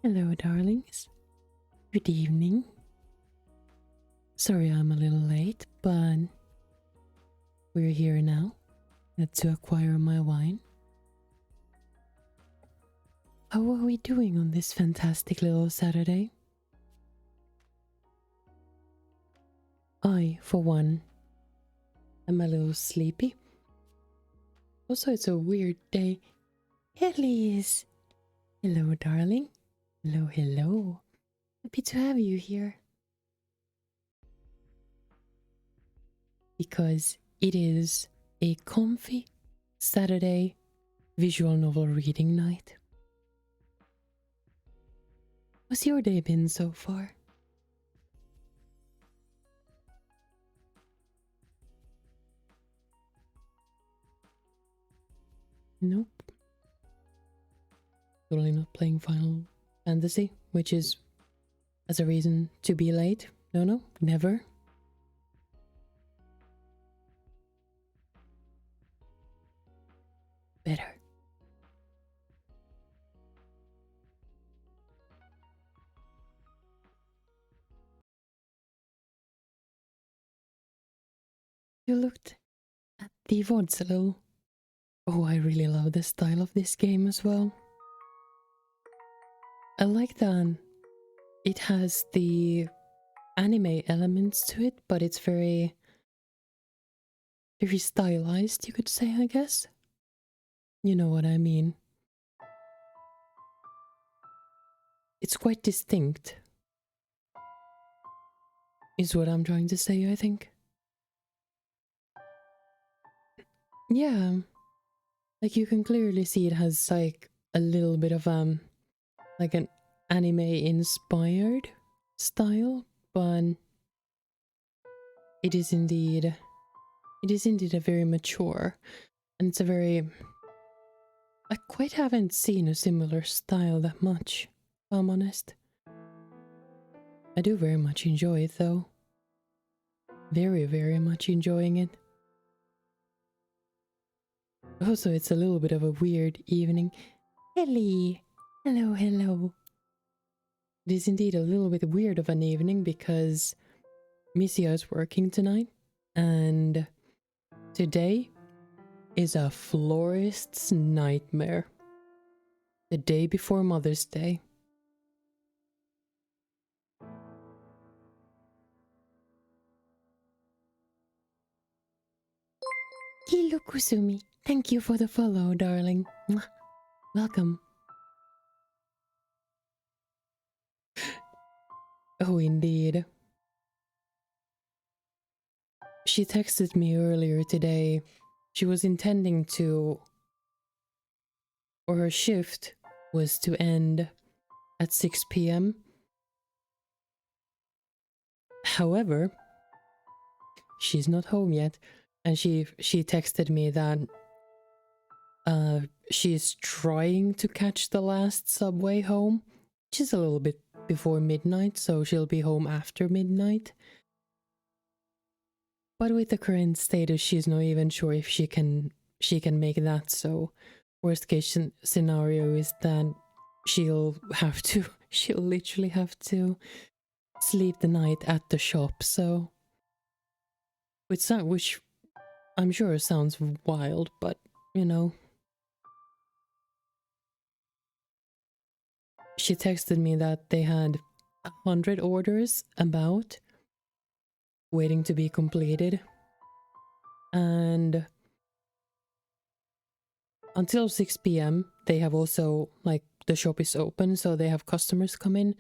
Hello, darlings. Good evening. Sorry I'm a little late, but we're here now to acquire my wine. How are we doing on this fantastic little Saturday? I, for one, am a little sleepy. Also, it's a weird day. Elise! Hello, darling. Hello, hello. Happy to have you here. Because it is a comfy Saturday visual novel reading night. How's your day been so far? Nope. Totally not playing Final Fantasy, which is as a reason to be late. No, never. Better. You looked at the VODs a little. Oh, I really love the style of this game as well. I like that it has the anime elements to it, but it's very stylized, you could say, I guess. You know what I mean. It's quite distinct, is what I'm trying to say, I think. Yeah, like you can clearly see it has like a little bit of like an anime inspired style, but it is indeed a very mature, and it's a very, I quite haven't seen a similar style that much, if I'm honest. I do very much enjoy it though. Very, very much enjoying it. Also, it's a little bit of a weird evening. Hello, hello. It is indeed a little bit weird of an evening because Misia is working tonight, and today is a florist's nightmare. The day before Mother's Day. Hello, Kusumi. Thank you for the follow, darling. Mwah. Welcome. Oh, indeed. She texted me earlier today. She was intending to, or her shift was to end at 6 p.m. However, she's not home yet, and she texted me that she's trying to catch the last subway home, which is a little bit before midnight, so she'll be home after midnight. But with the current status, she's not even sure if she can make that, so worst case scenario is that she'll literally have to sleep the night at the shop, so which I'm sure sounds wild, but you know. She texted me that they had 100 orders about waiting to be completed, and until 6 p.m. they have also, like, the shop is open, so they have customers come in.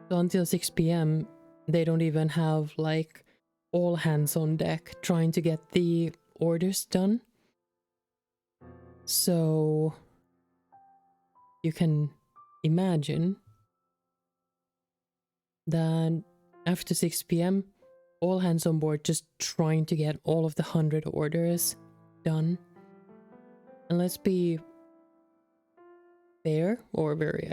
So until 6 p.m. they don't even have like all hands on deck trying to get the orders done. So you can imagine that after 6 p.m. all hands on board just trying to get all of the 100 orders done. And let's be fair, or very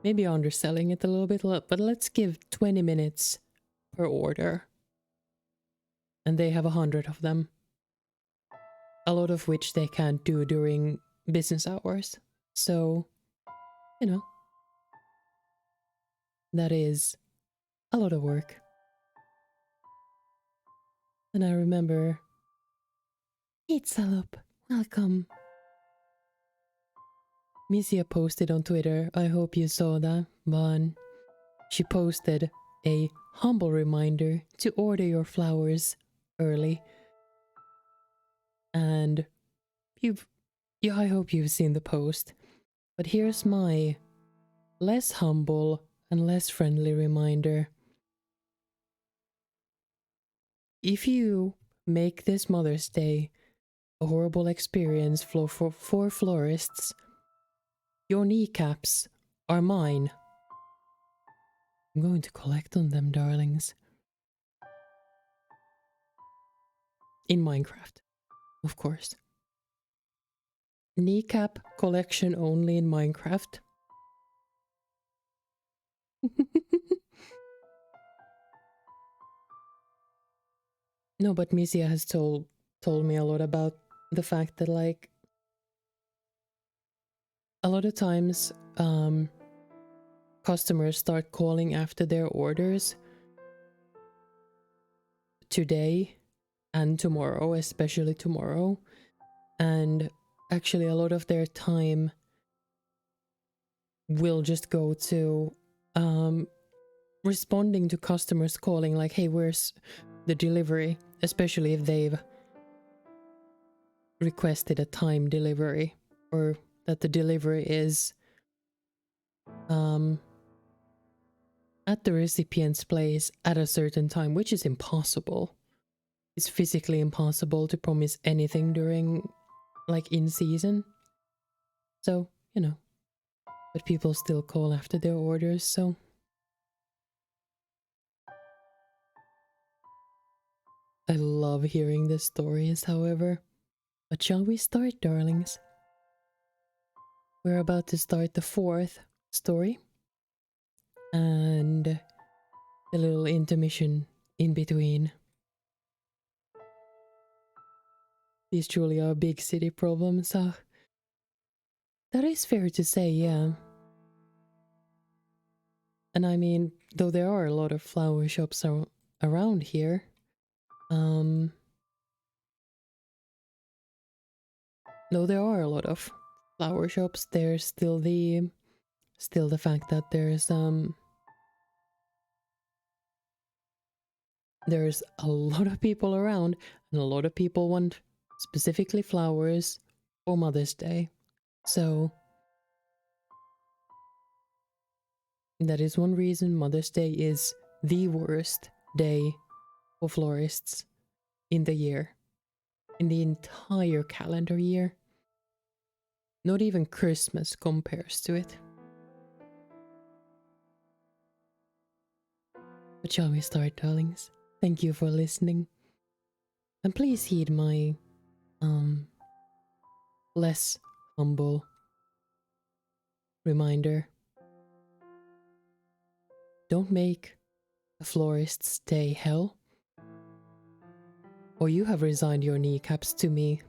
maybe underselling it a little bit, but let's give 20 minutes per order. And they have 100 of them. A lot of which they can't do during business hours. So, you know, that is a lot of work. And I remember, Itzalup, welcome. Misia posted on Twitter, I hope you saw that, but she posted a humble reminder to order your flowers early. And I hope you've seen the post. But here's my less humble and less friendly reminder. If you make this Mother's Day a horrible experience for florists, your kneecaps are mine. I'm going to collect on them, darlings. In Minecraft, of course. Kneecap collection only in Minecraft. No, but Misia has told me a lot about the fact that, like, a lot of times customers start calling after their orders today and tomorrow, especially tomorrow, and actually a lot of their time will just go to responding to customers calling like, hey, where's the delivery, especially if they've requested a time delivery or that the delivery is at the recipient's place at a certain time, which is impossible. It's physically impossible to promise anything during, like, in season. So, you know, but people still call after their orders, so. I love hearing the stories, however. But shall we start, darlings? We're about to start the 4th story. And the little intermission in between. These truly are big city problems. That is fair to say, yeah. And I mean, though there are a lot of flower shops around here, though there are a lot of flower shops, there's still the fact that there's a lot of people around, and a lot of people want specifically flowers for Mother's Day. So that is one reason Mother's Day is the worst day for florists in the year. In the entire calendar year. Not even Christmas compares to it. But shall we start, darlings? Thank you for listening. And please heed my less humble reminder. Don't make a florist's day hell, or you have resigned your kneecaps to me.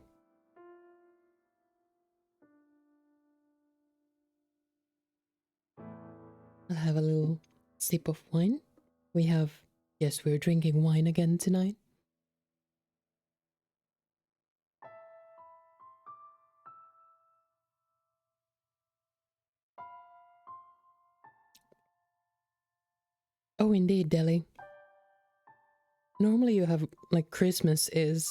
I'll have a little sip of wine. Yes, we're drinking wine again tonight. Oh, indeed, Deli. Normally you have, like, Christmas is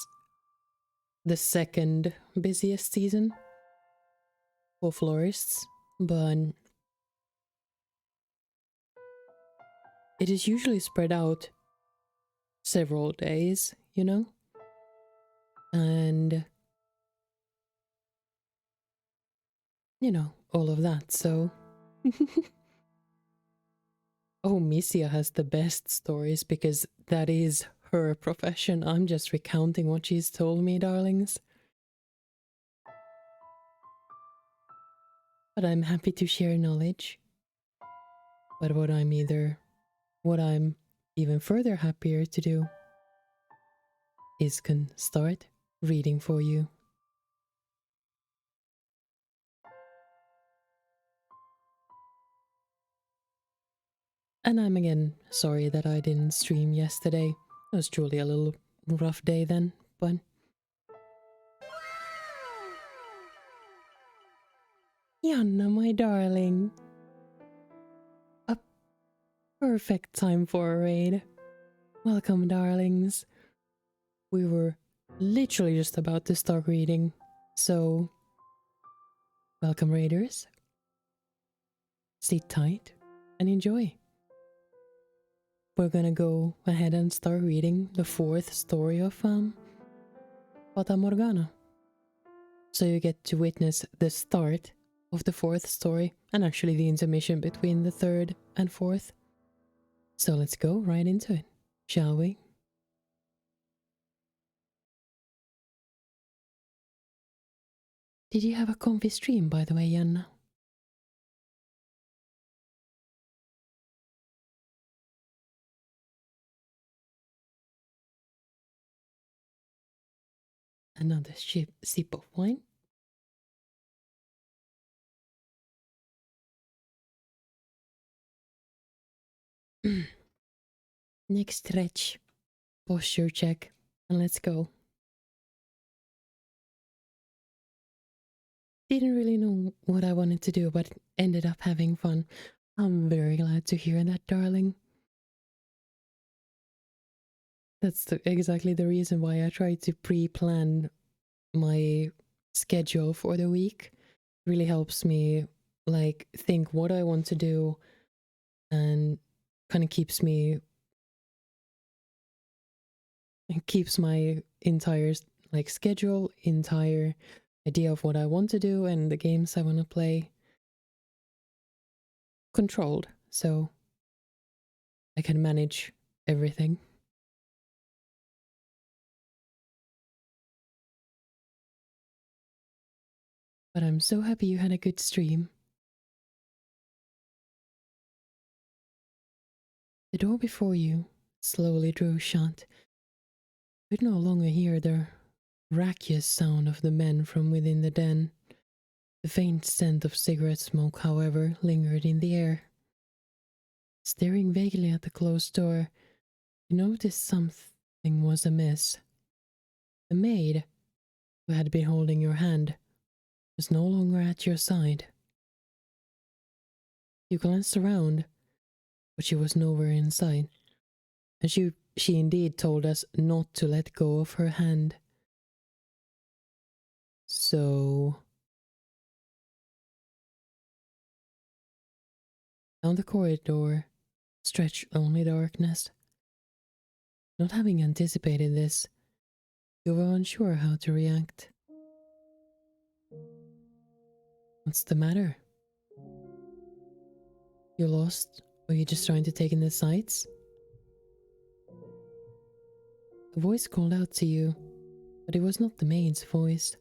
the second busiest season for florists, but it is usually spread out several days, you know? And, you know, all of that, so. Oh, Misia has the best stories because that is her profession. I'm just recounting what she's told me, darlings. But I'm happy to share knowledge. But what I'm even further happier to do is can start reading for you. And I'm again sorry that I didn't stream yesterday. It was truly a little rough day then, but... Janna, my darling. A perfect time for a raid. Welcome, darlings. We were literally just about to start reading, so... Welcome, raiders. Sit tight and enjoy. We're gonna go ahead and start reading the 4th story of Fata Morgana. So you get to witness the start of the 4th story and actually the intermission between the 3rd and 4th. So let's go right into it, shall we? Did you have a comfy stream, by the way, Janna? Another sip of wine. Next stretch, posture check, and let's go. Didn't really know what I wanted to do, but ended up having fun. I'm very glad to hear that, darling. That's exactly the reason why I try to pre-plan my schedule for the week. It really helps me like think what I want to do and kind of keeps my entire like schedule, entire idea of what I want to do and the games I want to play controlled, so I can manage everything. But I'm so happy you had a good stream. The door before you slowly drew shut. You could no longer hear the raucous sound of the men from within the den. The faint scent of cigarette smoke, however, lingered in the air. Staring vaguely at the closed door, you noticed something was amiss. The maid, who had been holding your hand, was no longer at your side. You glanced around, but she was nowhere in sight, and she indeed told us not to let go of her hand. So... Down the corridor stretched only darkness. Not having anticipated this, you were unsure how to react. What's the matter? You lost? Or you just trying to take in the sights? A voice called out to you, but it was not the maid's voice.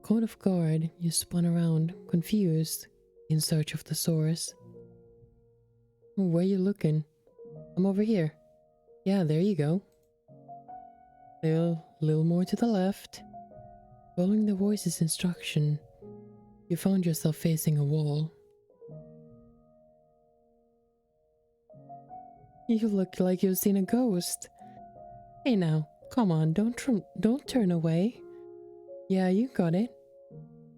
Caught off guard, you spun around, confused, in search of the source. Where you looking? I'm over here. Yeah, there you go. Little more to the left. Following the voice's instruction, you found yourself facing a wall. You look like you've seen a ghost. Hey now, come on, don't turn away. Yeah, you got it.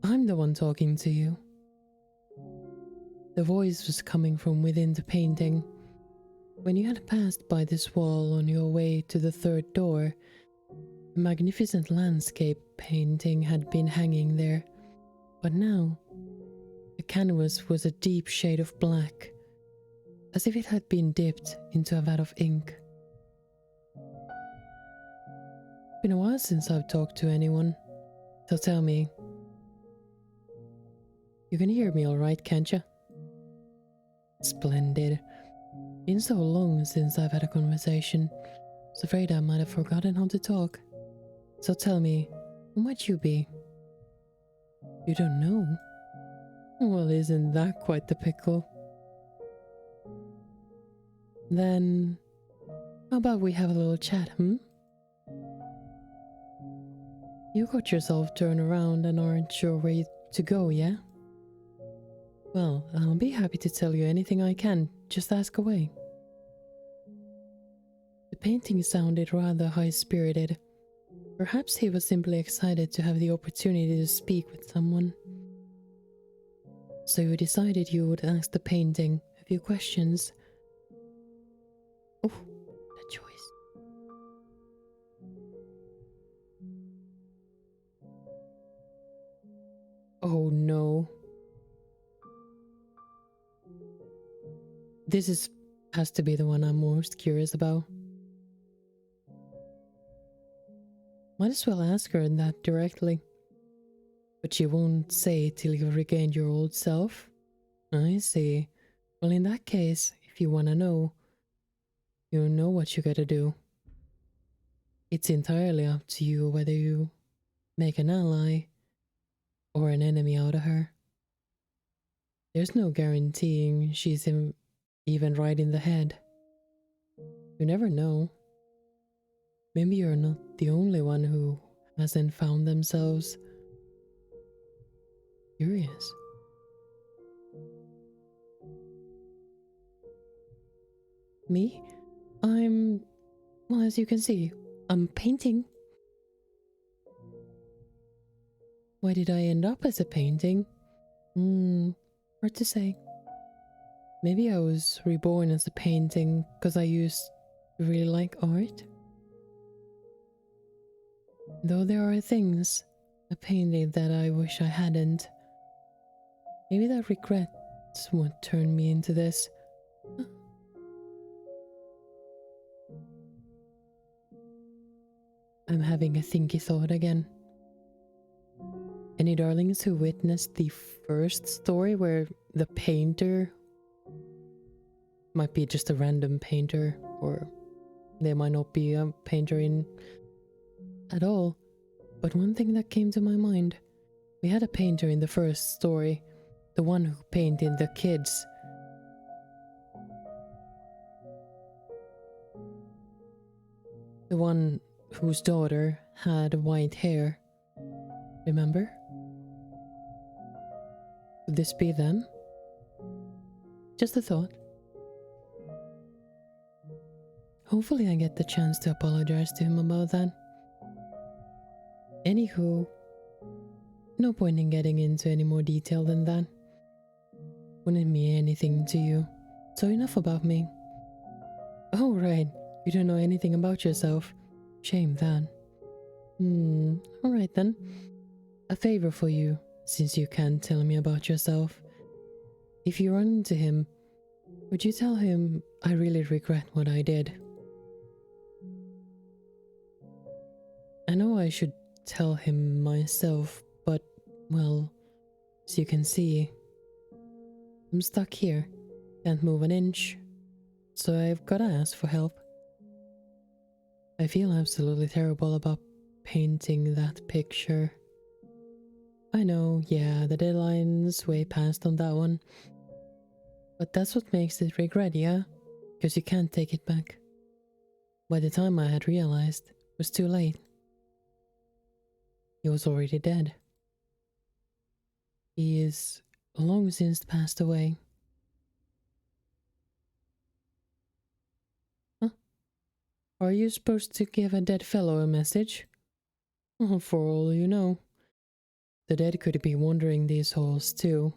I'm the one talking to you. The voice was coming from within the painting. When you had passed by this wall on your way to the 3rd door, a magnificent landscape painting had been hanging there, but now the canvas was a deep shade of black, as if it had been dipped into a vat of ink. It's been a while since I've talked to anyone, so tell me, you can hear me all right, can't you? Splendid. Been so long since I've had a conversation. I was afraid I might have forgotten how to talk. So tell me, who might you be? You don't know? Well, isn't that quite the pickle? Then, how about we have a little chat, You got yourself turned around and aren't sure where to go, yeah? Well, I'll be happy to tell you anything I can just ask away. The painting sounded rather high-spirited. Perhaps he was simply excited to have the opportunity to speak with someone. So you decided you would ask the painting a few questions. Oh, that choice. Oh no. Has to be the one I'm most curious about. Might as well ask her that directly. But she won't say till you've regained your old self? I see. Well, in that case, if you wanna know, you know what you gotta do. It's entirely up to you whether you make an ally or an enemy out of her. There's no guaranteeing she's even right in the head. You never know. Maybe you're not the only one who hasn't found themselves curious. Me? Well, as you can see, I'm painting. Why did I end up as a painting? Hard to say. Maybe I was reborn as a painting because I used to really like art. Though there are things I painted that I wish I hadn't. Maybe that regret's what turned me into this. I'm having a thinky thought again. Any darlings who witnessed the first story where the painter might be just a random painter, or they might not be a painter at all. But one thing that came to my mind, we had a painter in the first story, the one who painted the kids. The one whose daughter had white hair. Remember? Could this be them? Just a thought. Hopefully I get the chance to apologize to him about that. Anywho, no point in getting into any more detail than that. Wouldn't mean anything to you. So enough about me. Oh right, you don't know anything about yourself. Shame that. Alright then. A favor for you, since you can't tell me about yourself. If you run into him, would you tell him I really regret what I did? I know I should tell him myself, but, well, as you can see, I'm stuck here. Can't move an inch, so I've gotta ask for help. I feel absolutely terrible about painting that picture. I know, yeah, the deadline's way past on that one. But that's what makes it regret, yeah? Because you can't take it back. By the time I had realized, it was too late. He was already dead. He is long since passed away. Huh? Are you supposed to give a dead fellow a message? Oh, for all you know. The dead could be wandering these halls too.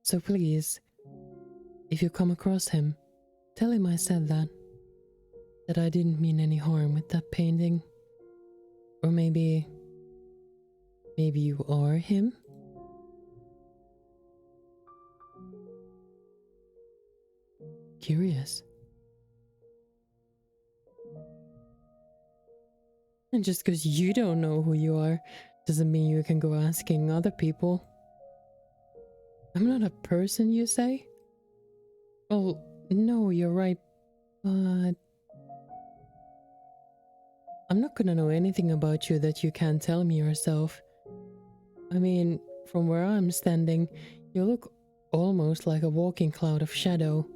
So please, if you come across him, tell him I said that. That I didn't mean any harm with that painting. Or maybe you are him? Curious. And just because you don't know who you are, doesn't mean you can go asking other people. I'm not a person, you say? Oh, no, you're right, but I'm not gonna know anything about you that you can't tell me yourself. I mean, from where I'm standing, you look almost like a walking cloud of shadow.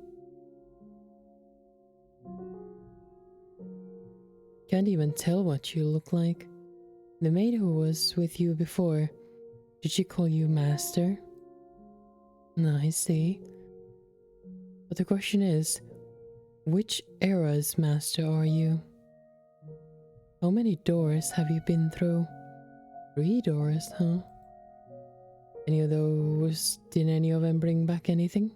Can't even tell what you look like. The maid who was with you before, did she call you master? I see. But the question is, which era's master are you? How many doors have you been through? 3 doors, huh? Any of those, did any of them bring back anything?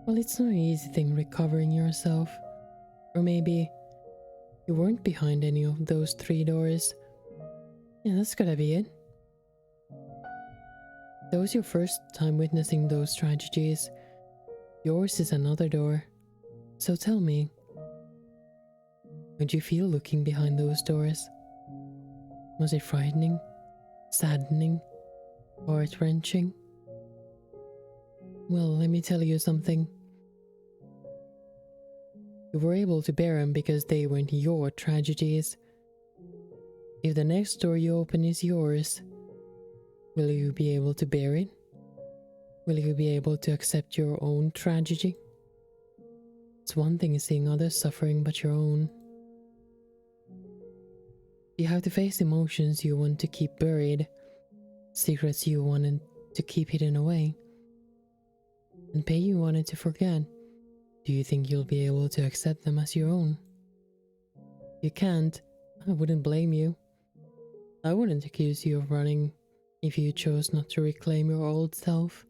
Well, it's not an easy thing recovering yourself. Or maybe you weren't behind any of those 3 doors. Yeah, that's gotta be it. That was your first time witnessing those tragedies. Yours is another door. So tell me, how'd you feel looking behind those doors? Was it frightening, saddening, heart-wrenching? Well, let me tell you something. You were able to bear them because they weren't your tragedies. If the next door you open is yours, will you be able to bear it? Will you be able to accept your own tragedy? It's one thing seeing others suffering but your own. You have to face emotions you want to keep buried, secrets you wanted to keep hidden away, and pain you wanted to forget. Do you think you'll be able to accept them as your own? You can't. I wouldn't blame you. I wouldn't accuse you of running if you chose not to reclaim your old self.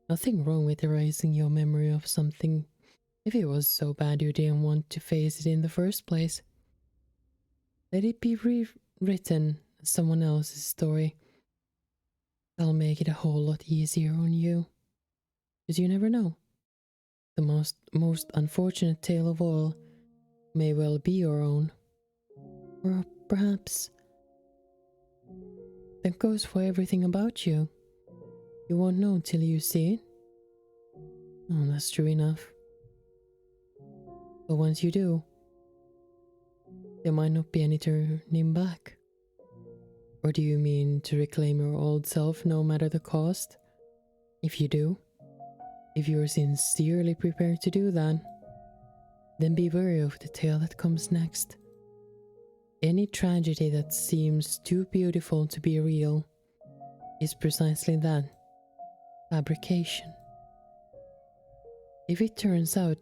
Nothing wrong with erasing your memory of something if it was so bad you didn't want to face it in the first place. Let it be rewritten as someone else's story. That'll make it a whole lot easier on you. Because you never know. The most unfortunate tale of all may well be your own. Or perhaps that goes for everything about you. You won't know till you see it. Oh, that's true enough. But once you do, there might not be any turning back. Or do you mean to reclaim your old self no matter the cost? If you do, if you're sincerely prepared to do that, then be wary of the tale that comes next. Any tragedy that seems too beautiful to be real is precisely that, fabrication. If it turns out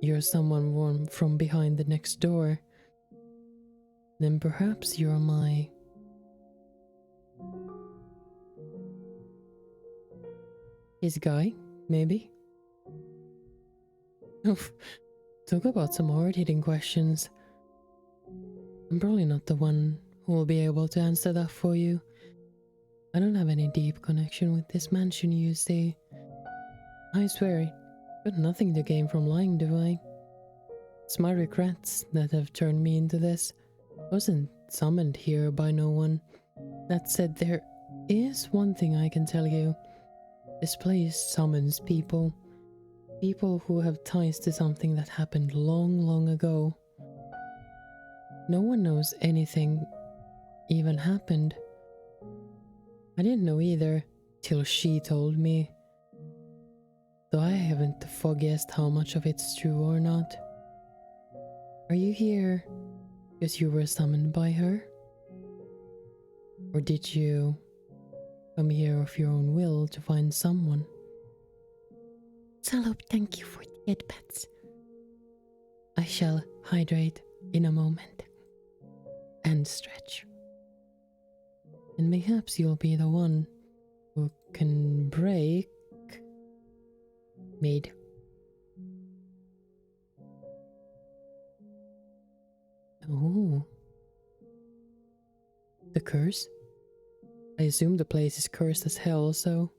you're someone warm from behind the next door, then perhaps you're my... his guy, maybe? Oof, talk about some hard-hitting questions. I'm probably not the one who will be able to answer that for you. I don't have any deep connection with this mansion, you see. I swear, got nothing to gain from lying, do I? It's my regrets that have turned me into this. I wasn't summoned here by no one. That said, there is one thing I can tell you. This place summons people. People who have ties to something that happened long, long ago. No one knows anything even happened. I didn't know either, till she told me. Though I haven't the foggiest how much of it's true or not. Are you here because you were summoned by her? Or did you come here of your own will to find someone? Salop, thank you for the headpats. I shall hydrate in a moment. And stretch. And perhaps you'll be the one who can break... Maid. Oh. The curse? I assume the place is cursed as hell, so...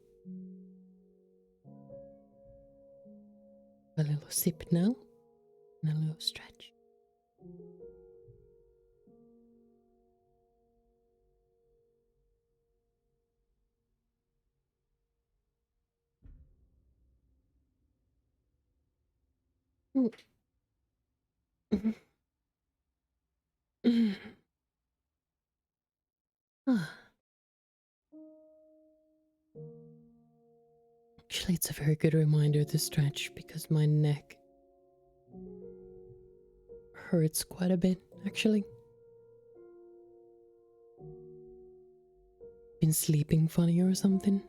A little sip now, and a little stretch. Ah. Actually, it's a very good reminder to stretch because my neck hurts quite a bit, actually. Been sleeping funny or something?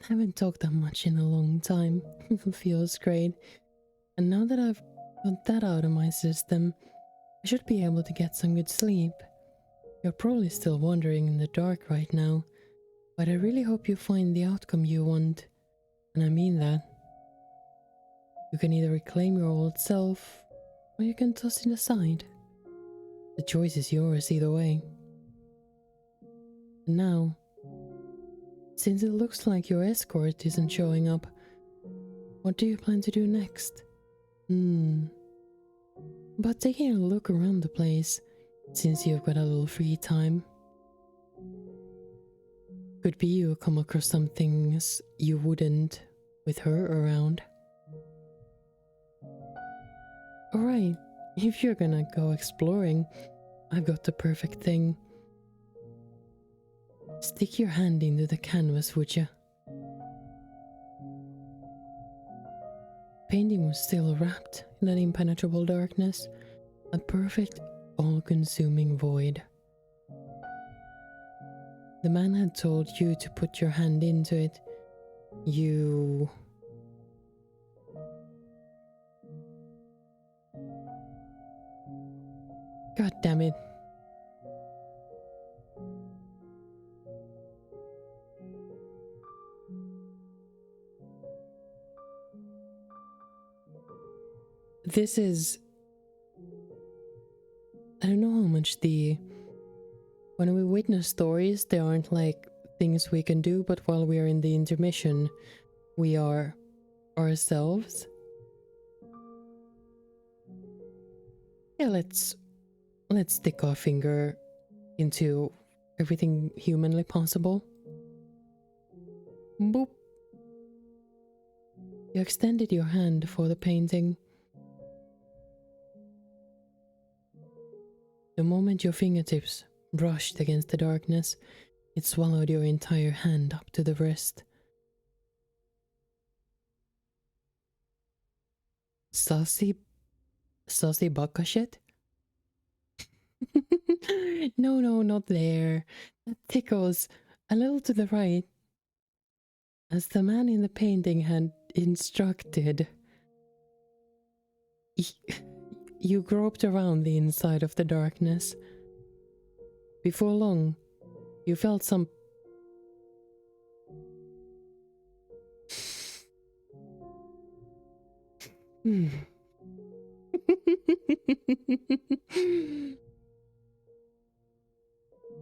Haven't talked that much in a long time. Feels great. And now that I've got that out of my system, I should be able to get some good sleep. You're probably still wandering in the dark right now, but I really hope you find the outcome you want. And I mean that. You can either reclaim your old self, or you can toss it aside. The choice is yours either way. And now, since it looks like your escort isn't showing up, what do you plan to do next? But taking a look around the place, since you've got a little free time. Could be you come across some things you wouldn't with her around. Alright, if you're gonna go exploring, I've got the perfect thing. Stick your hand into the canvas, would ya? Painting was still wrapped in that impenetrable darkness, a perfect, all-consuming void. The man had told you to put your hand into it. You... God damn it. This is... I don't know how much when we witness stories, they aren't like things we can do, but while we are in the intermission, we are ourselves. Yeah, let's stick our finger into everything humanly possible. Boop. You extended your hand for the painting. The moment your fingertips brushed against the darkness, it swallowed your entire hand up to the wrist. Saucy baka shit? No, not there. That tickles a little to the right. As the man in the painting had instructed, you groped around the inside of the darkness. Before long, you felt some... You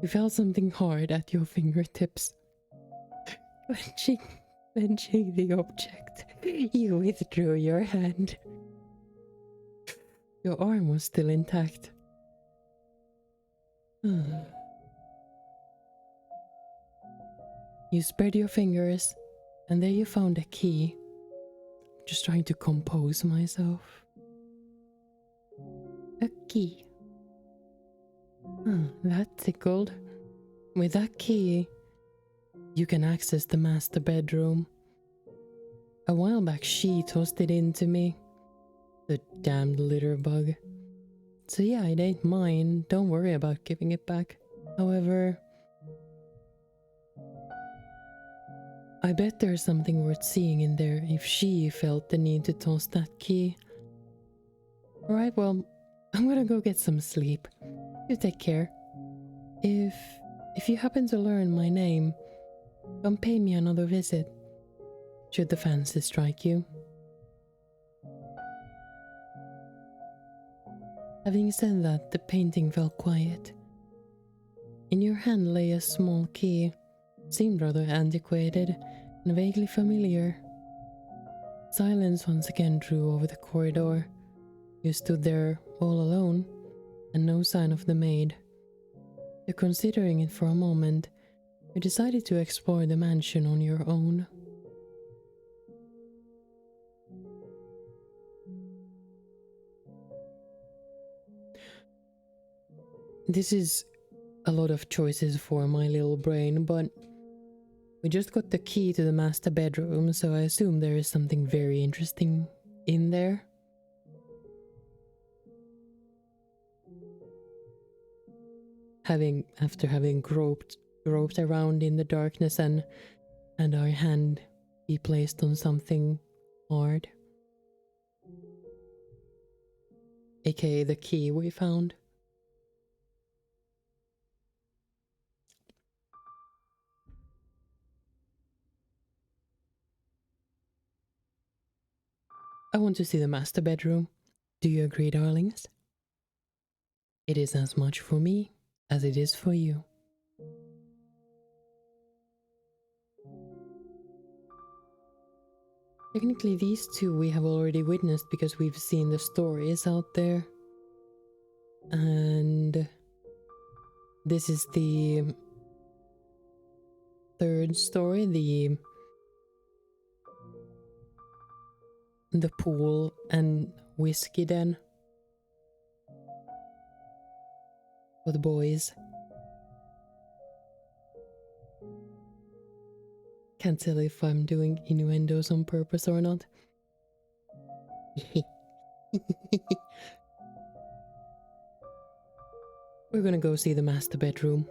felt something hard at your fingertips. Clenching the object, you withdrew your hand. Your arm was still intact. You spread your fingers, and there you found a key. Just trying to compose myself. A key. That tickled. With that key, you can access the master bedroom. A while back, she tossed it in to me. The damned litter bug. So yeah, it ain't mine. Don't worry about giving it back. However, I bet there's something worth seeing in there if she felt the need to toss that key. Alright, well, I'm gonna go get some sleep. You take care. If you happen to learn my name, come pay me another visit, should the fancy strike you. Having said that, the painting fell quiet. In your hand lay a small key, seemed rather antiquated and vaguely familiar. Silence once again drew over the corridor. You stood there all alone, and no sign of the maid. After considering it for a moment, you decided to explore the mansion on your own. This is a lot of choices for my little brain, but we just got the key to the master bedroom, so I assume there is something very interesting in there. After having groped around in the darkness and and our hand be placed on something hard, aka the key we found. I want to see the master bedroom. Do you agree, darlings? It is as much for me as it is for you. Technically, these two we have already witnessed because we've seen the stories out there. And this is the third story, the pool and whiskey den for the boys. Can't tell if I'm doing innuendos on purpose or not. We're gonna go see the master bedroom.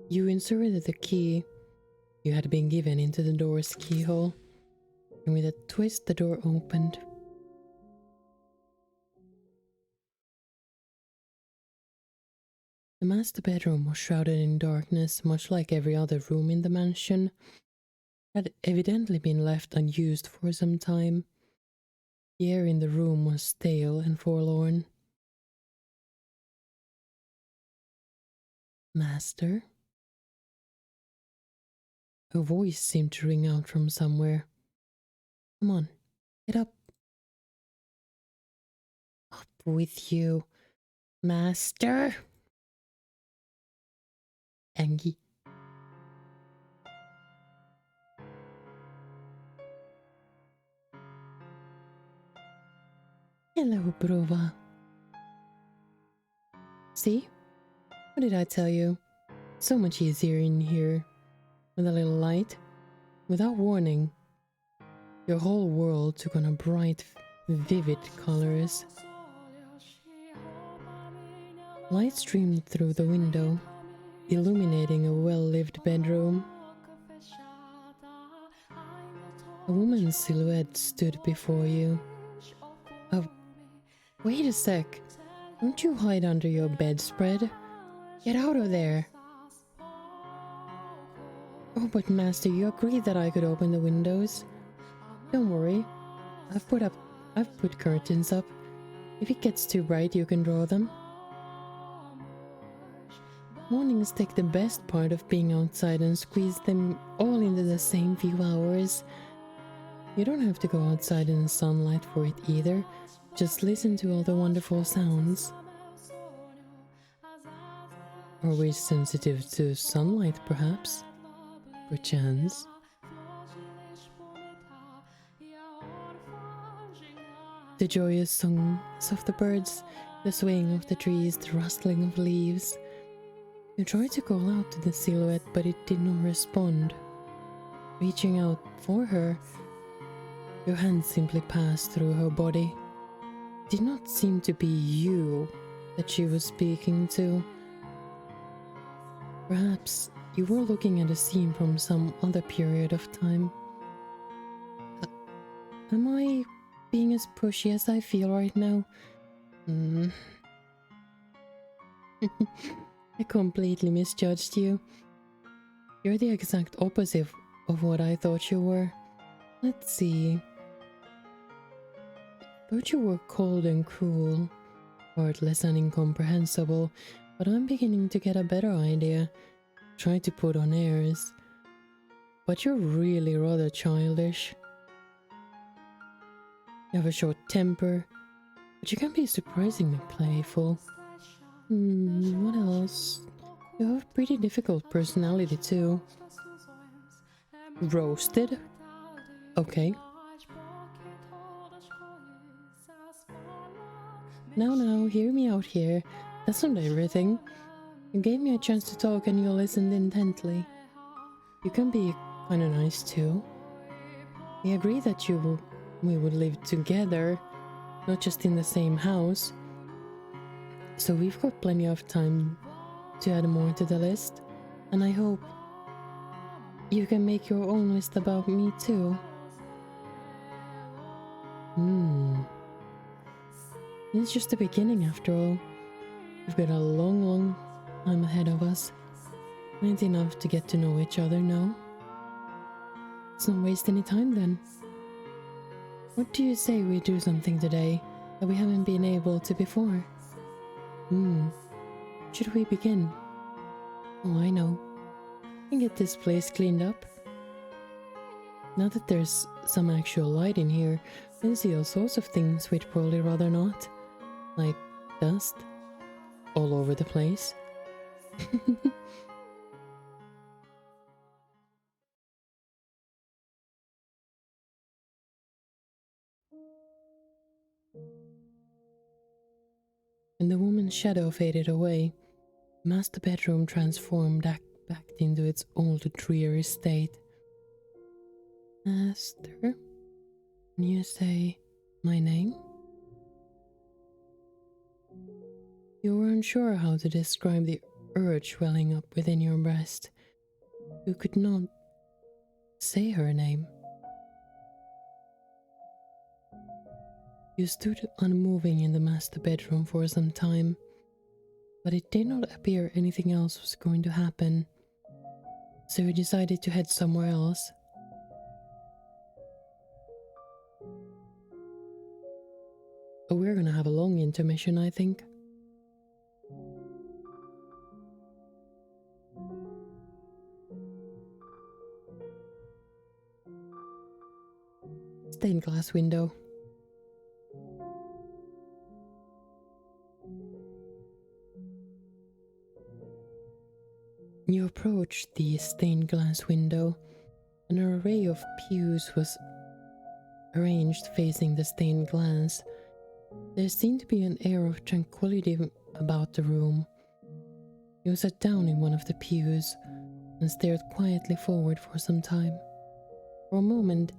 You inserted the key you had been given into the door's keyhole, and with a twist the door opened. The master bedroom was shrouded in darkness, much like every other room in the mansion. It had evidently been left unused for some time. The air in the room was stale and forlorn. Master? A voice seemed to ring out from somewhere. Come on, get up. Up with you, Master. Angie. Hello, Brova. See? What did I tell you? So much easier in here. With a little light. Without warning. Your whole world took on a bright, vivid colors. Light streamed through the window, illuminating a well-lived bedroom. A woman's silhouette stood before you. Wait a sec. Don't you hide under your bedspread. Get out of there. Oh, but Master, you agreed that I could open the windows. Don't worry. I've put curtains up. If it gets too bright, you can draw them. Mornings take the best part of being outside and squeeze them all into the same few hours. You don't have to go outside in the sunlight for it either. Just listen to all the wonderful sounds. Are we sensitive to sunlight, perhaps? Perchance. The joyous songs of the birds, the swaying of the trees, the rustling of leaves. You tried to call out to the silhouette, but it did not respond. Reaching out for her, your hand simply passed through her body. It did not seem to be you that she was speaking to. Perhaps you were looking at a scene from some other period of time. Am I being as pushy as I feel right now? I completely misjudged you. You're the exact opposite of what I thought you were. Let's see. Thought you were cold and cruel, heartless and incomprehensible, but I'm beginning to get a better idea. Try to put on airs. But you're really rather childish. You have a short temper, but you can be surprisingly playful. What else? You have a pretty difficult personality too. Roasted? Okay. Now, hear me out here. That's not everything. You gave me a chance to talk and you listened intently. You can be kinda nice too. We agreed that we would live together, not just in the same house. So we've got plenty of time to add more to the list, and I hope you can make your own list about me too. It's just the beginning after all. We've got a long time ahead of us. And enough to get to know each other now. Let's not waste any time then. What do you say we do something today that we haven't been able to before? Should we begin? Oh, I know. We can get this place cleaned up. Now that there's some actual light in here, I can see all sorts of things we'd probably rather not. Like dust all over the place. When the woman's shadow faded away, the master bedroom transformed back into its old dreary state. Master, can you say my name? You were unsure how to describe the urge welling up within your breast. You could not say her name. You stood unmoving in the master bedroom for some time, but it did not appear anything else was going to happen, so you decided to head somewhere else. But we're gonna have a long intermission, I think. Stained glass window. You approached the stained glass window. An array of pews was arranged facing the stained glass. There seemed to be an air of tranquility about the room. You sat down in one of the pews and stared quietly forward for some time. For a moment,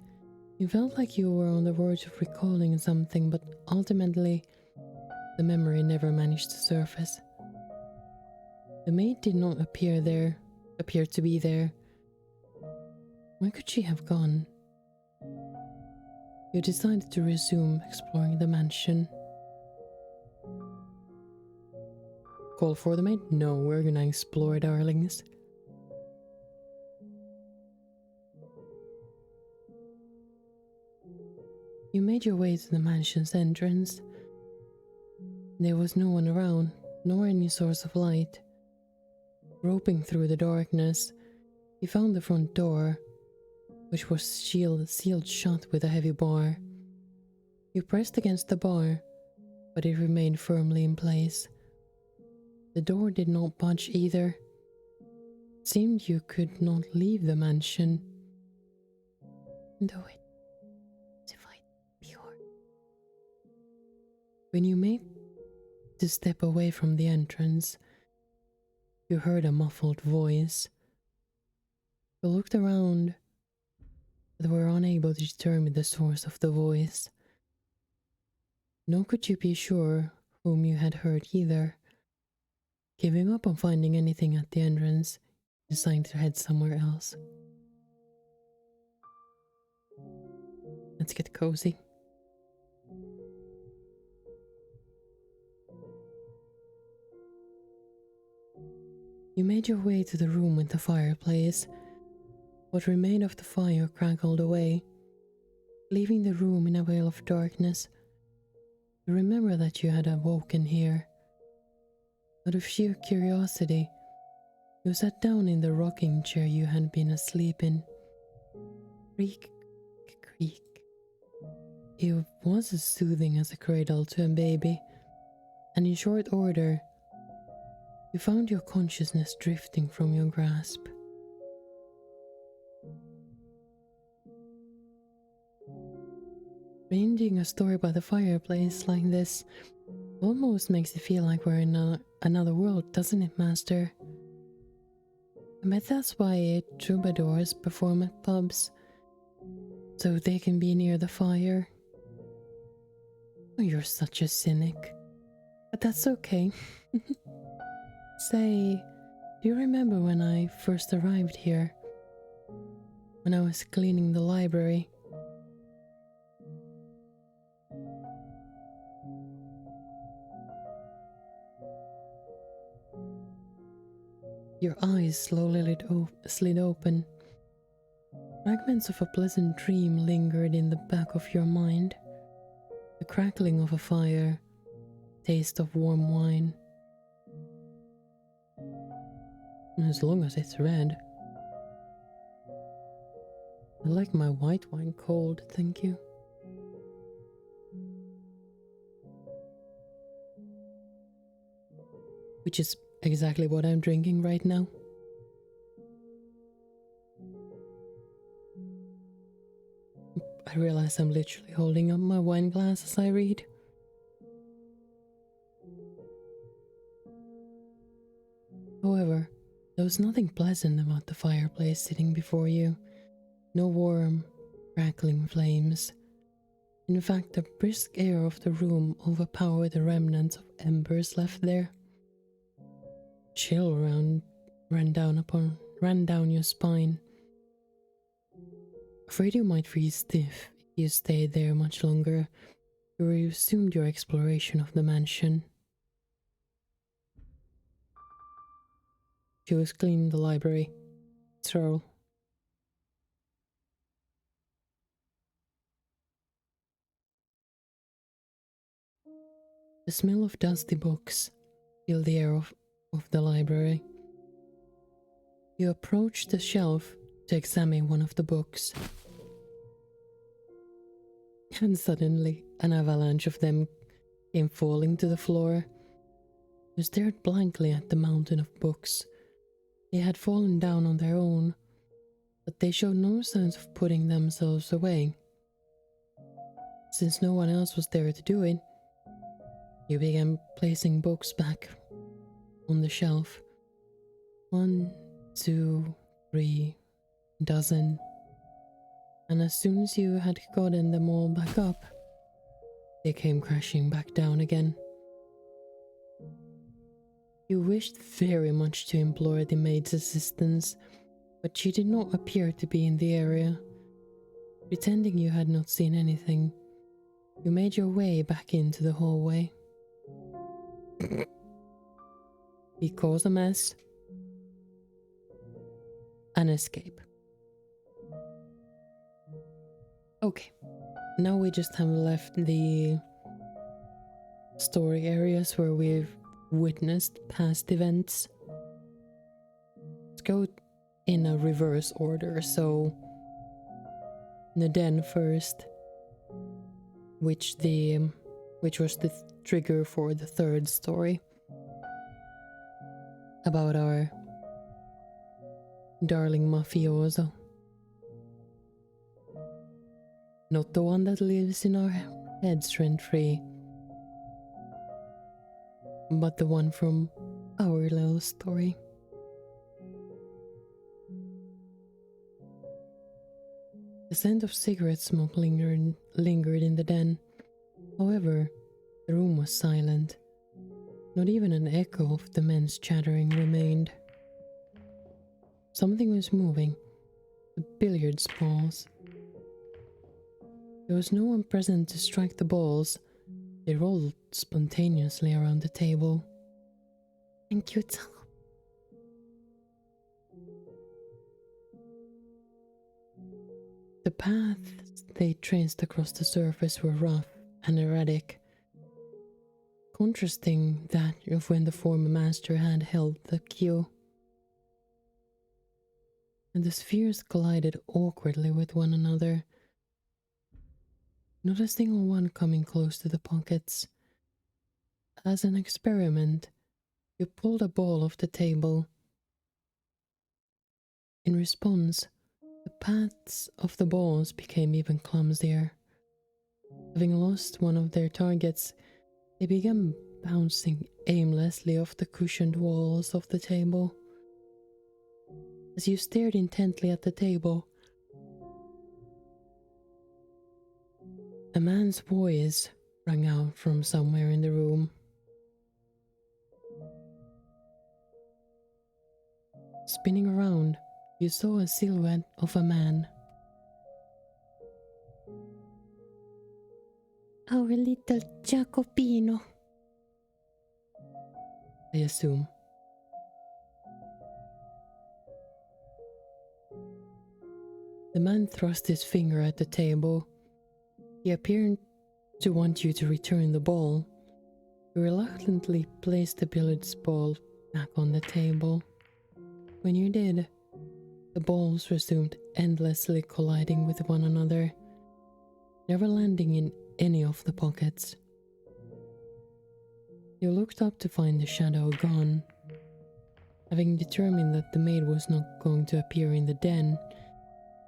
you felt like you were on the verge of recalling something, but ultimately, the memory never managed to surface. The maid did not appear to be there. Where could she have gone? You decided to resume exploring the mansion. Call for the maid? No, we're gonna explore, darlings. You made your way to the mansion's entrance. There was no one around, nor any source of light. Groping through the darkness, you found the front door, which was sealed shut with a heavy bar. You pressed against the bar, but it remained firmly in place. The door did not budge either. It seemed you could not leave the mansion. Do it. Divide pure. When you made to step away from the entrance, you heard a muffled voice. You looked around, but were unable to determine the source of the voice. Nor could you be sure whom you had heard either. Giving up on finding anything at the entrance, you decided to head somewhere else. Let's get cozy. You made your way to the room with the fireplace. What remained of the fire crackled away, leaving the room in a veil of darkness. You remember that you had awoken here. Out of sheer curiosity, you sat down in the rocking chair you had been asleep in. Creak, creak. It was as soothing as a cradle to a baby, and in short order, you found your consciousness drifting from your grasp. Reading a story by the fireplace like this almost makes it feel like we're in another world, doesn't it, Master? I bet that's why troubadours perform at pubs, so they can be near the fire. Oh, you're such a cynic. But that's okay. Say, do you remember when I first arrived here? When I was cleaning the library? Your eyes slowly slid open. Fragments of a pleasant dream lingered in the back of your mind. The crackling of a fire, taste of warm wine. As long as it's red. I like my white wine cold, thank you. Which is exactly what I'm drinking right now. I realize I'm literally holding up my wine glass as I read. However, there was nothing pleasant about the fireplace sitting before you. No warm, crackling flames. In fact, the brisk air of the room overpowered the remnants of embers left there. Chill ran down your spine. Afraid you might freeze stiff if you stayed there much longer, you resumed your exploration of the mansion. She was cleaning the library. Stroll. The smell of dusty books filled the air of the library. You approached the shelf to examine one of the books. And suddenly, an avalanche of them came falling to the floor. You stared blankly at the mountain of books. They had fallen down on their own, but they showed no signs of putting themselves away. Since no one else was there to do it, you began placing books back on the shelf. 1, 2, 3, dozen. And as soon as you had gotten them all back up, they came crashing back down again. You wished very much to implore the maid's assistance, but she did not appear to be in the area. Pretending you had not seen anything, you made your way back into the hallway. Because a mess. An escape. Okay, now we just have left the story areas where we've witnessed past events. Let's go in a reverse order, so the den first, which was the trigger for the third story about our darling mafioso. Not the one that lives in our heads rent-free, but the one from our little story. The scent of cigarette smoke lingered in the den. However, the room was silent. Not even an echo of the men's chattering remained. Something was moving. The billiards balls. There was no one present to strike the balls. They rolled spontaneously around the table. Thank you, Tom. The paths they traced across the surface were rough and erratic, contrasting that of when the former master had held the cue. And the spheres collided awkwardly with one another, not a single one coming close to the pockets. As an experiment, you pulled a ball off the table. In response, the paths of the balls became even clumsier. Having lost one of their targets, they began bouncing aimlessly off the cushioned walls of the table. As you stared intently at the table, a man's voice rang out from somewhere in the room. Spinning around, you saw a silhouette of a man. Our little Jacopino, I assume. The man thrust his finger at the table. He appeared to want you to return the ball. You reluctantly placed the billiards ball back on the table. When you did, the balls resumed endlessly colliding with one another, never landing in any of the pockets. You looked up to find the shadow gone. Having determined that the maid was not going to appear in the den,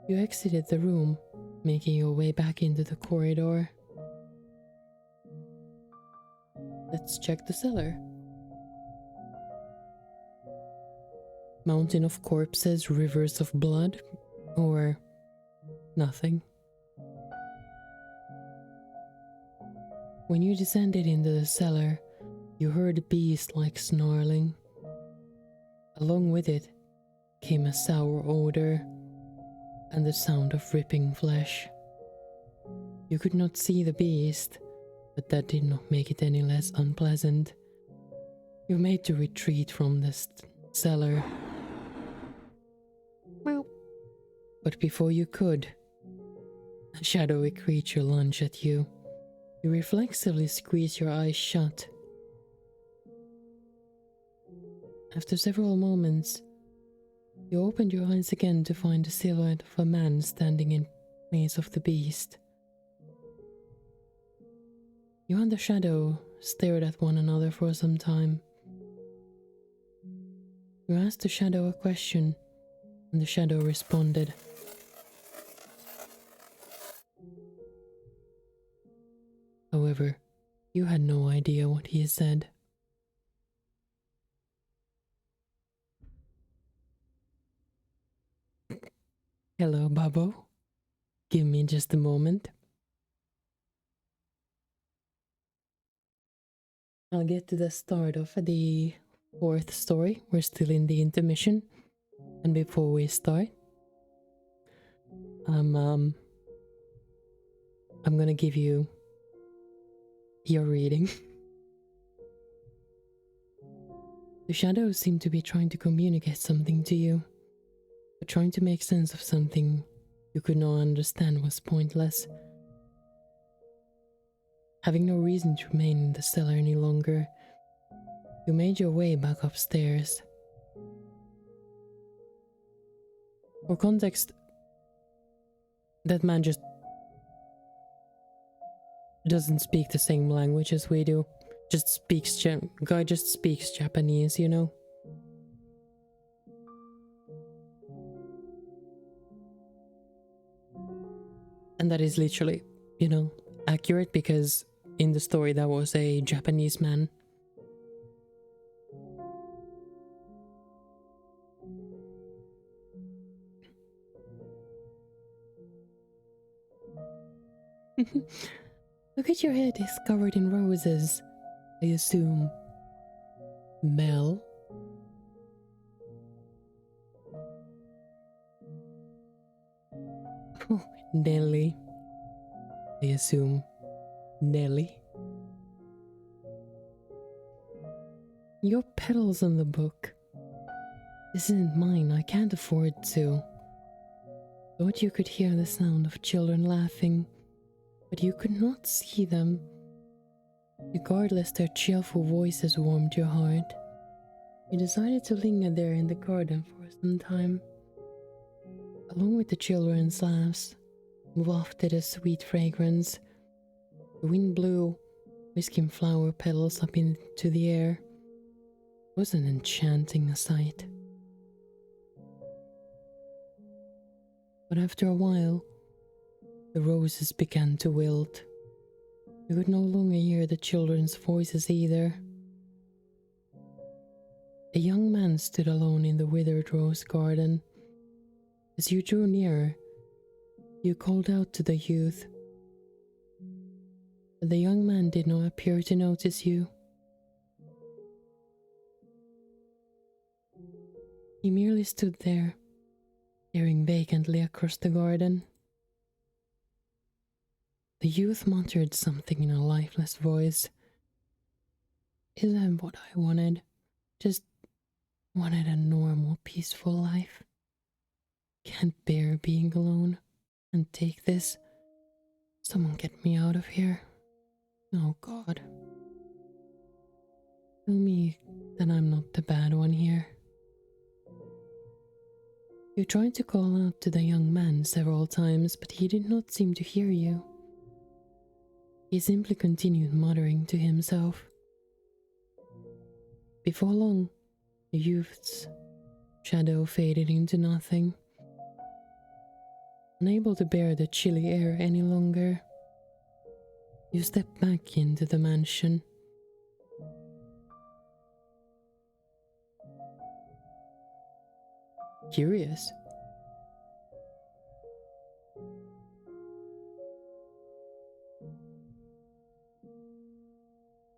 you exited the room, making your way back into the corridor. Let's check the cellar. Mountain of corpses, rivers of blood, or nothing. When you descended into the cellar, you heard a beast-like snarling. Along with it came a sour odor and the sound of ripping flesh. You could not see the beast, but that did not make it any less unpleasant. You made to retreat from the cellar. Well, but before you could, a shadowy creature lunged at you. You reflexively squeezed your eyes shut. After several moments, you opened your eyes again to find the silhouette of a man standing in place of the beast. You and the shadow stared at one another for some time. You asked the shadow a question, and the shadow responded. However, you had no idea what he said. Hello, Babbo. Give me just a moment. I'll get to the start of the fourth story. We're still in the intermission. And before we start, I'm gonna give you your reading. The shadows seem to be trying to communicate something to you, but trying to make sense of something you could not understand was pointless. Having no reason to remain in the cellar any longer, you made your way back upstairs. For context, that man just doesn't speak the same language as we do. Guy just speaks Japanese, you know? And that is literally, accurate, because in the story that was a Japanese man. Look at your head, it's covered in roses. I assume. Mel? Oh, Nelly. I assume. Nelly? Your petals on the book. This isn't mine, I can't afford to. Thought you could hear the sound of children laughing, but you could not see them. Regardless, their cheerful voices warmed your heart. You decided to linger there in the garden for some time. Along with the children's laughs, wafted a sweet fragrance. The wind blew whisking flower petals up into the air. It was an enchanting sight. But after a while, the roses began to wilt. You could no longer hear the children's voices either. A young man stood alone in the withered rose garden. As you drew nearer, you called out to the youth. But the young man did not appear to notice you. He merely stood there, staring vacantly across the garden. The youth muttered something in a lifeless voice. Isn't what I wanted. Just wanted a normal, peaceful life. Can't bear being alone. And take this. Someone get me out of here. Oh God. Tell me that I'm not the bad one here. You tried to call out to the young man several times, but he did not seem to hear you. He simply continued muttering to himself. Before long, the youth's shadow faded into nothing. Unable to bear the chilly air any longer, you stepped back into the mansion. Curious.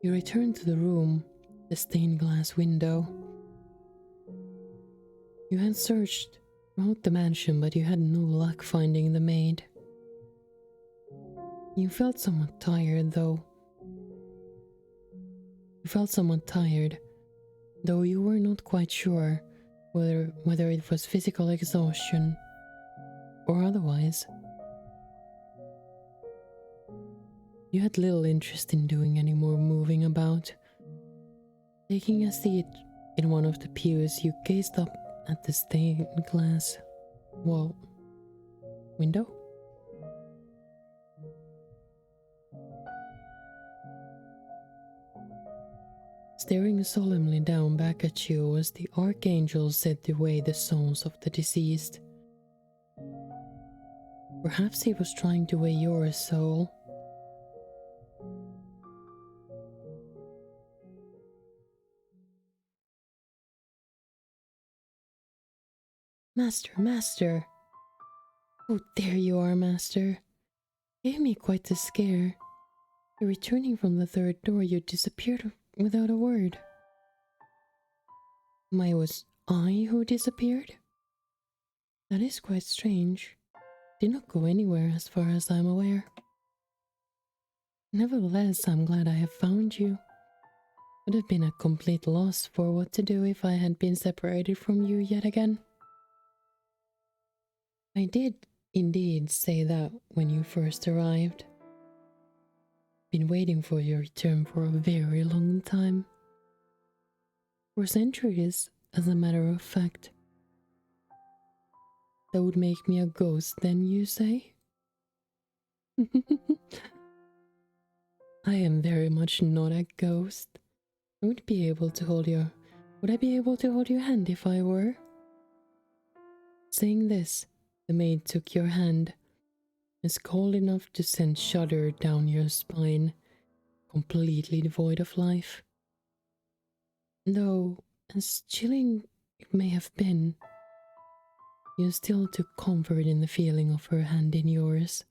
You returned to the room, the stained glass window. You had searched throughout the mansion, but you had no luck finding the maid. You felt somewhat tired, though. Though you were not quite sure whether it was physical exhaustion or otherwise. You had little interest in doing any more moving about. Taking a seat in one of the pews, you gazed up at the stained glass window. Staring solemnly down back at you was the archangel said to weigh the souls of the deceased. Perhaps he was trying to weigh your soul. Master! Oh, there you are, Master. Gave me quite a scare. Returning from the third door, you disappeared without a word. Was I who disappeared? That is quite strange. Did not go anywhere as far as I'm aware. Nevertheless, I'm glad I have found you. Would have been a complete loss for what to do if I had been separated from you yet again. I did indeed say that when you first arrived. Been waiting for your return for a very long time. For centuries, as a matter of fact. That would make me a ghost, then, you say? I am very much not a ghost. Would I be able to hold your hand if I were? Saying this, the maid took your hand. It's cold enough to send shudder down your spine, completely devoid of life. Though, as chilling it may have been, you still took comfort in the feeling of her hand in yours.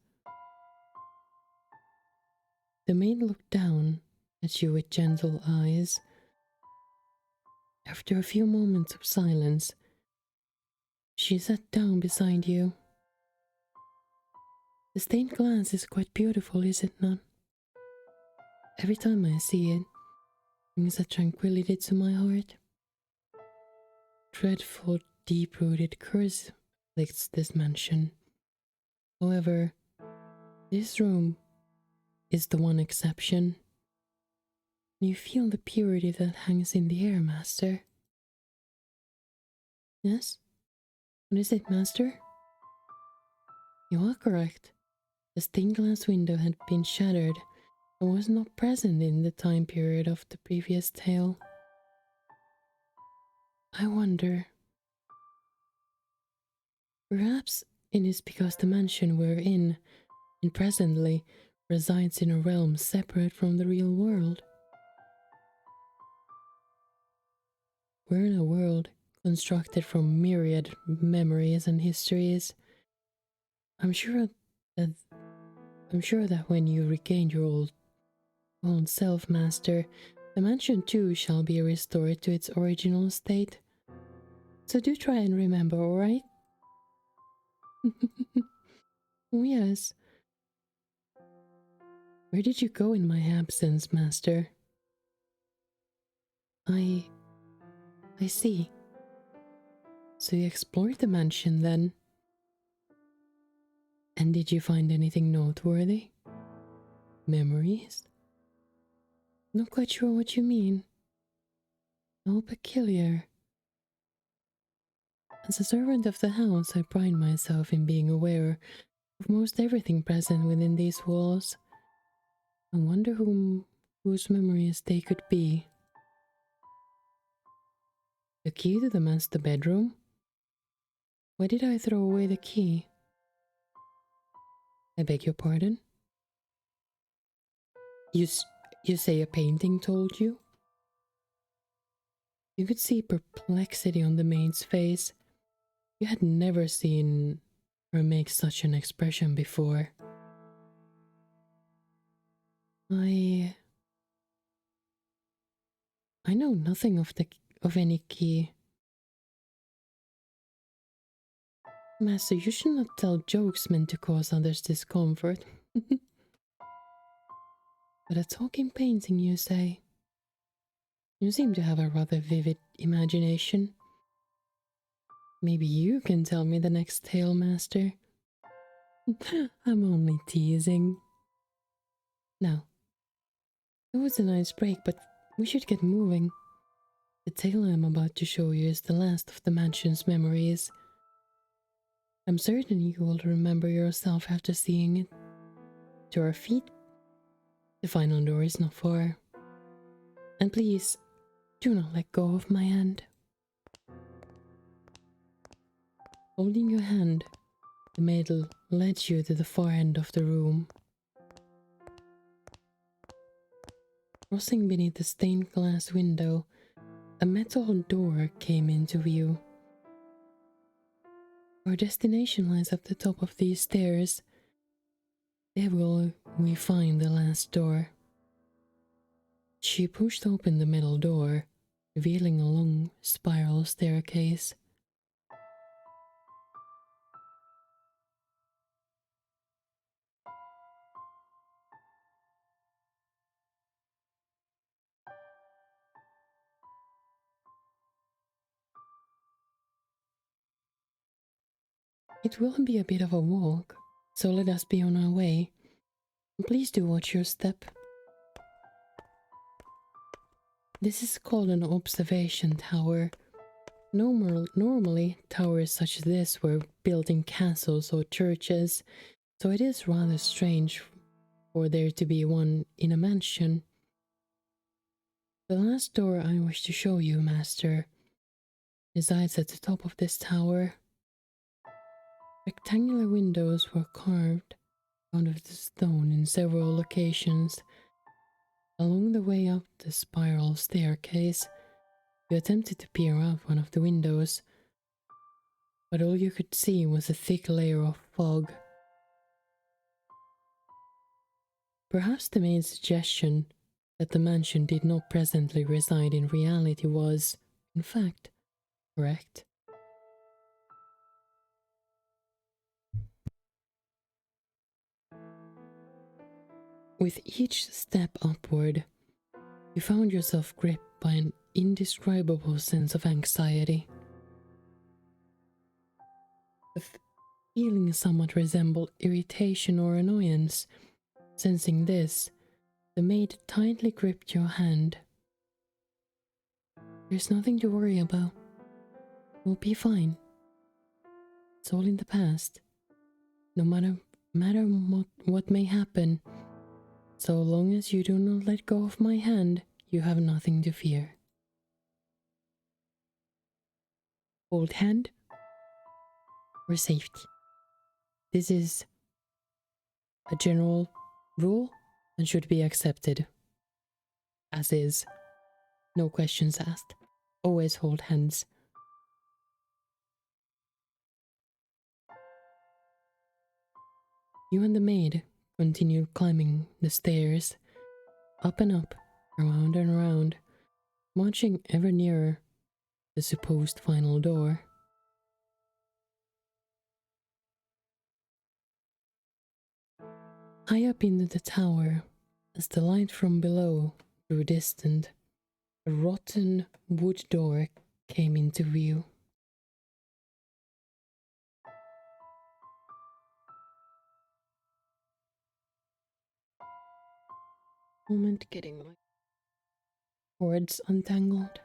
The maid looked down at you with gentle eyes. After a few moments of silence, she sat down beside you. The stained glass is quite beautiful, is it not? Every time I see it, it brings a tranquility to my heart. Dreadful, deep-rooted curse afflicts this mansion. However, this room is the one exception. You feel the purity that hangs in the air, Master. Yes? What is it, Master? You are correct. The stained glass window had been shattered and was not present in the time period of the previous tale. I wonder. Perhaps it is because the mansion we're in and presently resides in a realm separate from the real world. We're in a world constructed from myriad memories and histories. I'm sure that when you regain your own self, Master, the mansion too shall be restored to its original state. So do try and remember, alright? Oh, yes. Where did you go in my absence, Master? I see. So you explored the mansion then? And did you find anything noteworthy? Memories? Not quite sure what you mean. How peculiar. As a servant of the house, I pride myself in being aware of most everything present within these walls. I wonder whose memories they could be. The key to the master bedroom? Why did I throw away the key? I beg your pardon? You say a painting told you? You could see perplexity on the maid's face. You had never seen her make such an expression before. I know nothing of any key. Master, you should not tell jokes meant to cause others discomfort. But a talking painting, you say? You seem to have a rather vivid imagination. Maybe you can tell me the next tale, Master. I'm only teasing. Now, it was a nice break, but we should get moving. The tale I'm about to show you is the last of the mansion's memories. I'm certain you will remember yourself after seeing it. To our feet, the final door is not far. And please, do not let go of my hand. Holding your hand, the maid led you to the far end of the room. Crossing beneath the stained glass window, a metal door came into view. Our destination lies at the top of these stairs. There will we find the last door. She pushed open the metal door, revealing a long spiral staircase. It will be a bit of a walk, so let us be on our way. Please do watch your step. This is called an observation tower. Normally, towers such as this were built in castles or churches, so it is rather strange for there to be one in a mansion. The last door I wish to show you, Master, resides at the top of this tower. Rectangular windows were carved out of the stone in several locations. Along the way up the spiral staircase, you attempted to peer out one of the windows, but all you could see was a thick layer of fog. Perhaps the main suggestion that the mansion did not presently reside in reality was, in fact, correct. With each step upward, you found yourself gripped by an indescribable sense of anxiety. The feeling somewhat resembled irritation or annoyance. Sensing this, the maid tightly gripped your hand. There's nothing to worry about. We'll be fine. It's all in the past. No matter what may happen, so long as you do not let go of my hand, you have nothing to fear. Hold hand for safety. This is a general rule and should be accepted. As is. No questions asked. Always hold hands. You and the maid continued climbing the stairs, up and up, around and around, marching ever nearer the supposed final door. High up into the tower, as the light from below grew distant, a rotten wood door came into view. Moment, getting my cords untangled.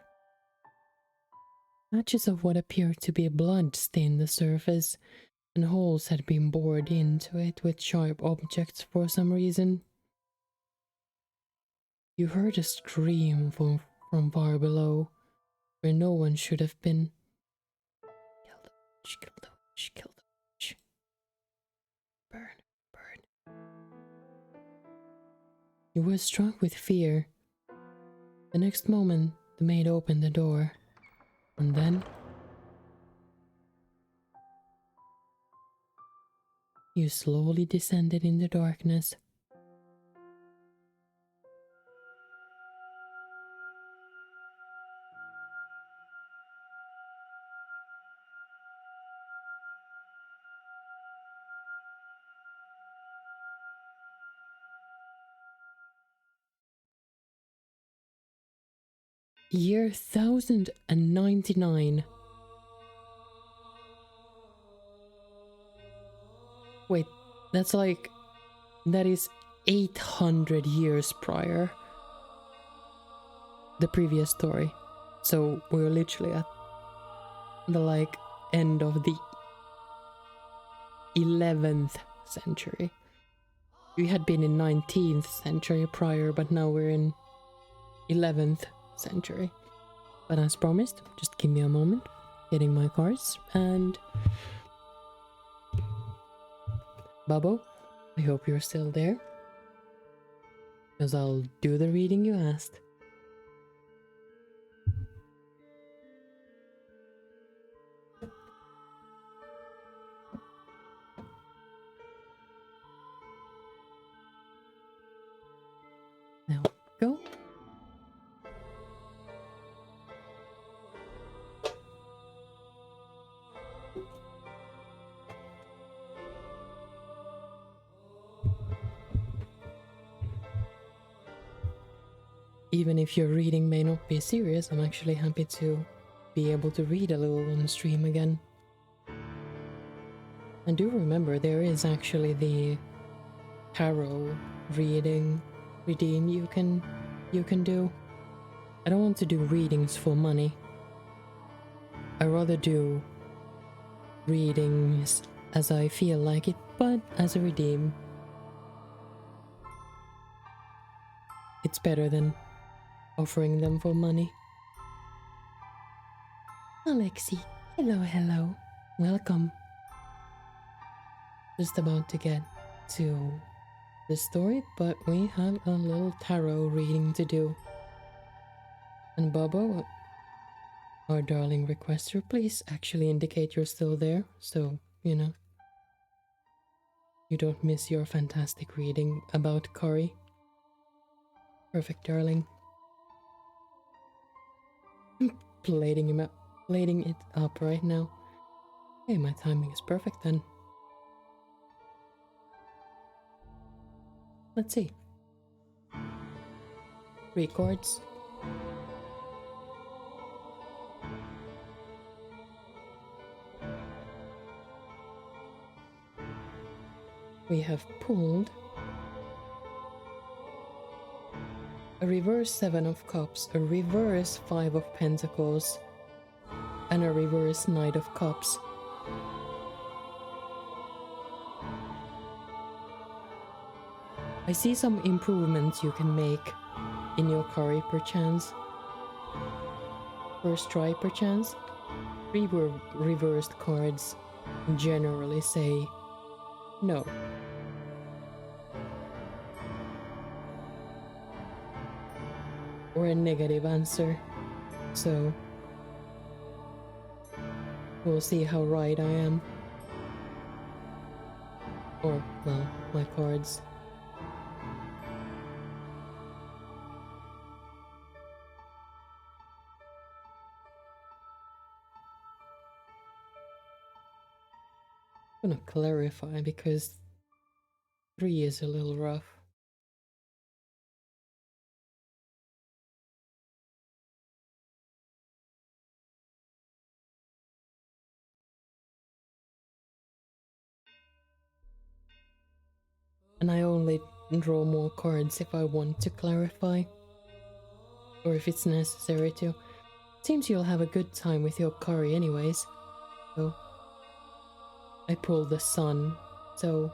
Patches of what appeared to be blood stained the surface, and holes had been bored into it with sharp objects for some reason. You heard a scream from far below, where no one should have been. Kill the witch, kill the witch, kill the witch. Burn, burn. You were struck with fear. The next moment, the maid opened the door, and then you slowly descended in the darkness. Year 1099. Wait, that is 800 years prior the previous story. So we're literally at the end of the 11th century. We had been in 19th century prior, but now we're in 11th century. But as promised, just give me a moment, getting my cards, and Bubbo, I hope you're still there, because I'll do the reading you asked. Now go. Even if your reading may not be serious, I'm actually happy to be able to read a little on the stream again. And do remember, there is actually the tarot reading redeem you can do. I don't want to do readings for money. I rather do readings as I feel like it, but as a redeem. It's better than offering them for money. Alexi, hello, hello. Welcome. Just about to get to the story, but we have a little tarot reading to do. And Bobo, our darling requester, please actually indicate you're still there, so, you don't miss your fantastic reading about Cory. Perfect, darling. Plating it up right now. Hey, my timing is perfect then. Let's see. Records. We have pulled a reverse 7 of Cups, a reverse 5 of Pentacles, and a reverse Knight of Cups. I see some improvements you can make in your Cory perchance. First try perchance. Reversed cards generally say no. Or a negative answer. So we'll see how right I am. Or, well, my cards. I'm gonna clarify because 3 is a little rough. And I only draw more cards if I want to clarify, or if it's necessary to. Seems you'll have a good time with your curry anyways. So I pulled the sun, so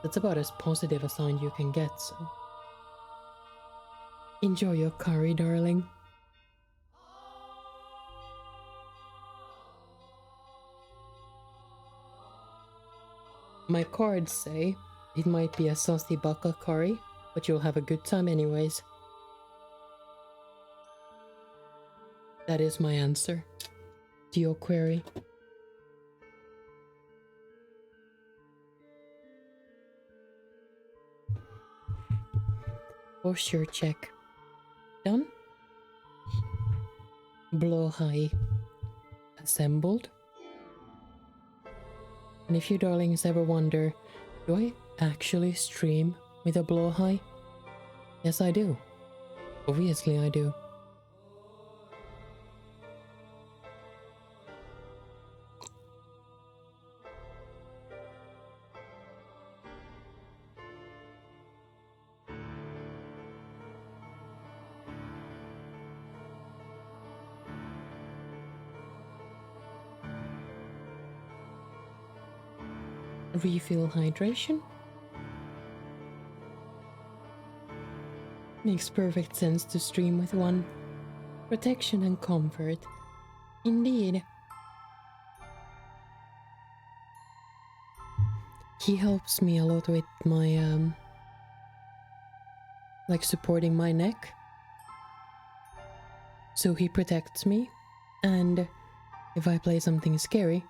that's about as positive a sign you can get, so enjoy your curry, darling. My cards say it might be a saucy baka curry, but you'll have a good time anyways. That is my answer to your query. Posture check. Done? Blowhigh assembled. And if you darlings ever wonder, do I actually stream with a blowhigh? Yes, I do. Obviously, I do. Refill hydration. Makes perfect sense to stream with one. Protection and comfort. Indeed. He helps me a lot with my, like supporting my neck. So he protects me, and if I play something scary,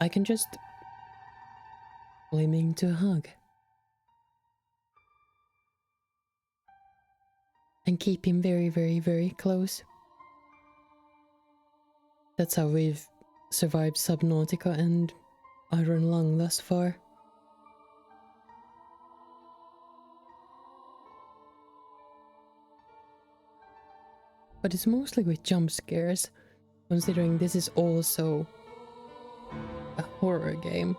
I can just pull him into a hug. And keep him very, very, very close. That's how we've survived Subnautica and Iron Lung thus far. But it's mostly with jump scares, considering this is also a horror game.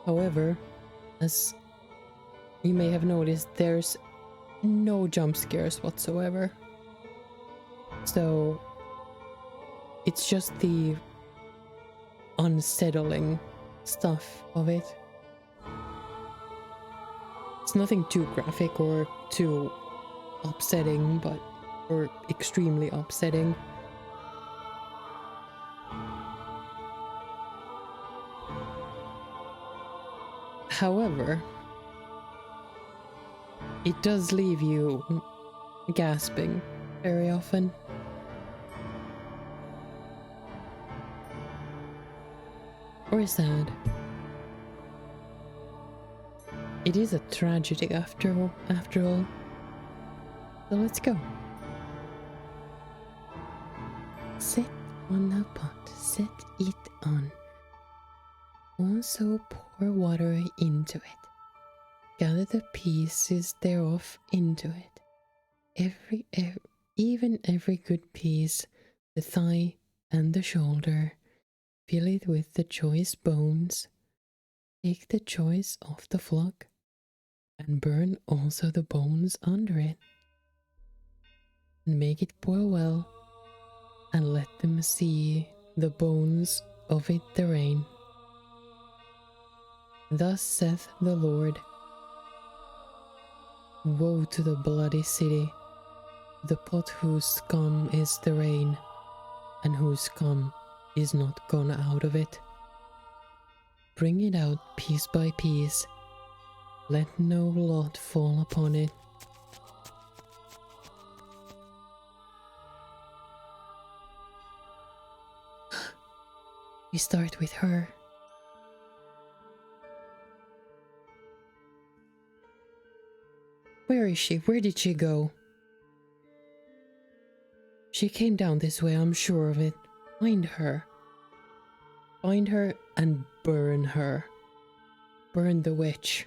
However, as you may have noticed, there's no jump scares whatsoever. So it's just the unsettling stuff of it. It's nothing too graphic or too upsetting, or extremely upsetting. However, it does leave you gasping very often. Or sad. It is a tragedy after all. So let's go. Sit on the pot, set it on. Also pour water into it. Gather the pieces thereof into it. Every good piece, the thigh and the shoulder. Fill it with the choice bones. Take the choice off the flock, and burn also the bones under it. And make it boil well, and let them see the bones of it therein. Thus saith the Lord, woe to the bloody city, the pot whose scum is the rain, and whose scum is not gone out of it. Bring it out piece by piece, let no lot fall upon it. We start with her. Where is she? Where did she go? She came down this way, I'm sure of it. Find her. Find her and burn her. Burn the witch.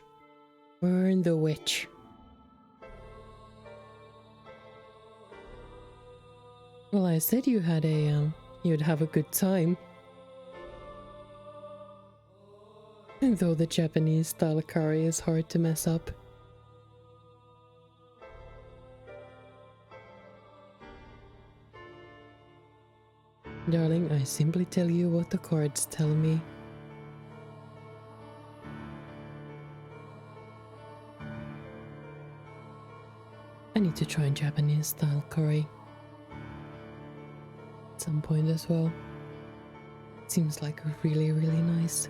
Burn the witch. Well, I said you had you'd have a good time. Though the Japanese style curry is hard to mess up. Darling, I simply tell you what the cards tell me. I need to try Japanese style curry at some point as well. Seems like a really nice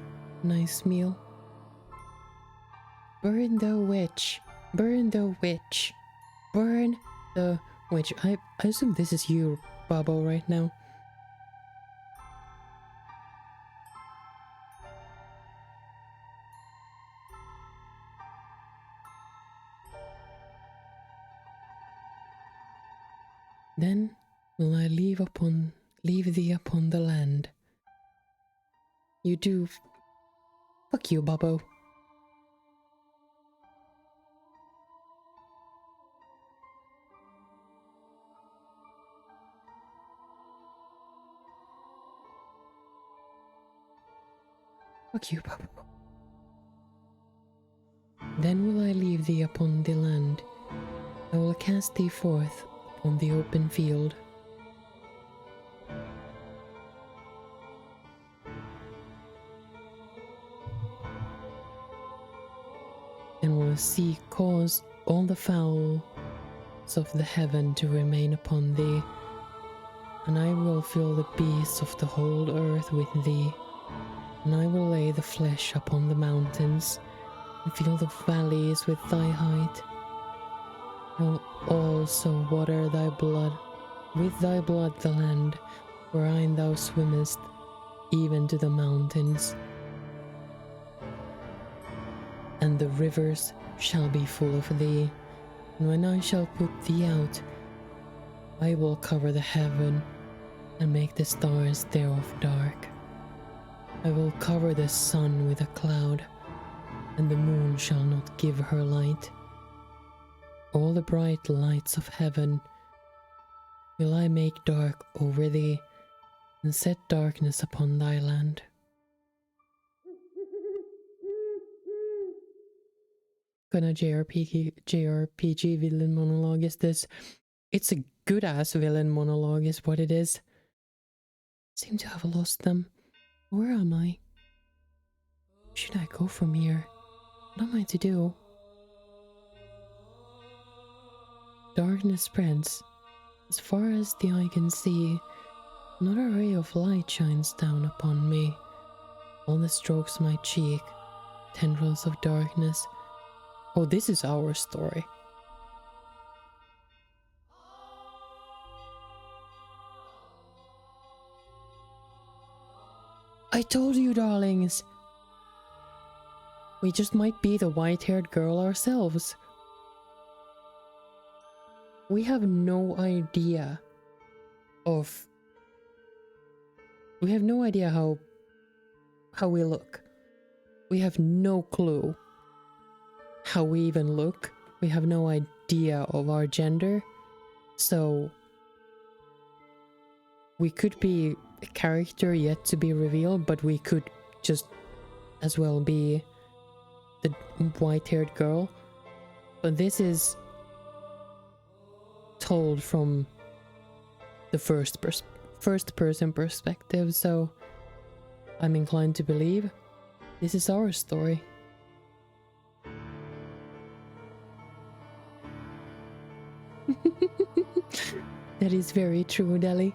meal. Burn the witch. Burn the witch. Burn the witch. I assume this is you, Babo, right now. Then will I leave thee upon the land. You do. Fuck you, Babo. Fuck you, Babo. Then will I leave thee upon the land. I will cast thee forth upon the open field. And will see cause all the fowls of the heaven to remain upon thee, and I will fill the beasts of the whole earth with thee, and I will lay the flesh upon the mountains, and fill the valleys with thy height. I will also water thy blood, with thy blood the land wherein thou swimmest, even to the mountains. And the rivers shall be full of thee, and when I shall put thee out, I will cover the heaven, and make the stars thereof dark. I will cover the sun with a cloud, and the moon shall not give her light. All the bright lights of heaven will I make dark over thee, and set darkness upon thy land. Kind of JRPG villain monologue is this. It's a good ass villain monologue is what it is. Seem to have lost them. Where am I? Where should I go from here? What am I to do? Darkness spreads. As far as the eye can see, another ray of light shines down upon me. All the strokes my cheek, tendrils of darkness. Oh, this is our story. I told you, darlings. We just might be the white-haired girl ourselves. We have no idea how we look. We have no clue how we even look. We have no idea of our gender. So we could be a character yet to be revealed, but we could just as well be the white-haired girl. But this is told from the first person perspective, so I'm inclined to believe this is our story. That is very true, Deli.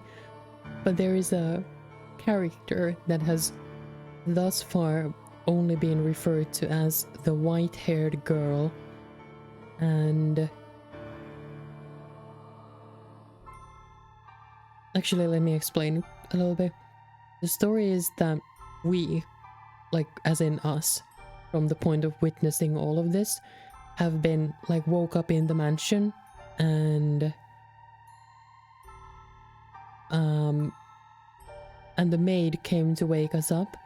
But there is a character that has thus far only been referred to as the white-haired girl, and actually, let me explain a little bit. The story is that we, like as in us, from the point of witnessing all of this, have been like woke up in the mansion and the maid came to wake us up,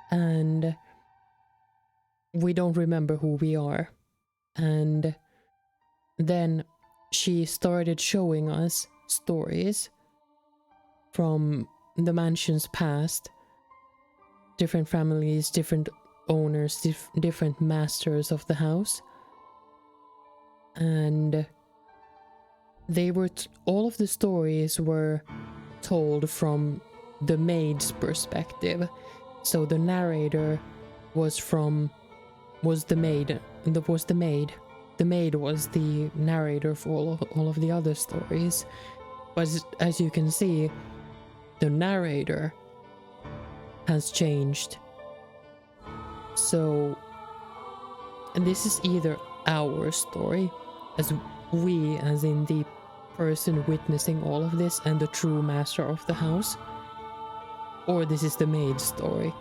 and we don't remember who we are. And then she started showing us stories from the mansion's past, different families, different owners, different masters of the house. And they were all of the stories were told from the maid's perspective. So the narrator was the maid. The maid was the narrator for all of the other stories. But as you can see, the narrator has changed. So, and this is either our story, as in the person witnessing all of this and the true master of the house, or this is the maid's story.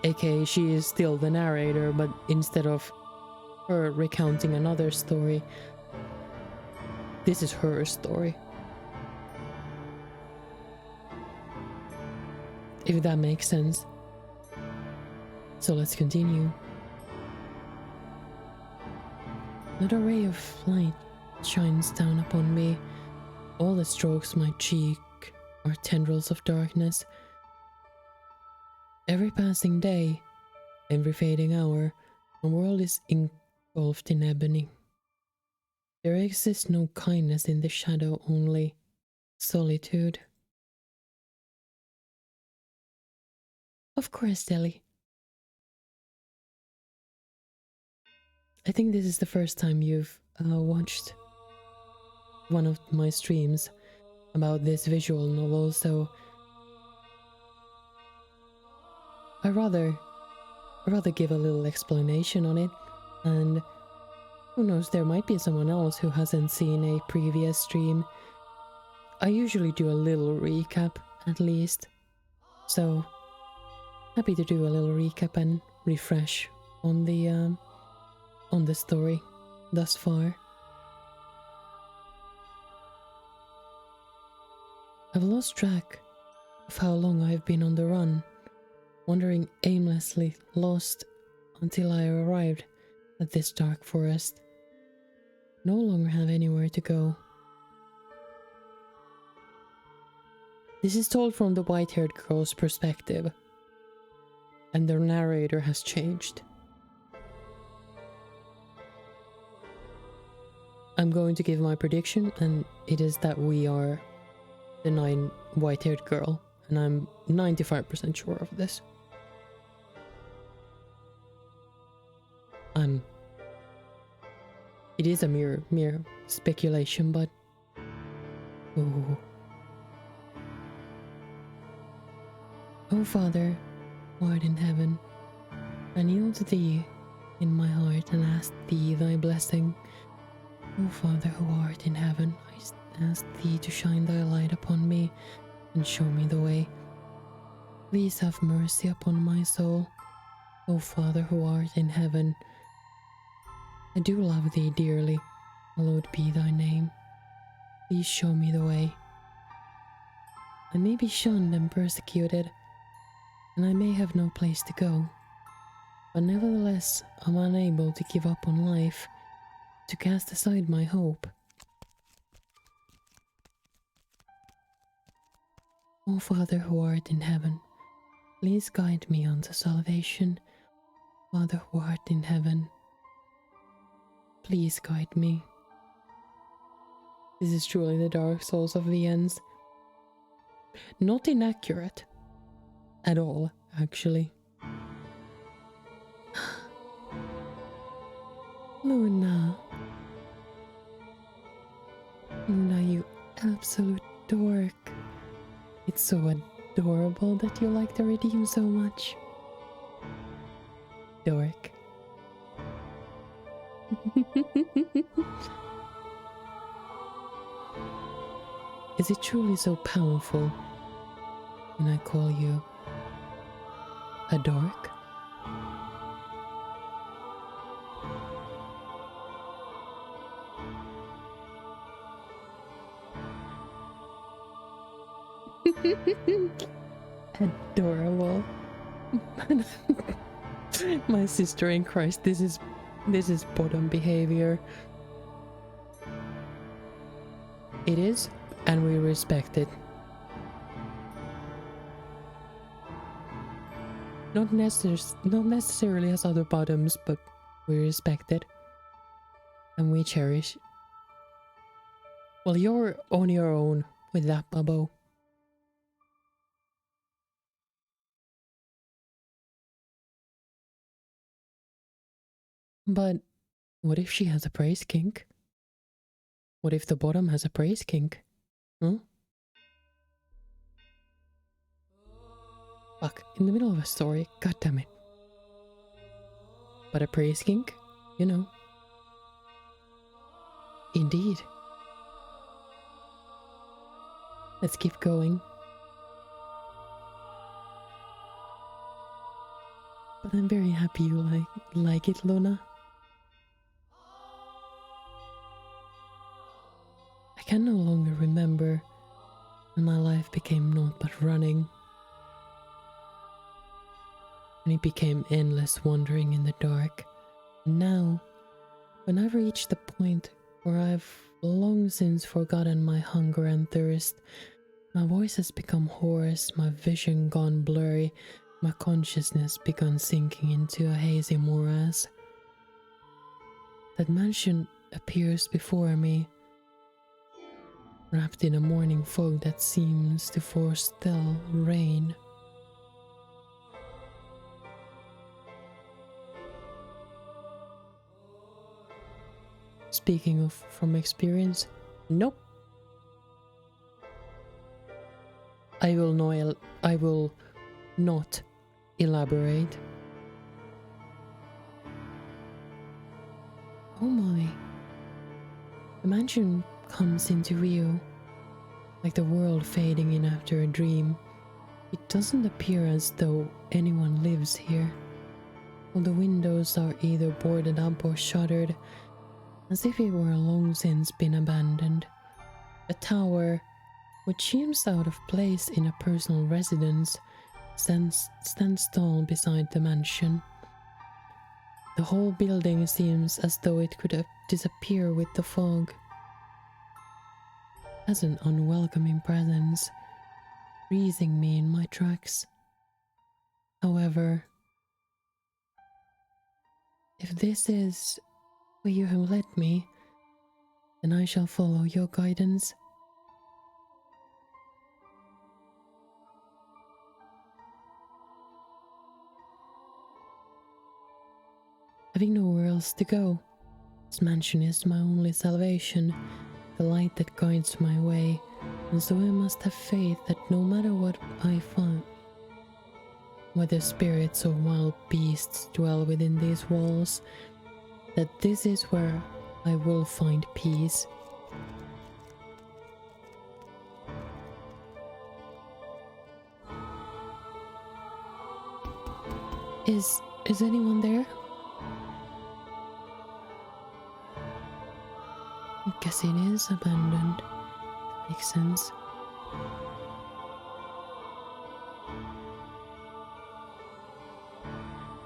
AKA, she is still the narrator, but instead of her recounting another story, this is her story. If that makes sense. So let's continue. Not a ray of light shines down upon me. All that strokes my cheek are tendrils of darkness. Every passing day, every fading hour, my world is engulfed in ebony. There exists no kindness in the shadow, only solitude. Of course, Deli. I think this is the first time you've watched one of my streams about this visual novel, so I'd rather give a little explanation on it, and who knows, there might be someone else who hasn't seen a previous stream. I usually do a little recap, at least, so happy to do a little recap and refresh on the story thus far. I've lost track of how long I've been on the run, wandering aimlessly, lost until I arrived at this dark forest. No longer have anywhere to go. This is told from the white-haired girl's perspective, and the narrator has changed. I'm going to give my prediction, and it is that we are the white-haired girl, and I'm 95% sure of this. It is a mere speculation, but oh. Oh Father, who art in heaven, I kneel to thee in my heart and ask thee thy blessing. O Father who art in heaven, I ask thee to shine thy light upon me and show me the way. Please have mercy upon my soul. O Father who art in heaven, I do love thee dearly. Hallowed be thy name. Please show me the way. I may be shunned and persecuted, and I may have no place to go, but nevertheless I'm unable to give up on life, to cast aside my hope. O Father who art in heaven, please guide me unto salvation. Father who art in heaven, please guide me. This is truly the Dark Souls of the Ends. Not inaccurate at all, actually. Luna. Luna, you absolute dork. It's so adorable that you like the redeem so much. Dork. Is it truly so powerful when I call you a dork? Adorable. My sister in Christ, this is bottom behavior. It is, and we respect it. Not necessarily as other bottoms, but we respect it. And we cherish. Well, you're on your own with that, Bubbo. But what if she has a praise kink? What if the bottom has a praise kink? Huh? Fuck, in the middle of a story, god damn it. But a praise kink? You know. Indeed. Let's keep going. But I'm very happy you like it, Luna. I can no longer remember when my life became naught but running. And it became endless wandering in the dark. And now, when I've reached the point where I've long since forgotten my hunger and thirst, my voice has become hoarse, my vision gone blurry, my consciousness begun sinking into a hazy morass. That mansion appears before me, wrapped in a morning fog that seems to forestall rain. Speaking of from experience, nope. I will not elaborate. Oh my. The mansion comes into view, like the world fading in after a dream. It doesn't appear as though anyone lives here. All the windows are either boarded up or shuttered, as if it were long since been abandoned. A tower, which seems out of place in a personal residence, stands tall beside the mansion. The whole building seems as though it could disappear with the fog. As an unwelcoming presence, freezing me in my tracks. However, if this is where you have led me, then I shall follow your guidance. Having nowhere else to go, this mansion is my only salvation, the light that guides my way, and so I must have faith that no matter what I find, whether spirits or wild beasts dwell within these walls, that this is where I will find peace. Is anyone there? I guess it is abandoned. Makes sense.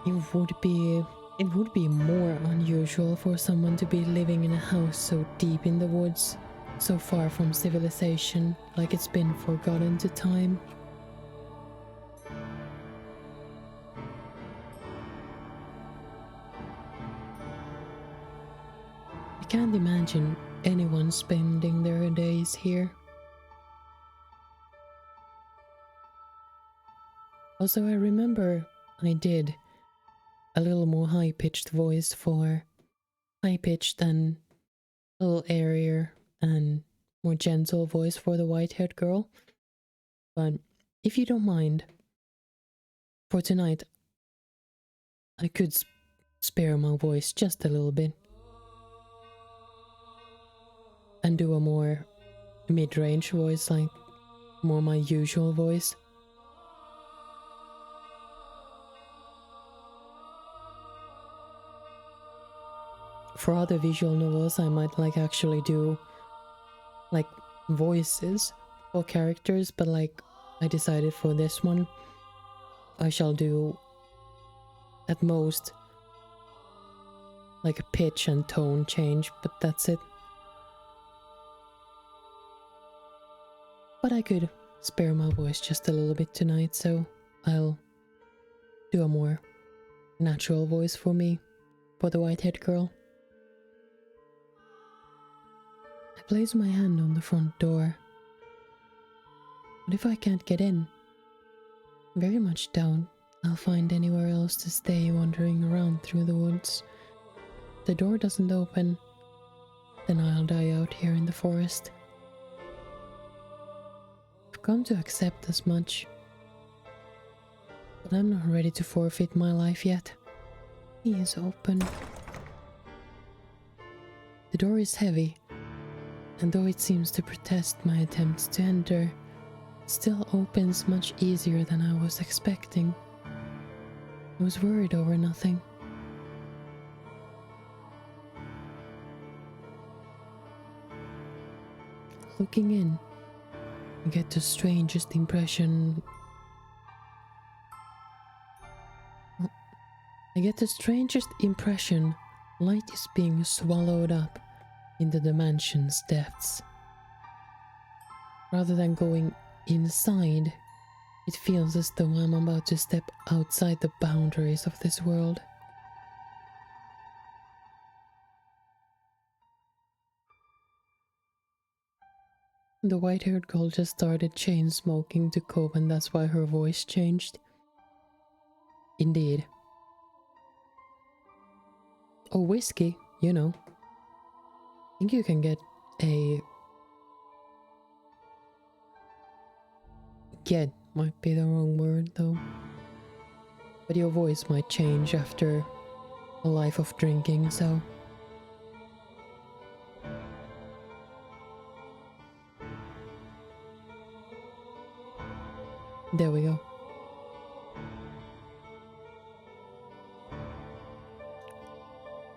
It would be more unusual for someone to be living in a house so deep in the woods, so far from civilization, like it's been forgotten to time. I can't imagine anyone spending their days here. Also, I remember I did a little more high-pitched voice for high-pitched and a little airier and more gentle voice for the white-haired girl. But if you don't mind, for tonight, I could spare my voice just a little bit and do a more mid-range voice, like more my usual voice. For other visual novels, I might actually do voices for characters, but I decided for this one, I shall do at most like a pitch and tone change, but that's it. But I could spare my voice just a little bit tonight, so I'll do a more natural voice for me, for the white-haired girl. I place my hand on the front door. But if I can't get in, very much doubt I'll find anywhere else to stay wandering around through the woods. If the door doesn't open, then I'll die out here in the forest. I've come to accept as much, but I'm not ready to forfeit my life yet. He is open. The door is heavy, and though it seems to protest my attempts to enter, it still opens much easier than I was expecting. I was worried over nothing. Looking in, I get the strangest impression. Light is being swallowed up in the dimension's depths. Rather than going inside, it feels as though I'm about to step outside the boundaries of this world. The white-haired girl just started chain smoking to cope, and that's why her voice changed. Indeed. Oh, whiskey, you know. I think you can get a... Get might be the wrong word, though. But your voice might change after a life of drinking, so... There we go.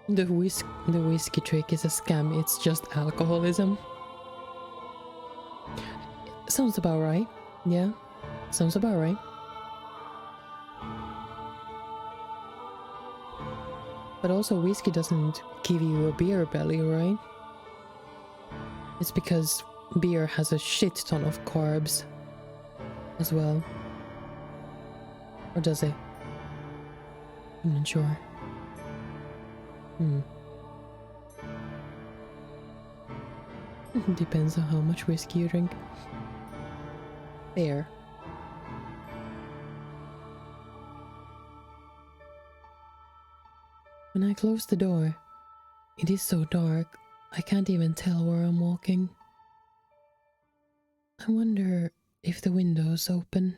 The whiskey trick is a scam, it's just alcoholism. Sounds about right. Yeah, sounds about right. But also whiskey doesn't give you a beer belly, right? It's because beer has a shit ton of carbs as well. Or does it? I'm not sure. Depends on how much whiskey you drink. Fair. When I close the door, it is so dark, I can't even tell where I'm walking. I wonder if the window's open.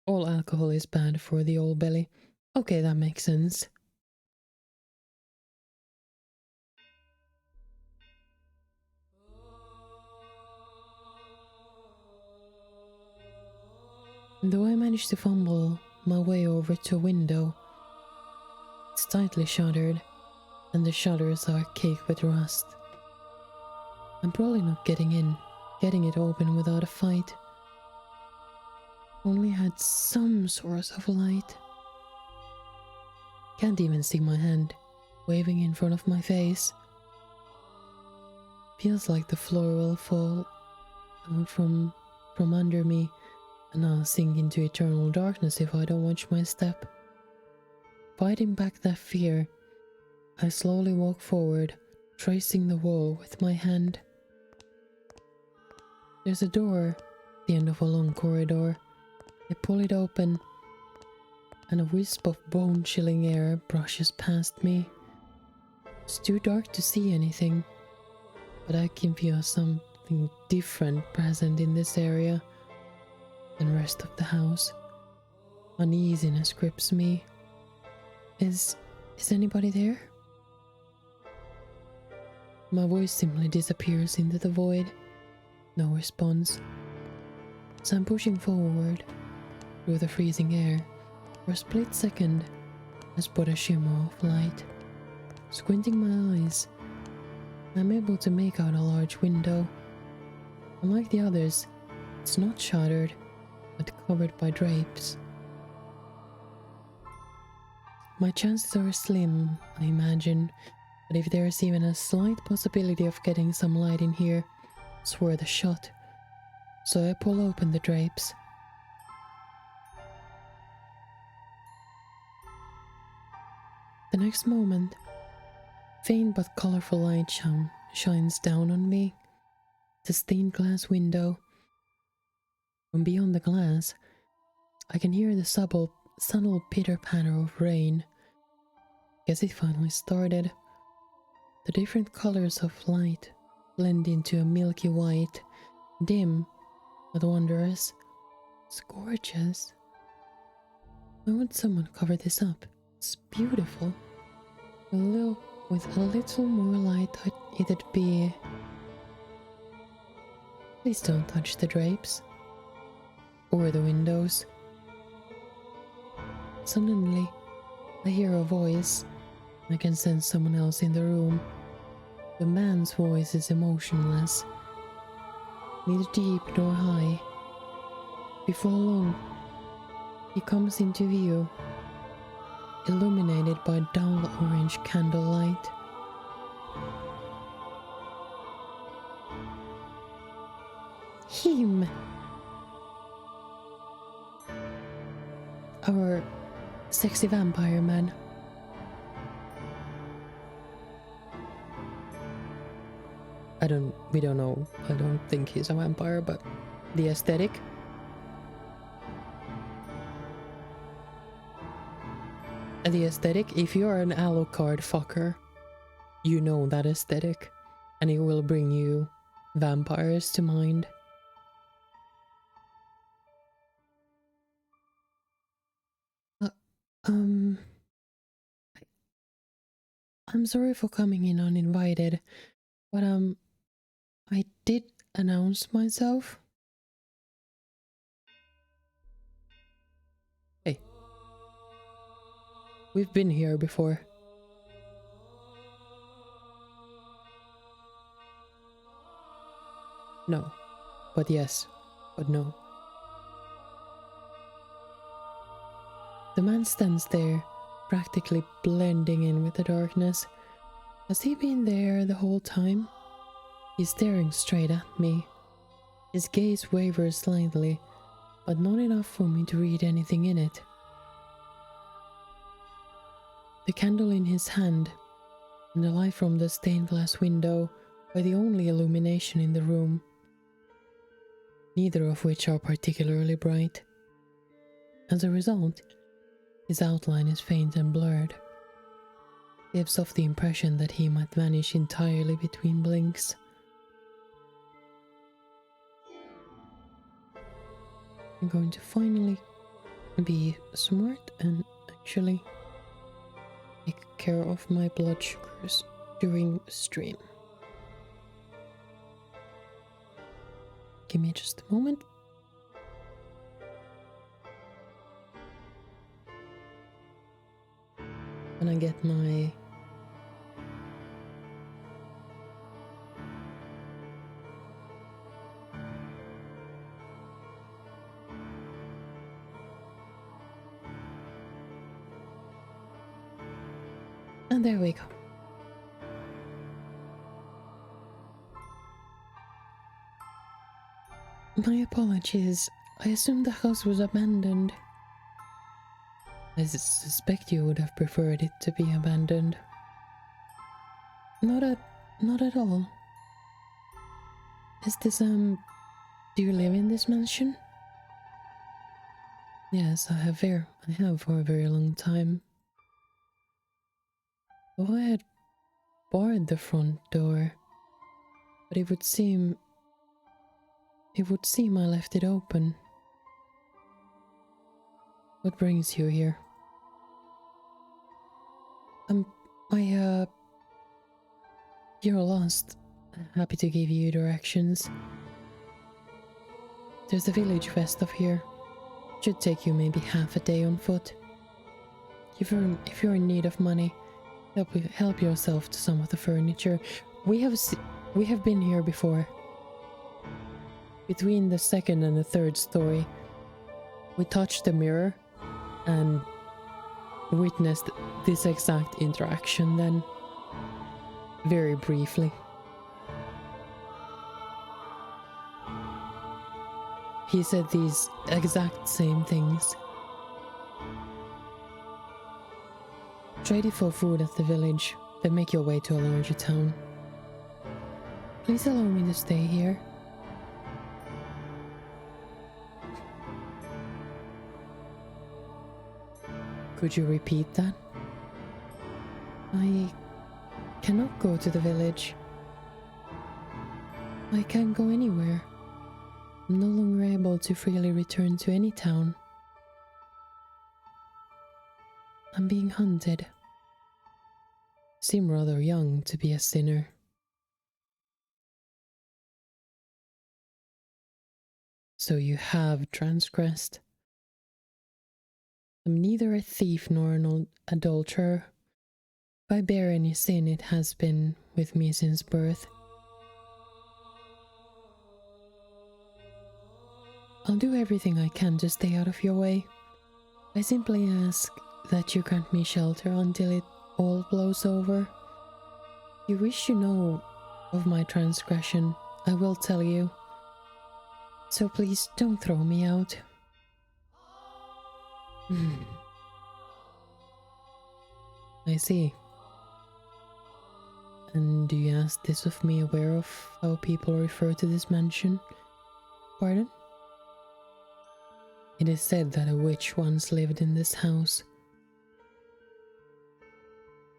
All alcohol is bad for the old belly. Okay, that makes sense. Though I managed to fumble my way over to a window, it's tightly shuttered, and the shutters are caked with rust. I'm probably not getting it open without a fight. Only had some source of light. Can't even see my hand waving in front of my face. Feels like the floor will fall out from under me, and I'll sink into eternal darkness if I don't watch my step. Fighting back that fear, I slowly walk forward, tracing the wall with my hand. There's a door at the end of a long corridor. I pull it open, and a wisp of bone-chilling air brushes past me. It's too dark to see anything, but I can feel something different present in this area than the rest of the house. Uneasiness grips me. Is anybody there? My voice simply disappears into the void. No response. So I'm pushing forward through the freezing air. For a split second, I spot a shimmer of light. Squinting my eyes, I'm able to make out a large window Unlike the others, it's not shuttered, but covered by drapes. My chances are slim, I imagine, but if there's even a slight possibility of getting some light in here, it's worth a shot. So I pull open the drapes. The next moment, faint but colorful light shines down on me. The stained glass window. From beyond the glass, I can hear the subtle pitter-patter of rain. Guess it finally started. The different colors of light blend into a milky white, dim but wondrous. It's gorgeous. Why would someone cover this up? It's beautiful. With a little more light, it'd be... Please don't touch the drapes. Or the windows. Suddenly, I hear a voice. I can sense someone else in the room. The man's voice is emotionless, neither deep nor high. Before long, he comes into view, illuminated by dull orange candlelight. Him! Our sexy vampire man. We don't know. I don't think he's a vampire, but the aesthetic. The aesthetic, if you're an Alucard fucker, you know that aesthetic, and it will bring you vampires to mind. I'm sorry for coming in uninvited, but I did announce myself. Hey. We've been here before. No. But yes. But no. The man stands there, practically blending in with the darkness. Has he been there the whole time? He's staring straight at me. His gaze wavers slightly, but not enough for me to read anything in it. The candle in his hand and the light from the stained glass window are the only illumination in the room, neither of which are particularly bright. As a result, his outline is faint and blurred. Gives off the impression that he might vanish entirely between blinks. I'm going to finally be smart and actually take care of my blood sugars during stream. Give me just a moment. And I get my and there we go. My apologies. I assumed the house was abandoned. I suspect you would have preferred it to be abandoned. Not at all. Is this, do you live in this mansion? Yes, I have for a very long time. Well, I had barred the front door, but it would seem I left it open. What brings you here? You're lost. Happy to give you directions. There's a village west of here. Should take you maybe half a day on foot. If you're in need of money, help yourself to some of the furniture. We have been here before. Between the second and the third story, we touched the mirror and witnessed this exact interaction then, very briefly. He said these exact same things. Trade it for food at the village, then make your way to a larger town. Please allow me to stay here. Could you repeat that? I cannot go to the village. I can't go anywhere. I'm no longer able to freely return to any town. I'm being hunted. Seem rather young to be a sinner. So you have transgressed. I'm neither a thief nor an adulterer. If I bear any sin, it has been with me since birth. I'll do everything I can to stay out of your way. I simply ask that you grant me shelter until it all blows over. If you wish to know of my transgression, I will tell you. So please don't throw me out. I see. And do you ask this of me, aware of how people refer to this mansion? Pardon? It is said that a witch once lived in this house.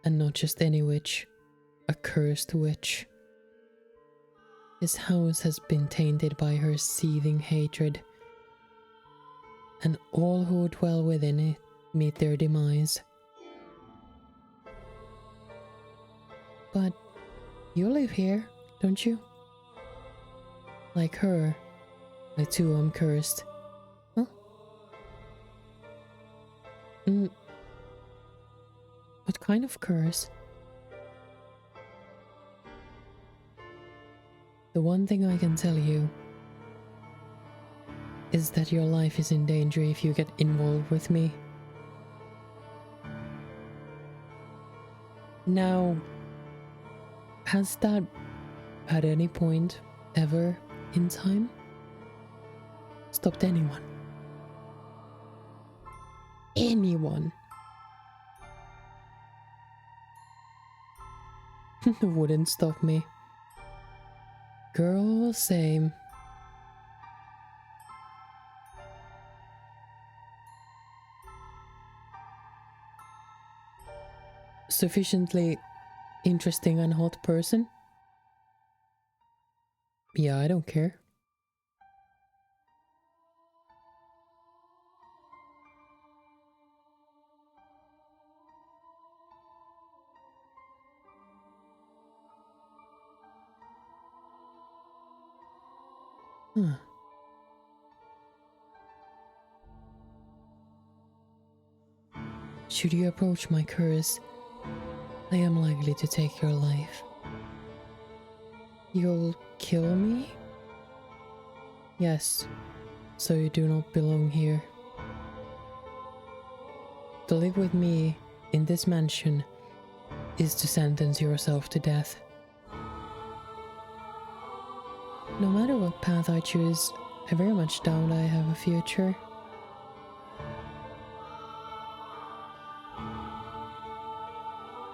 And not just any witch, a cursed witch. This house has been tainted by her seething hatred, and all who dwell within it meet their demise. But you live here, don't you? Like her, I too am cursed. Huh? What kind of curse? The one thing I can tell you is that your life is in danger if you get involved with me. Now, has that at any point ever in time stopped anyone? Anyone? Wouldn't stop me. Girl, same. Sufficiently interesting and hot person? Yeah, I don't care. Huh. Should you approach my curse, I am likely to take your life. You'll kill me? Yes, so you do not belong here. To live with me in this mansion is to sentence yourself to death. No matter what path I choose, I very much doubt I have a future.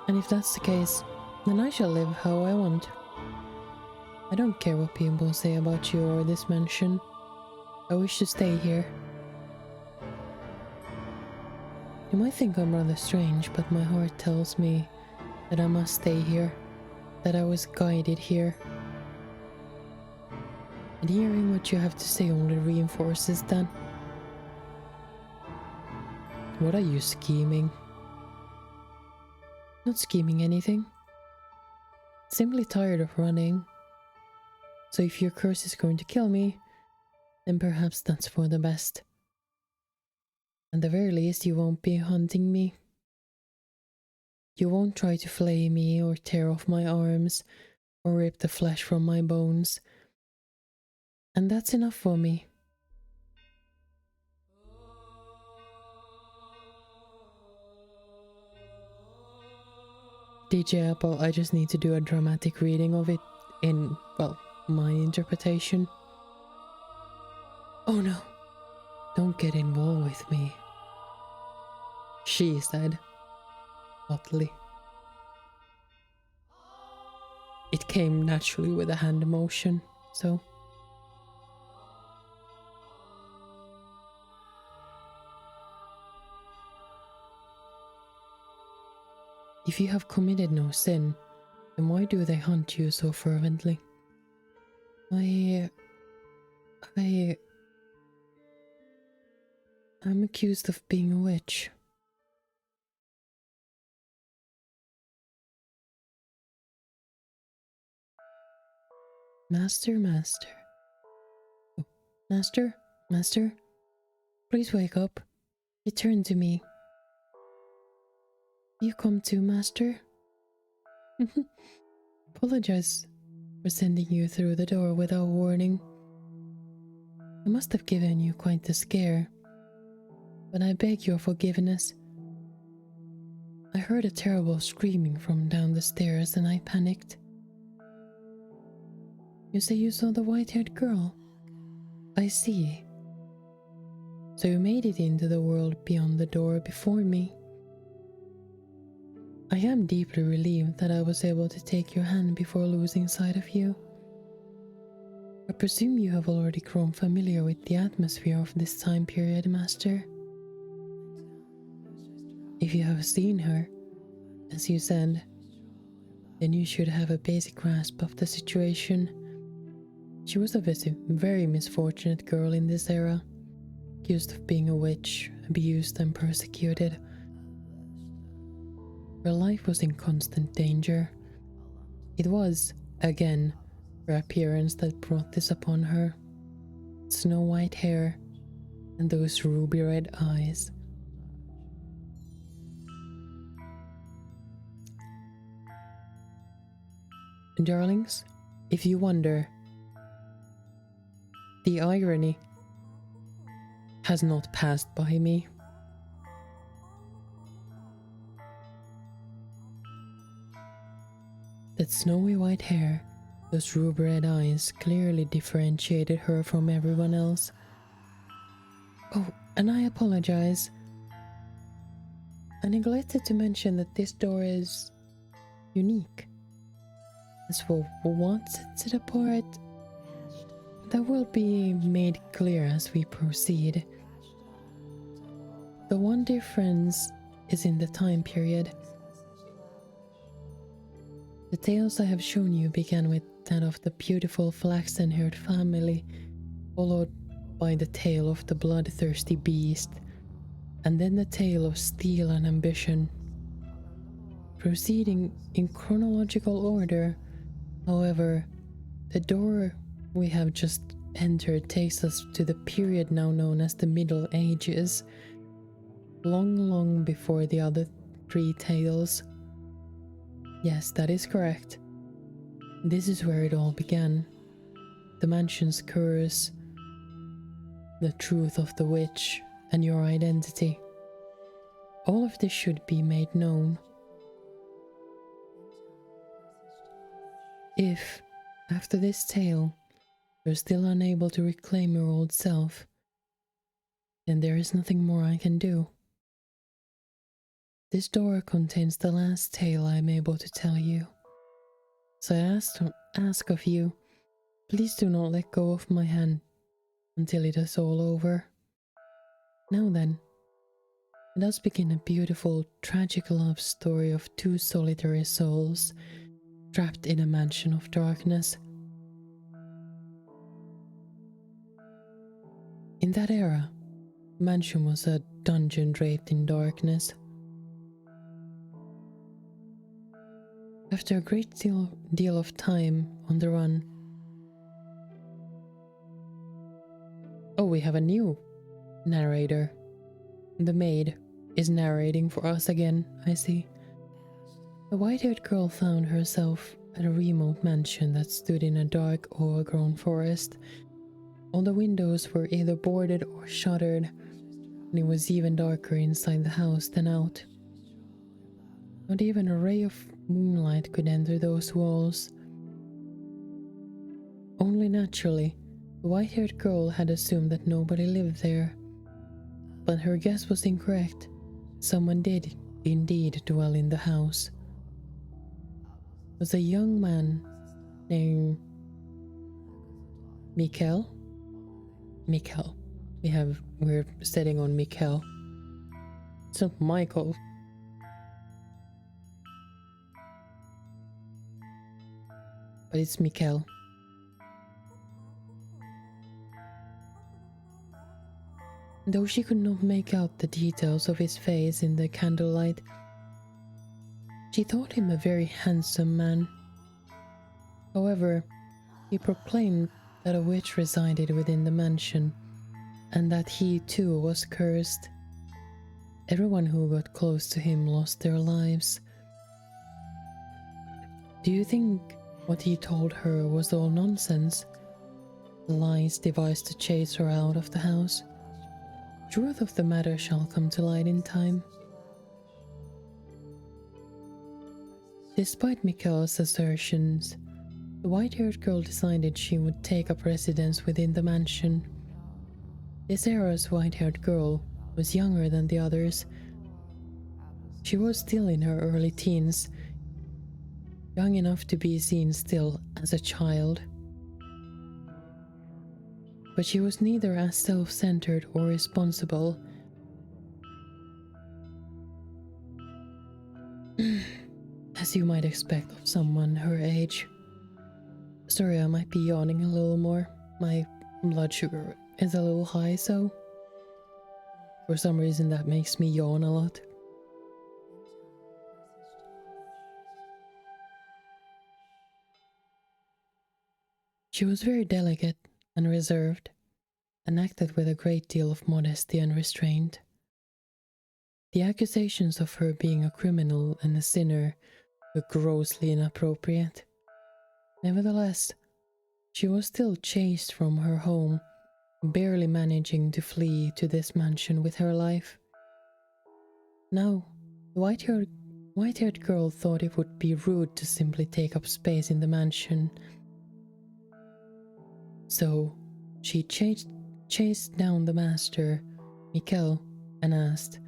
And if that's the case, then I shall live how I want. I don't care what people say about you or this mansion. I wish to stay here. You might think I'm rather strange, but my heart tells me that I must stay here, that I was guided here. And hearing what you have to say only reinforces that. What are you scheming? Not scheming anything. Simply tired of running. So if your curse is going to kill me, then perhaps that's for the best. At the very least, you won't be hunting me. You won't try to flay me or tear off my arms or rip the flesh from my bones. And that's enough for me. DJ Apple, I just need to do a dramatic reading of it in, well, my interpretation. Oh no, don't get involved with me, she said, hotly. It came naturally with a hand motion, so. If you have committed no sin, then why do they hunt you so fervently? I'm accused of being a witch. Master, master. Oh, master, master, please wake up. Return to me. You come too, master? Apologize for sending you through the door without warning. I must have given you quite the scare, but I beg your forgiveness. I heard a terrible screaming from down the stairs and I panicked. You say you saw the white-haired girl? I see. So you made it into the world beyond the door before me. I am deeply relieved that I was able to take your hand before losing sight of you. I presume you have already grown familiar with the atmosphere of this time period, Master. If you have seen her, as you said, then you should have a basic grasp of the situation. She was a very misfortunate girl in this era, accused of being a witch, abused and persecuted. Her life was in constant danger. It was, again, her appearance that brought this upon her. Snow white hair and those ruby red eyes. Darlings, if you wonder, the irony has not passed by me. That snowy white hair, those ruby red eyes clearly differentiated her from everyone else. Oh, and I apologize. I neglected to mention that this door is unique. As for what sets it apart, that will be made clear as we proceed. The one difference is in the time period. The tales I have shown you began with that of the beautiful flaxen-haired family, followed by the tale of the bloodthirsty beast, and then the tale of steel and ambition. Proceeding in chronological order, however, the door we have just entered takes us to the period now known as the Middle Ages, long before the other three tales. Yes, that is correct. This is where it all began. The mansion's curse, the truth of the witch, and your identity. All of this should be made known. If, after this tale, you're still unable to reclaim your old self, then there is nothing more I can do. This door contains the last tale I am able to tell you. So I ask of you, please do not let go of my hand until it is all over. Now then, let us begin a beautiful, tragic love story of two solitary souls trapped in a mansion of darkness. In that era, the mansion was a dungeon draped in darkness. After a great deal of time on the run. Oh, we have a new narrator. The maid is narrating for us again, I see. The white-haired girl found herself at a remote mansion that stood in a dark, overgrown forest, All the windows were either boarded or shuttered, and it was even darker inside the house than out. Not even a ray of moonlight could enter those walls. Only naturally, the white-haired girl had assumed that nobody lived there. But her guess was incorrect. Someone did indeed dwell in the house. It was a young man named Mikkel. We're setting on Mikkel. It's not Michael. But it's Mikkel. Though she could not make out the details of his face in the candlelight, she thought him a very handsome man. However, he proclaimed that a witch resided within the mansion, and that he too was cursed. Everyone who got close to him lost their lives. Do you think what he told her was all nonsense? Lies devised to chase her out of the house? Truth of the matter shall come to light in time. Despite Mikkel's assertions, the white-haired girl decided she would take up residence within the mansion. This era's white-haired girl was younger than the others. She was still in her early teens, young enough to be seen still as a child. But she was neither as self-centered or responsible. As you might expect of someone her age. Sorry, I might be yawning a little more. My blood sugar is a little high, so for some reason that makes me yawn a lot. She was very delicate and reserved, and acted with a great deal of modesty and restraint. The accusations of her being a criminal and a sinner were grossly inappropriate. Nevertheless, she was still chased from her home, barely managing to flee to this mansion with her life. Now, the white-haired girl thought it would be rude to simply take up space in the mansion. So, she chased down the master, Mikkel, and asked,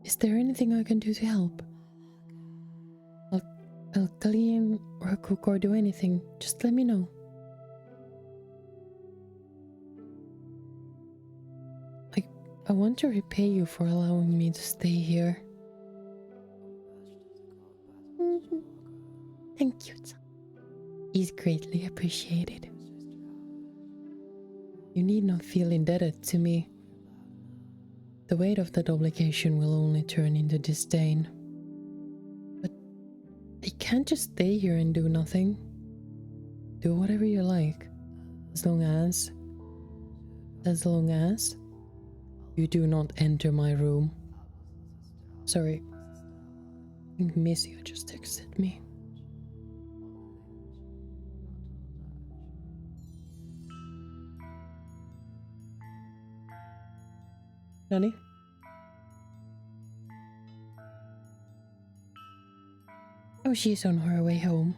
is there anything I can do to help? I'll clean or cook or do anything, just let me know. I want to repay you for allowing me to stay here. Thank you, is greatly appreciated. You need not feel indebted to me. The weight of that obligation will only turn into disdain. But I can't just stay here and do nothing. Do whatever you like, as long as you do not enter my room. Sorry, I think Missy just texted me. Nani? Oh, she's on her way home.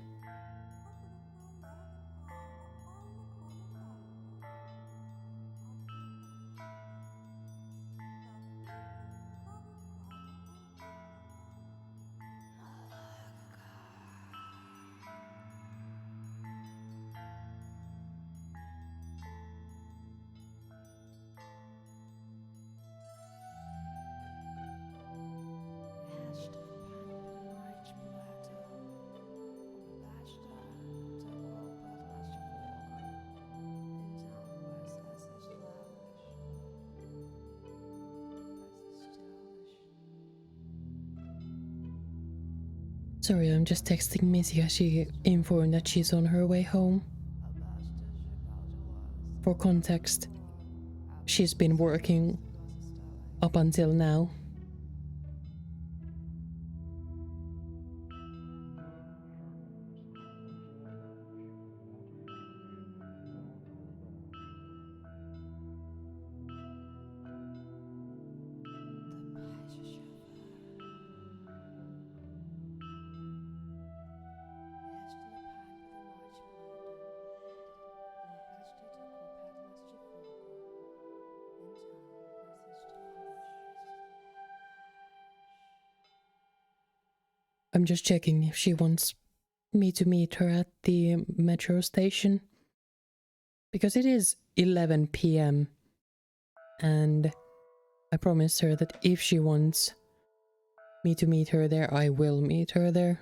Sorry, I'm just texting Missy as she informed that she's on her way home. For context, she's been working up until now. I'm just checking if she wants me to meet her at the metro station. Because it is 11 p.m. and I promised her that if she wants me to meet her there, I will meet her there.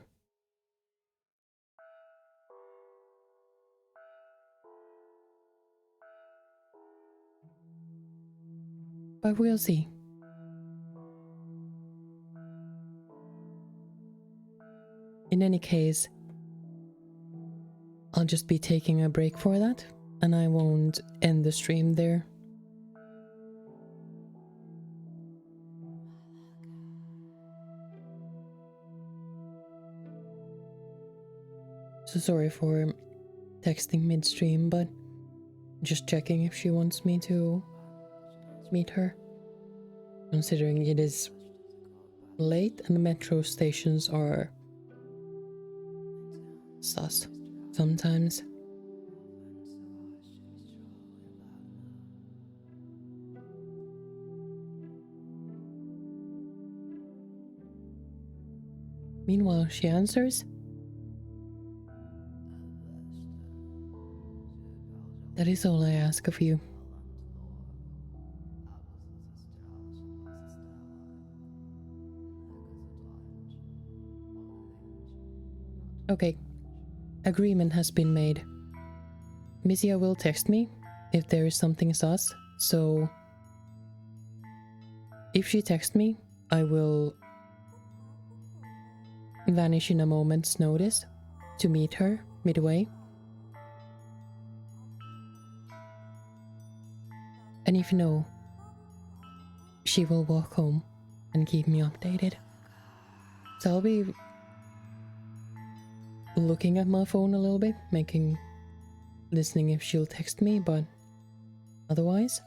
But we'll see. In any case, I'll just be taking a break for that, and I won't end the stream there. So sorry for texting midstream, but just checking if she wants me to meet her. Considering it is late and the metro stations are sus sometimes. Meanwhile, she answers. That is all I ask of you. Okay, agreement has been made. Misia will text me if there is something sus, so if she texts me, I will vanish in a moment's notice to meet her midway. And if no, she will walk home and keep me updated. So I'll be looking at my phone a little bit, listening if she'll text me, but otherwise,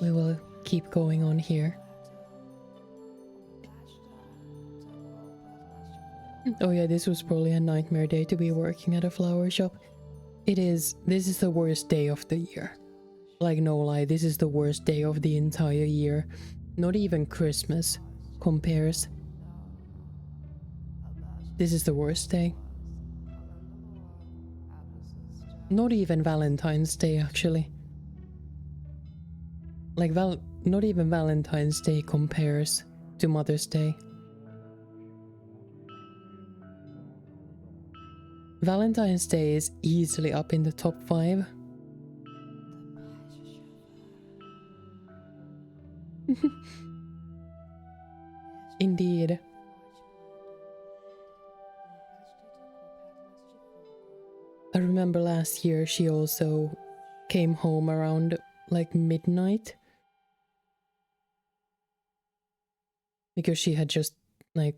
we will keep going on here. Oh yeah, this was probably a nightmare day to be working at a flower shop. This is the worst day of the year. Like, no lie, this is the worst day of the entire year. Not even Christmas compares. This is the worst day. Not even Valentine's Day, actually. Like, not even Valentine's Day compares to Mother's Day. Valentine's Day is easily up in the top 5. Indeed. I remember last year she also came home around like midnight. Because she had just like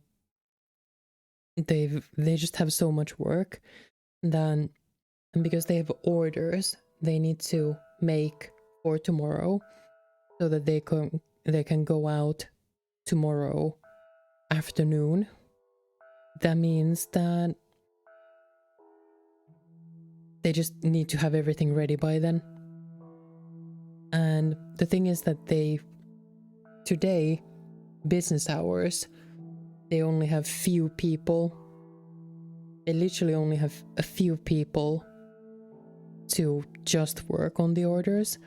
they just have so much work then, and because they have orders they need to make for tomorrow so that they can go out tomorrow afternoon. That means that they just need to have everything ready by then. And the thing is that today, business hours, they only have few people. They literally only have a few people to just work on the orders,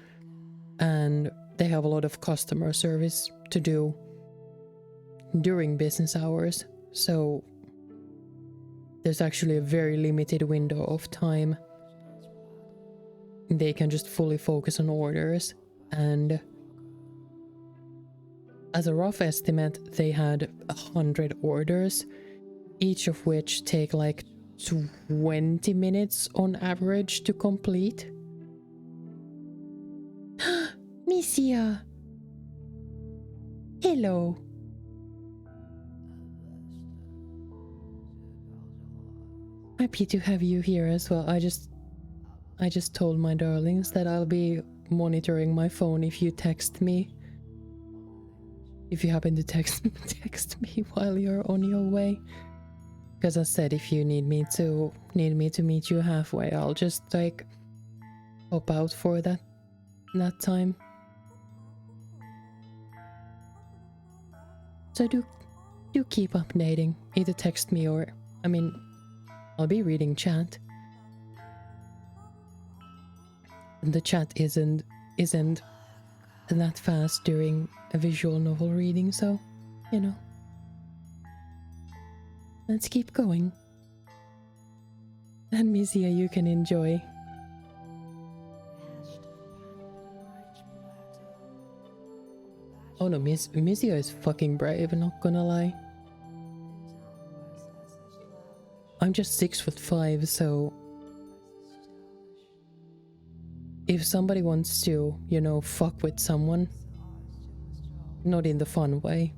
and they have a lot of customer service to do during business hours. So there's actually a very limited window of time they can just fully focus on orders. And as a rough estimate, they had 100 orders, each of which take like 20 minutes on average to complete. Misia! Hello! Happy to have you here as well. I just told my darlings that I'll be monitoring my phone if you text me. If you happen to text me while you're on your way. Because I said if you need me to meet you halfway, I'll just like hop out for that time. So do keep updating. Either text me or, I mean, I'll be reading chat. And the chat isn't that fast during a visual novel reading, so, you know. Let's keep going. And Misia, you can enjoy. Oh no, Misia is fucking brave, not gonna lie. I'm just 6'5", so if somebody wants to, you know, fuck with someone, not in the fun way,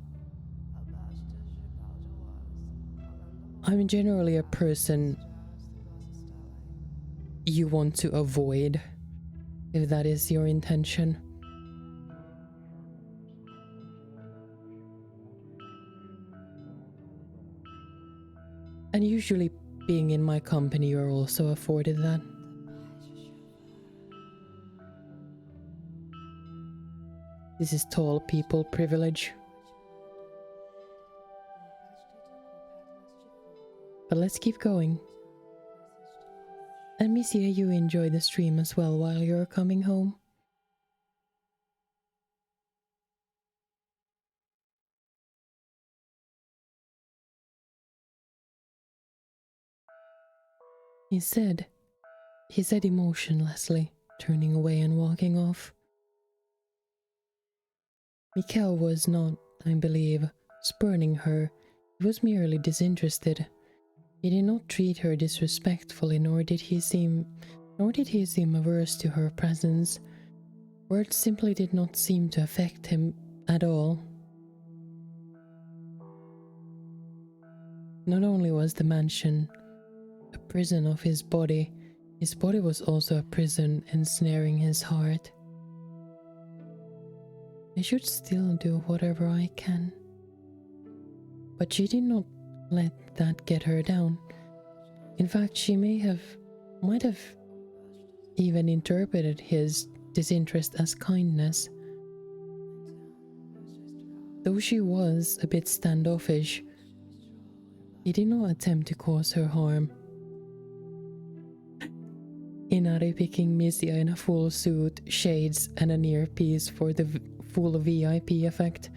I'm generally a person you want to avoid, if that is your intention. And usually being in my company, you're also afforded that. This is tall people privilege. But let's keep going. And Misia, you enjoy the stream as well while you're coming home. He said emotionlessly, turning away and walking off. Mikkel was not, I believe, spurning her. He was merely disinterested. He did not treat her disrespectfully, nor did he seem averse to her presence. Words simply did not seem to affect him at all. Not only was the mansion a prison of his body was also a prison ensnaring his heart. I should still do whatever I can. But she did not let that get her down. In fact, she might have even interpreted his disinterest as kindness. Though she was a bit standoffish, he did not attempt to cause her harm. Inari picking Misia in a full suit, shades, and an earpiece for the full VIP effect.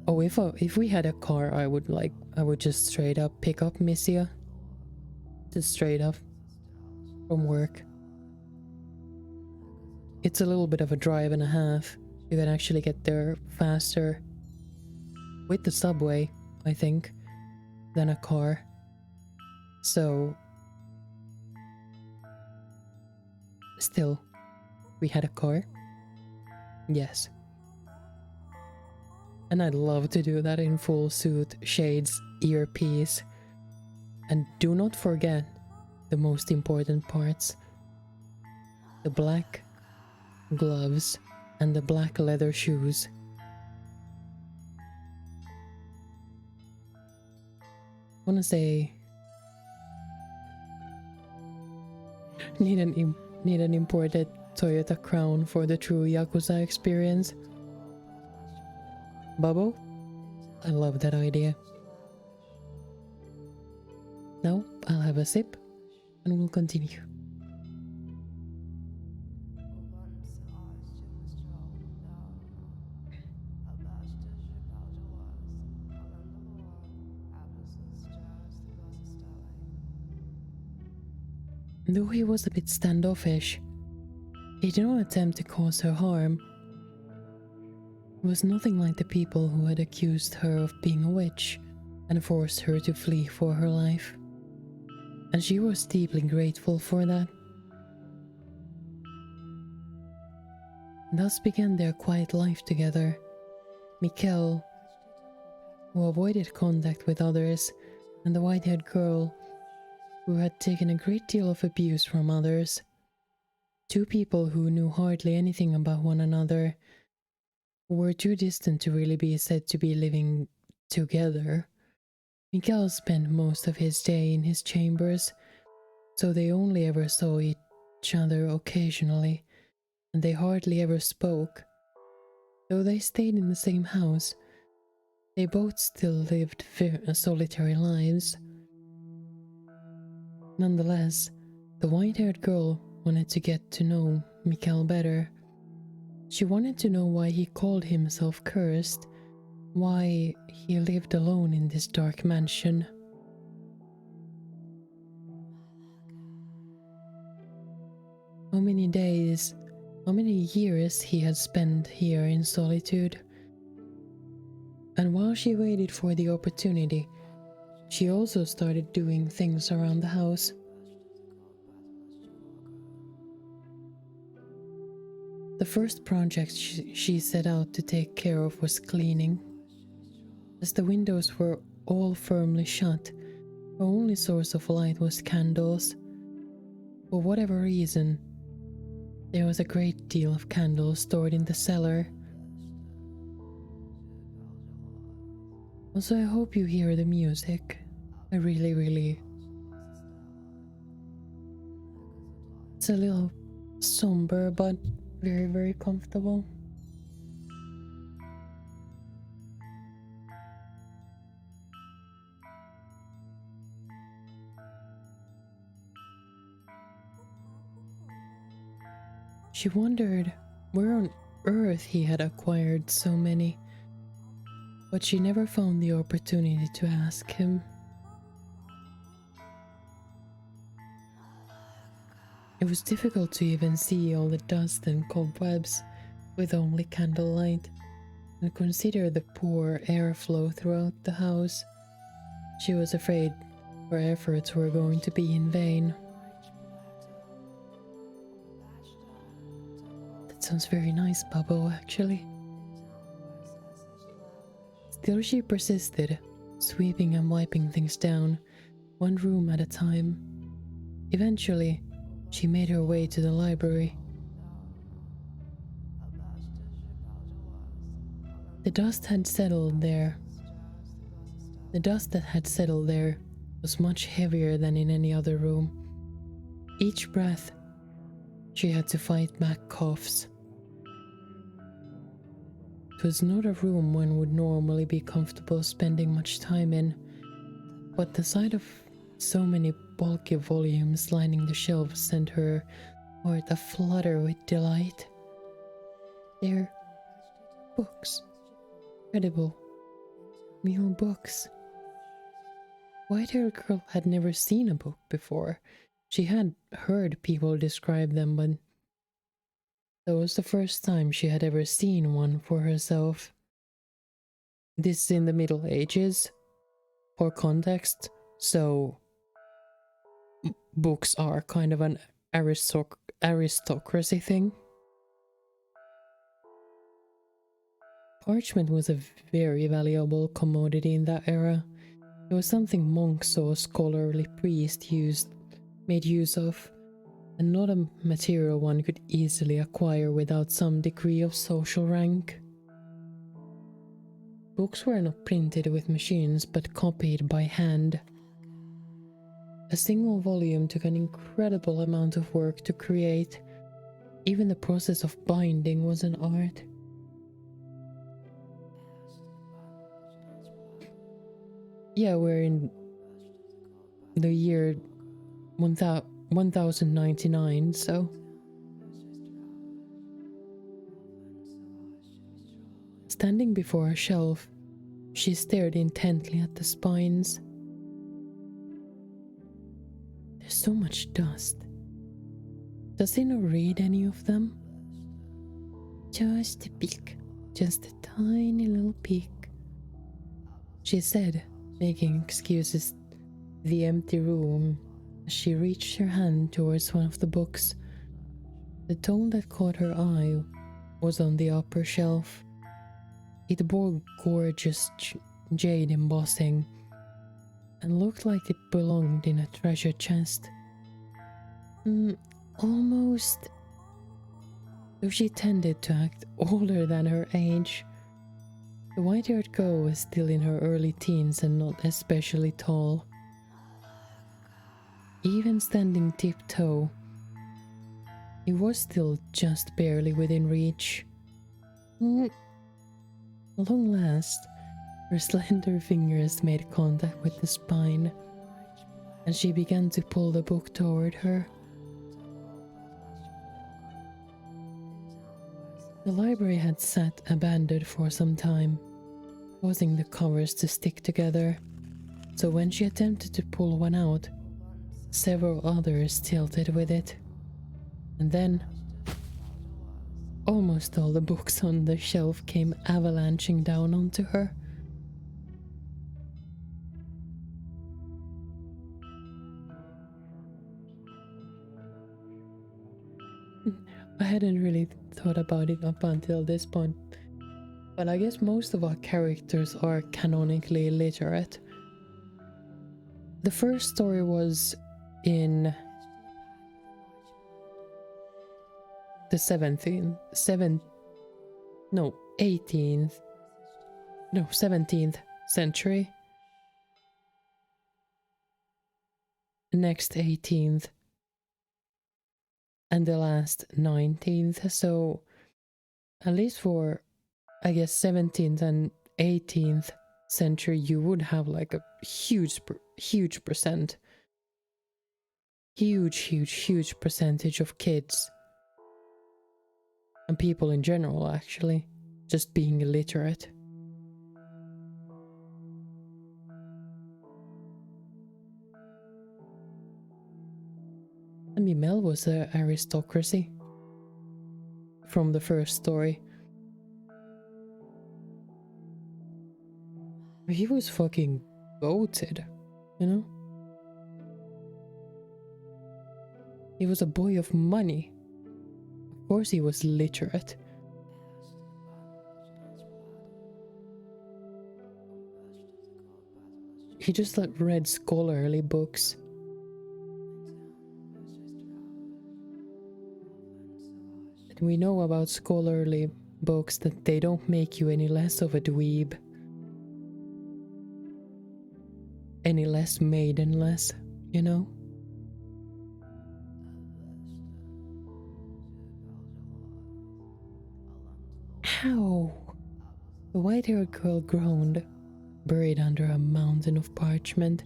Oh, if we had a car, I would just straight up pick up Misia. Just straight up from work. It's a little bit of a drive and a half. You can actually get there faster with the subway, I think, than a car. So still, we had a car. Yes. And I'd love to do that in full suit, shades, earpiece. And do not forget the most important parts. The black gloves and the black leather shoes. I wanna say need an imported Toyota Crown for the true Yakuza experience. Bubble? I love that idea. Now I'll have a sip and we'll continue. Though he was a bit standoffish, he did not attempt to cause her harm. He was nothing like the people who had accused her of being a witch and forced her to flee for her life. And she was deeply grateful for that. Thus began their quiet life together. Mikkel, who avoided contact with others, and the white-haired girl, who had taken a great deal of abuse from others. Two people who knew hardly anything about one another, who were too distant to really be said to be living together. Mikkel spent most of his day in his chambers, so they only ever saw each other occasionally, and they hardly ever spoke. Though they stayed in the same house, They both still lived solitary lives. Nonetheless, the white-haired girl wanted to get to know Mikael better. She wanted to know why he called himself cursed, why he lived alone in this dark mansion. How many days, how many years he had spent here in solitude. And while she waited for the opportunity, she also started doing things around the house. The first project she set out to take care of was cleaning. As the windows were all firmly shut, her only source of light was candles. For whatever reason, there was a great deal of candles stored in the cellar. Also, I hope you hear the music. I really... It's a little somber, but very comfortable. She wondered where on earth he had acquired so many, but she never found the opportunity to ask him. It was difficult to even see all the dust and cobwebs with only candlelight, and consider the poor airflow throughout the house. She was afraid her efforts were going to be in vain. That sounds very nice, Bubbo, actually. Still she persisted, sweeping and wiping things down, one room at a time. Eventually, she made her way to the library. The dust had settled there. The dust that had settled there was much heavier than in any other room. Each breath, she had to fight back coughs. It was not a room one would normally be comfortable spending much time in, but the sight of so many bulky volumes lining the shelves sent her heart aflutter with delight. They're books. Incredible. Real books. White-haired girl had never seen a book before. She had heard people describe them, but that was the first time she had ever seen one for herself. This is in the Middle Ages, for context, so books are kind of an aristocracy thing. Parchment was a very valuable commodity in that era. It was something monks or scholarly priests made use of, and not a material one could easily acquire without some degree of social rank. Books were not printed with machines but copied by hand. A single volume took an incredible amount of work to create. Even the process of binding was an art. Yeah, we're in the year 1099, so... Standing before a shelf, she stared intently at the spines. There's so much dust. Does he not read any of them? Just a peek. Just a tiny little peek, she said, making excuses to the empty room as she reached her hand towards one of the books. The tome that caught her eye was on the upper shelf. It bore gorgeous jade embossing and looked like it belonged in a treasure chest. Almost. Though she tended to act older than her age, the white-haired girl was still in her early teens and not especially tall. Even standing tiptoe, it was still just barely within reach. At long last, Her slender fingers made contact with the spine, and she began to pull the book toward her. The library had sat abandoned for some time, causing the covers to stick together, so when she attempted to pull one out, several others tilted with it. And then, almost all the books on the shelf came avalanching down onto her. I hadn't really thought about it up until this point, but I guess most of our characters are canonically illiterate. The first story was in the 17th century. Next 18th, and the last 19th. So at least for, I guess, 17th and 18th century, you would have like a huge percentage of kids and people in general actually just being illiterate. I mean, Mel was an aristocracy from the first story. He was fucking goated, you know? He was a boy of money. Of course he was literate. He just read scholarly books. And we know about scholarly books that they don't make you any less of a dweeb. Any less maidenless, you know? How? The white-haired girl groaned, buried under a mountain of parchment.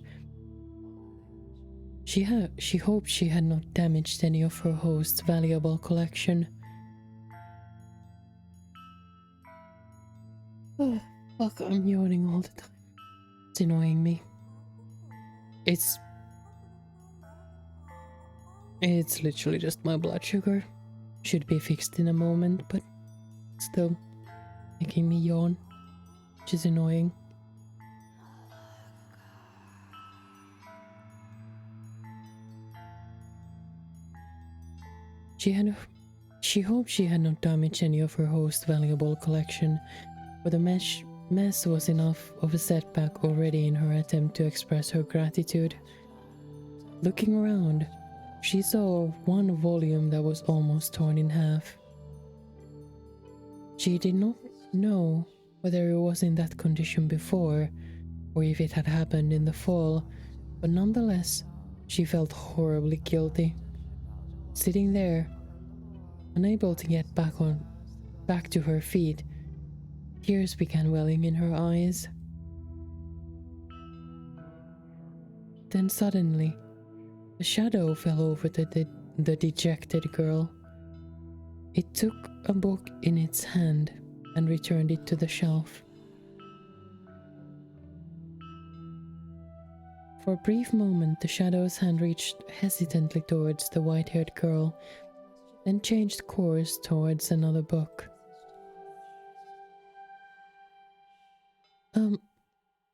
She hoped she had not damaged any of her host's valuable collection. Oh, fuck, I'm yawning all the time. It's annoying me. It's literally just my blood sugar. Should be fixed in a moment, but still making me yawn, which is annoying. She hoped she had not damaged any of her host's valuable collection, but the mess was enough of a setback already in her attempt to express her gratitude. Looking around, she saw one volume that was almost torn in half. She did not know whether it was in that condition before, or if it had happened in the fall, but nonetheless, she felt horribly guilty. Sitting there, unable to get back to her feet, tears began welling in her eyes. Then suddenly, a shadow fell over the dejected girl. It took a book in its hand and returned it to the shelf. For a brief moment, the shadow's hand reached hesitantly towards the white-haired girl, then changed course towards another book.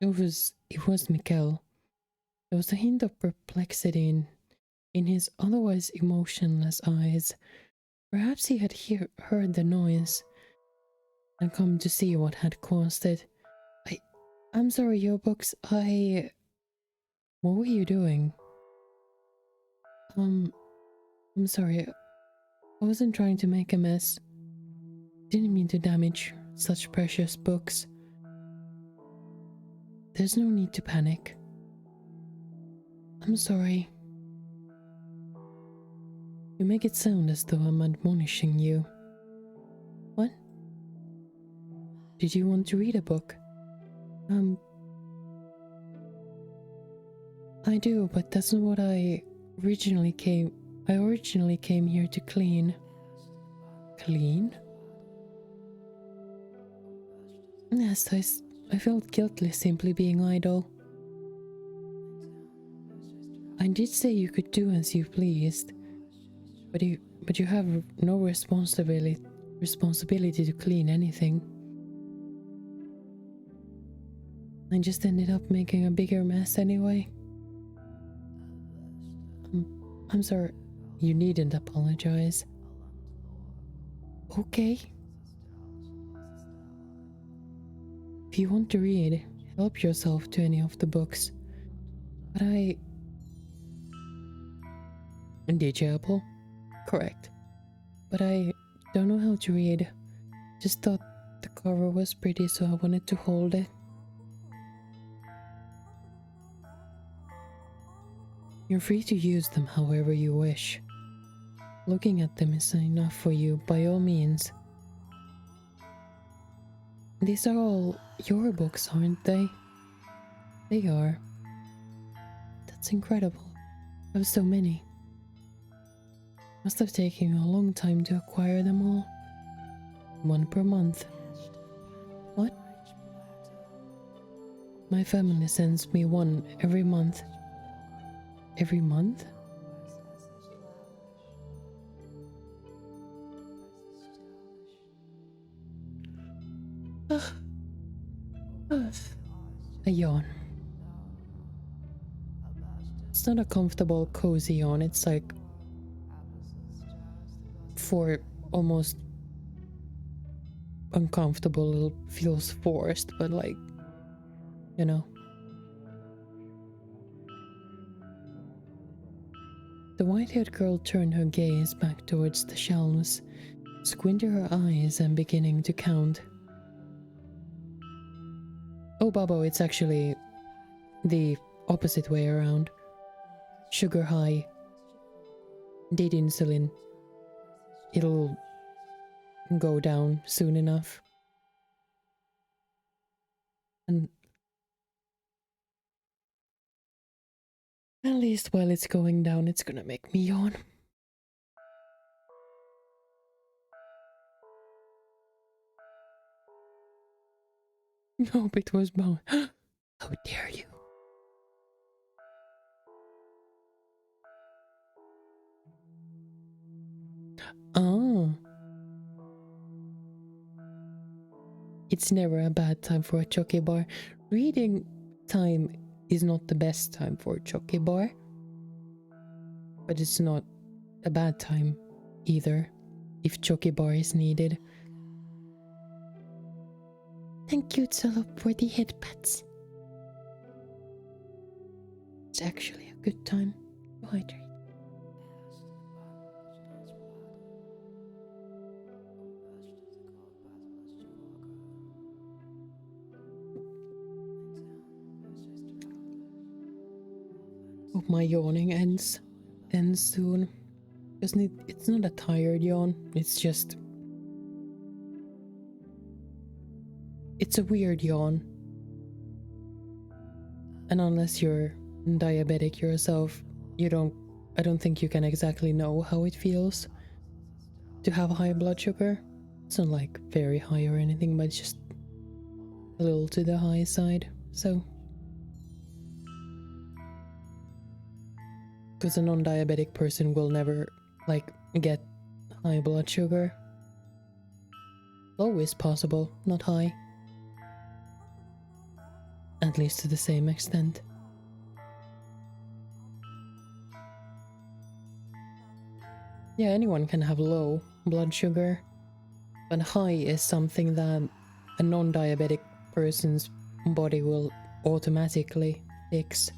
It was Mikkel. There was a hint of perplexity in his otherwise emotionless eyes. Perhaps he had heard the noise and come to see what had caused it. I'm sorry, your books, what were you doing? I'm sorry, I wasn't trying to make a mess. Didn't mean to damage such precious books. There's no need to panic. I'm sorry. You make it sound as though I'm admonishing you. What? Did you want to read a book? Um, I do, but that's not what I originally came here to clean. Clean? Yes, I felt guiltless simply being idle. I did say you could do as you pleased, but you have no responsibility to clean anything. I just ended up making a bigger mess anyway. I'm sorry. You needn't apologize. Okay. If you want to read, help yourself to any of the books. But DJ Correct. But I don't know how to read. Just thought the cover was pretty, so I wanted to hold it. You're free to use them however you wish. Looking at them is enough for you, by all means. These are all your books, aren't they? They are. That's incredible. I have so many. Must have taken you a long time to acquire them all. One per month. What? My family sends me one every month. Every month? A yawn. It's not a comfortable, cozy yawn. It's like for almost uncomfortable. It feels forced, but like, you know. The white-haired girl turned her gaze back towards the shelves, squinting her eyes and beginning to count. Oh, Babo, it's actually the opposite way around. Sugar high. Did insulin. It'll go down soon enough. And at least while it's going down, it's gonna make me yawn. Nope, it was bound. How dare you? Oh. It's never a bad time for a chocolate bar. Reading time is not the best time for a chocolate bar. But it's not a bad time either, if chocolate bar is needed. Thank you, Zolop, for the headpats. It's actually a good time to hydrate. Hope my yawning ends soon. It's not a tired yawn, it's just... It's a weird yawn. And unless you're diabetic yourself, I don't think you can exactly know how it feels to have high blood sugar. It's not like very high or anything, but it's just a little to the high side, so... Because a non-diabetic person will never, like, get high blood sugar. Low is possible, not high. At least to the same extent. Yeah, anyone can have low blood sugar, but high is something that a non-diabetic person's body will automatically fix.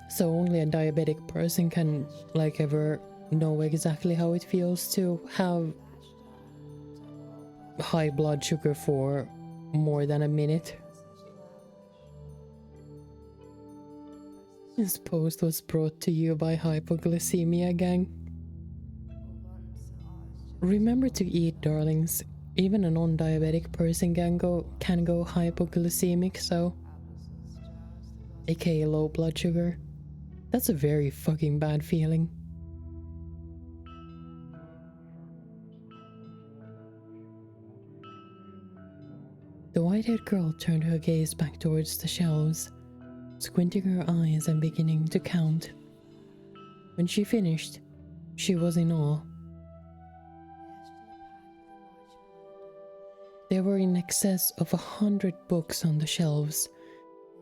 So only a diabetic person can, like, ever know exactly how it feels to have high blood sugar for more than a minute. This post was brought to you by Hypoglycemia Gang. Remember to eat, darlings. even a non-diabetic person can go hypoglycemic, so aka low blood sugar. That's a very fucking bad feeling. The white-haired girl turned her gaze back towards the shelves, squinting her eyes and beginning to count. When she finished, she was in awe. There were in excess of 100 books on the shelves,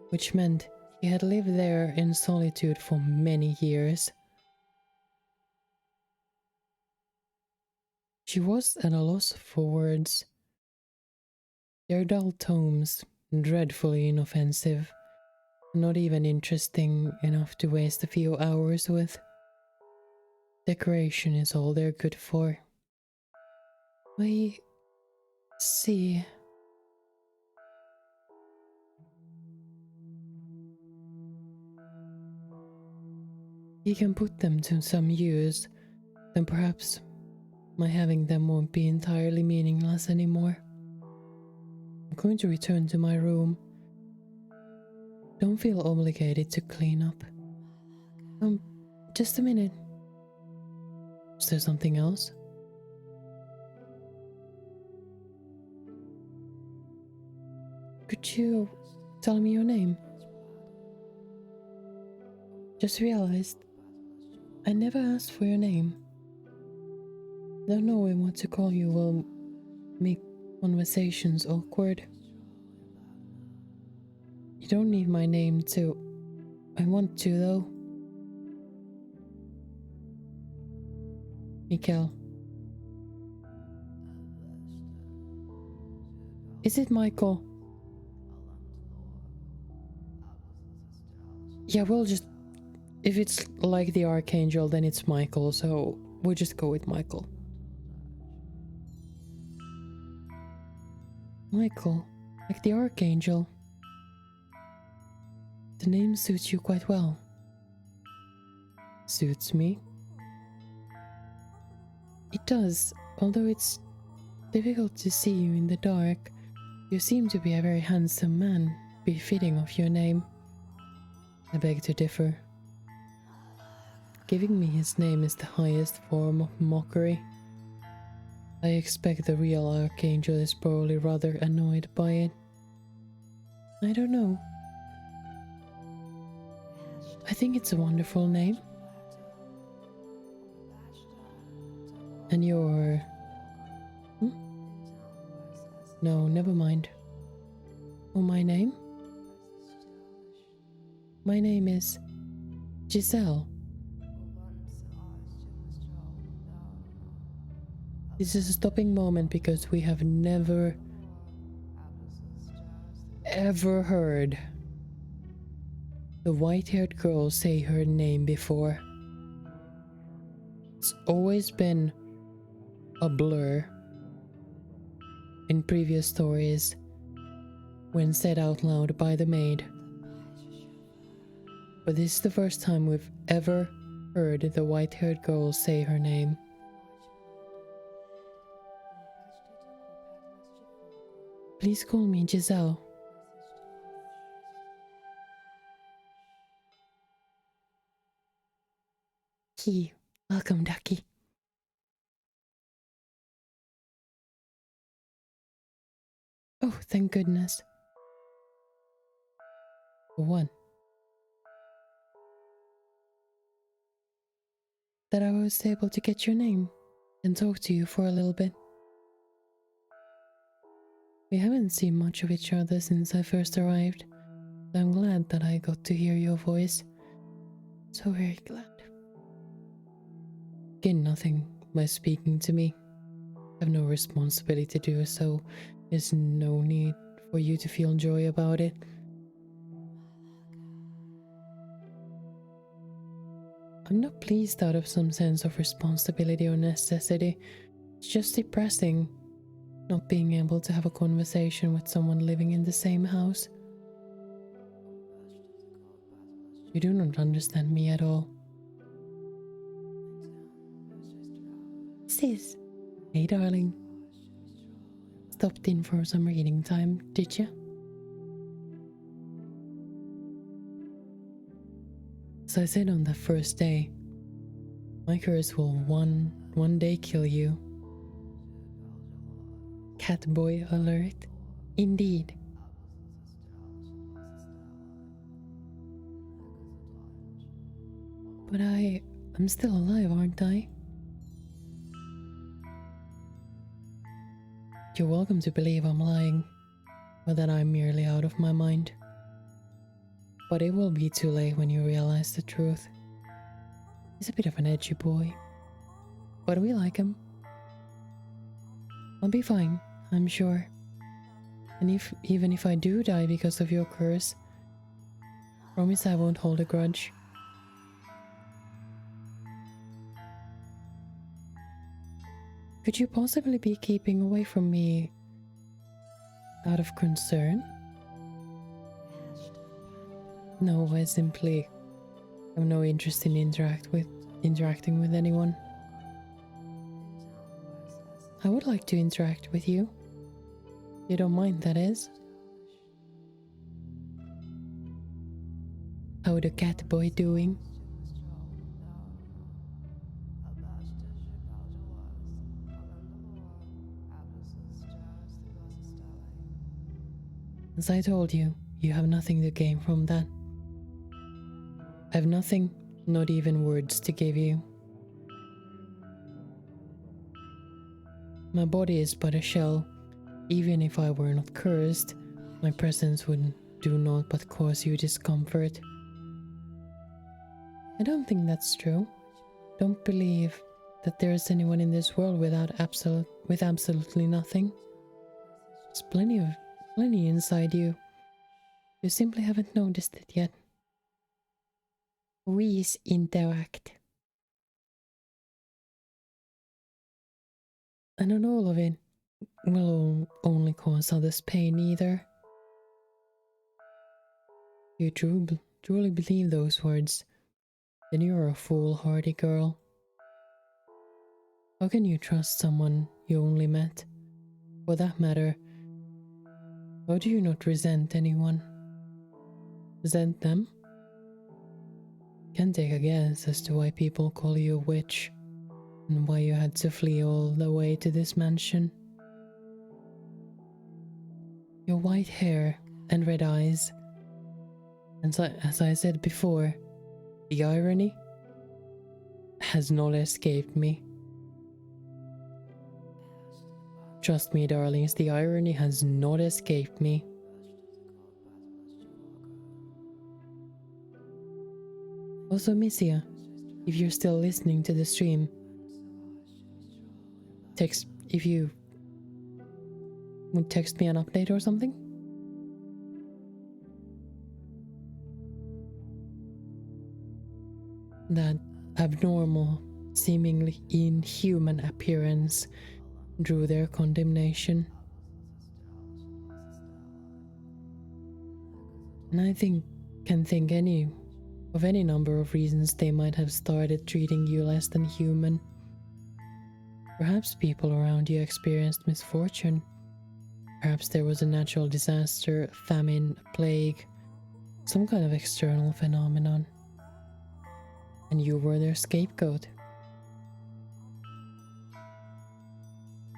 which meant he had lived there in solitude for many years. She was at a loss for words. Their dull tomes, dreadfully inoffensive, not even interesting enough to waste a few hours with. Decoration is all they're good for. I see. You can put them to some use, then perhaps my having them won't be entirely meaningless anymore. I'm going to return to my room. Don't feel obligated to clean up. Just a minute. Is there something else? Could you tell me your name? Just realized I never asked for your name. Not knowing what to call you will make conversations awkward. You don't need my name to. I want to, though. Mikkel. Is it Michael? Yeah, we'll just... If it's like the Archangel, then it's Michael, so we'll just go with Michael. Michael, like the Archangel. The name suits you quite well. Suits me? It does, although it's difficult to see you in the dark. You seem to be a very handsome man, befitting of your name. I beg to differ. Giving me his name is the highest form of mockery. I expect the real Archangel is probably rather annoyed by it. I don't know. I think it's a wonderful name. And you're... No, never mind. Oh, my name? My name is... Giselle. This is a stopping moment because we have never... ever heard the white-haired girl say her name before. It's always been a blur in previous stories when said out loud by the maid. But this is the first time we've ever heard the white-haired girl say her name. Please call me Giselle. Key. Welcome, Ducky. Oh, thank goodness. For what? That I was able to get your name and talk to you for a little bit. We haven't seen much of each other since I first arrived, so I'm glad that I got to hear your voice. So very glad. Gain nothing by speaking to me. I have no responsibility to do so. There's no need for you to feel joy about it. I'm not pleased out of some sense of responsibility or necessity. It's just depressing not being able to have a conversation with someone living in the same house. You do not understand me at all. Sis. Hey, darling. stopped in for some reading time, did you? As I said on the first day, my curse will one day kill you. Catboy alert. Indeed. But I'm still alive, aren't I? You're welcome to believe I'm lying, or that I'm merely out of my mind. But it will be too late when you realize the truth. He's a bit of an edgy boy, but we like him. I'll be fine, I'm sure. And even if I do die because of your curse, promise I won't hold a grudge. Could you possibly be keeping away from me out of concern? No, I simply have no interest in interacting with anyone. I would like to interact with you. You don't mind, that is? How the cat boy doing? As I told you, you have nothing to gain from that. I have nothing, not even words to give you. My body is but a shell. Even if I were not cursed, my presence would do naught but cause you discomfort. I don't think that's true. Don't believe that there is anyone in this world with absolutely nothing. There's plenty inside you. You simply haven't noticed it yet. We interact. And not all of it will only cause others pain either. You truly believe those words, then you're a foolhardy girl. How can you trust someone you only met? For that matter, how do you not resent anyone? Resent them? Can take a guess as to why people call you a witch, and why you had to flee all the way to this mansion. Your white hair and red eyes, and as I said before, the irony has not escaped me. Trust me, darlings, the irony has not escaped me. Also, Missia, if you're still listening to the stream, if you would text me an update or something. That abnormal, seemingly inhuman appearance drew their condemnation. And I can think of any number of reasons they might have started treating you less than human. Perhaps people around you experienced misfortune. Perhaps there was a natural disaster, a famine, a plague, some kind of external phenomenon. And you were their scapegoat.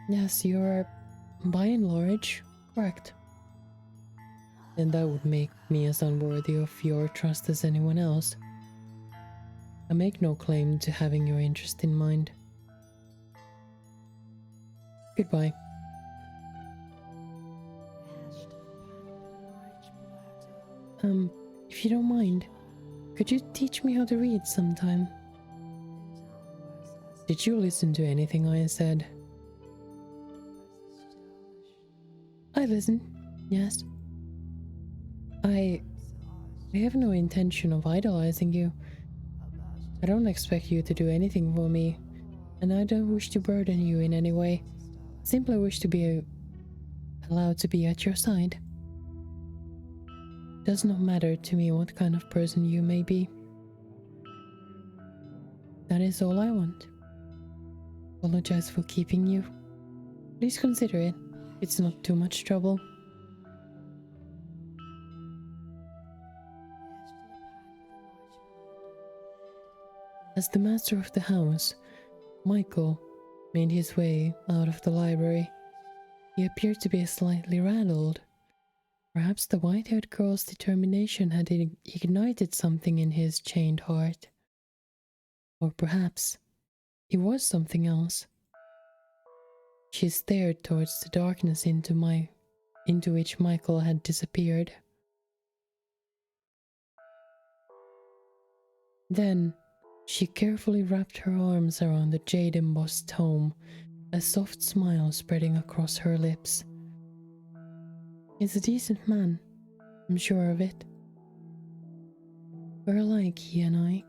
Yes, you are, by and large, correct. And that would make me as unworthy of your trust as anyone else. I make no claim to having your interest in mind. Goodbye. If you don't mind, could you teach me how to read sometime? Did you listen to anything I said? I listen, yes. I have no intention of idolizing you. I don't expect you to do anything for me, and I don't wish to burden you in any way. Simply wish to be allowed to be at your side. Does not matter to me what kind of person you may be. That is all I want. Apologize for keeping you. Please consider it. It's not too much trouble. As the master of the house, Michael made his way out of the library. He appeared to be slightly rattled. Perhaps the white-haired girl's determination had ignited something in his chained heart. Or perhaps he was something else. She stared towards the darkness into which Michael had disappeared. Then she carefully wrapped her arms around the jade-embossed tome, a soft smile spreading across her lips. He's a decent man, I'm sure of it. We're alike, he and I.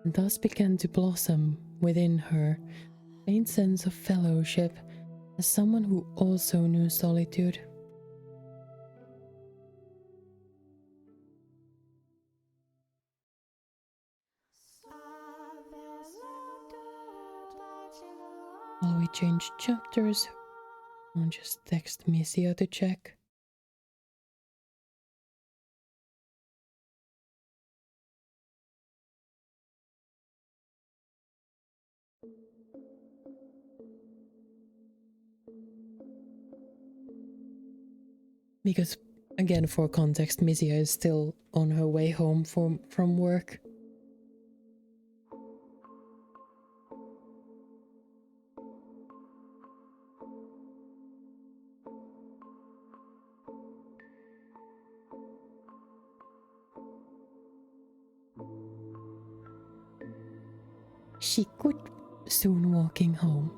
And thus began to blossom within her a faint sense of fellowship as someone who also knew solitude. While we change chapters, I'll just text Misia to check. Because, again, for context, Misia is still on her way home from work. She could soon walking home.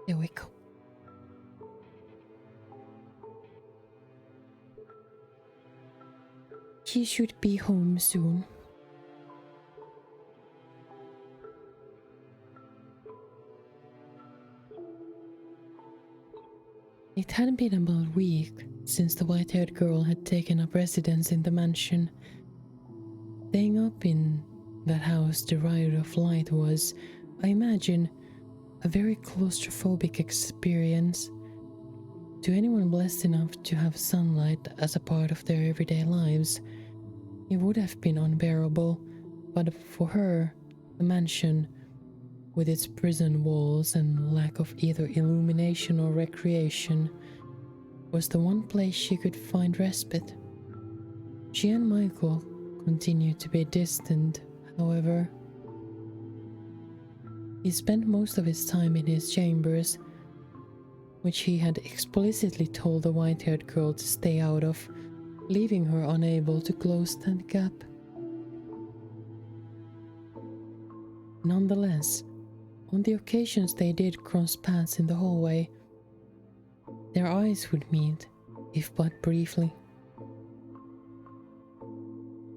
There we go. He should be home soon. It had been about a week since the white-haired girl had taken up residence in the mansion. Staying up in that house devoid of light was, I imagine, a very claustrophobic experience. To anyone blessed enough to have sunlight as a part of their everyday lives, it would have been unbearable, but for her, the mansion, with its prison walls and lack of either illumination or recreation, was the one place she could find respite. She and Michael continued to be distant, however. He spent most of his time in his chambers, which he had explicitly told the white-haired girl to stay out of, leaving her unable to close that gap. Nonetheless, on the occasions they did cross paths in the hallway, their eyes would meet, if but briefly.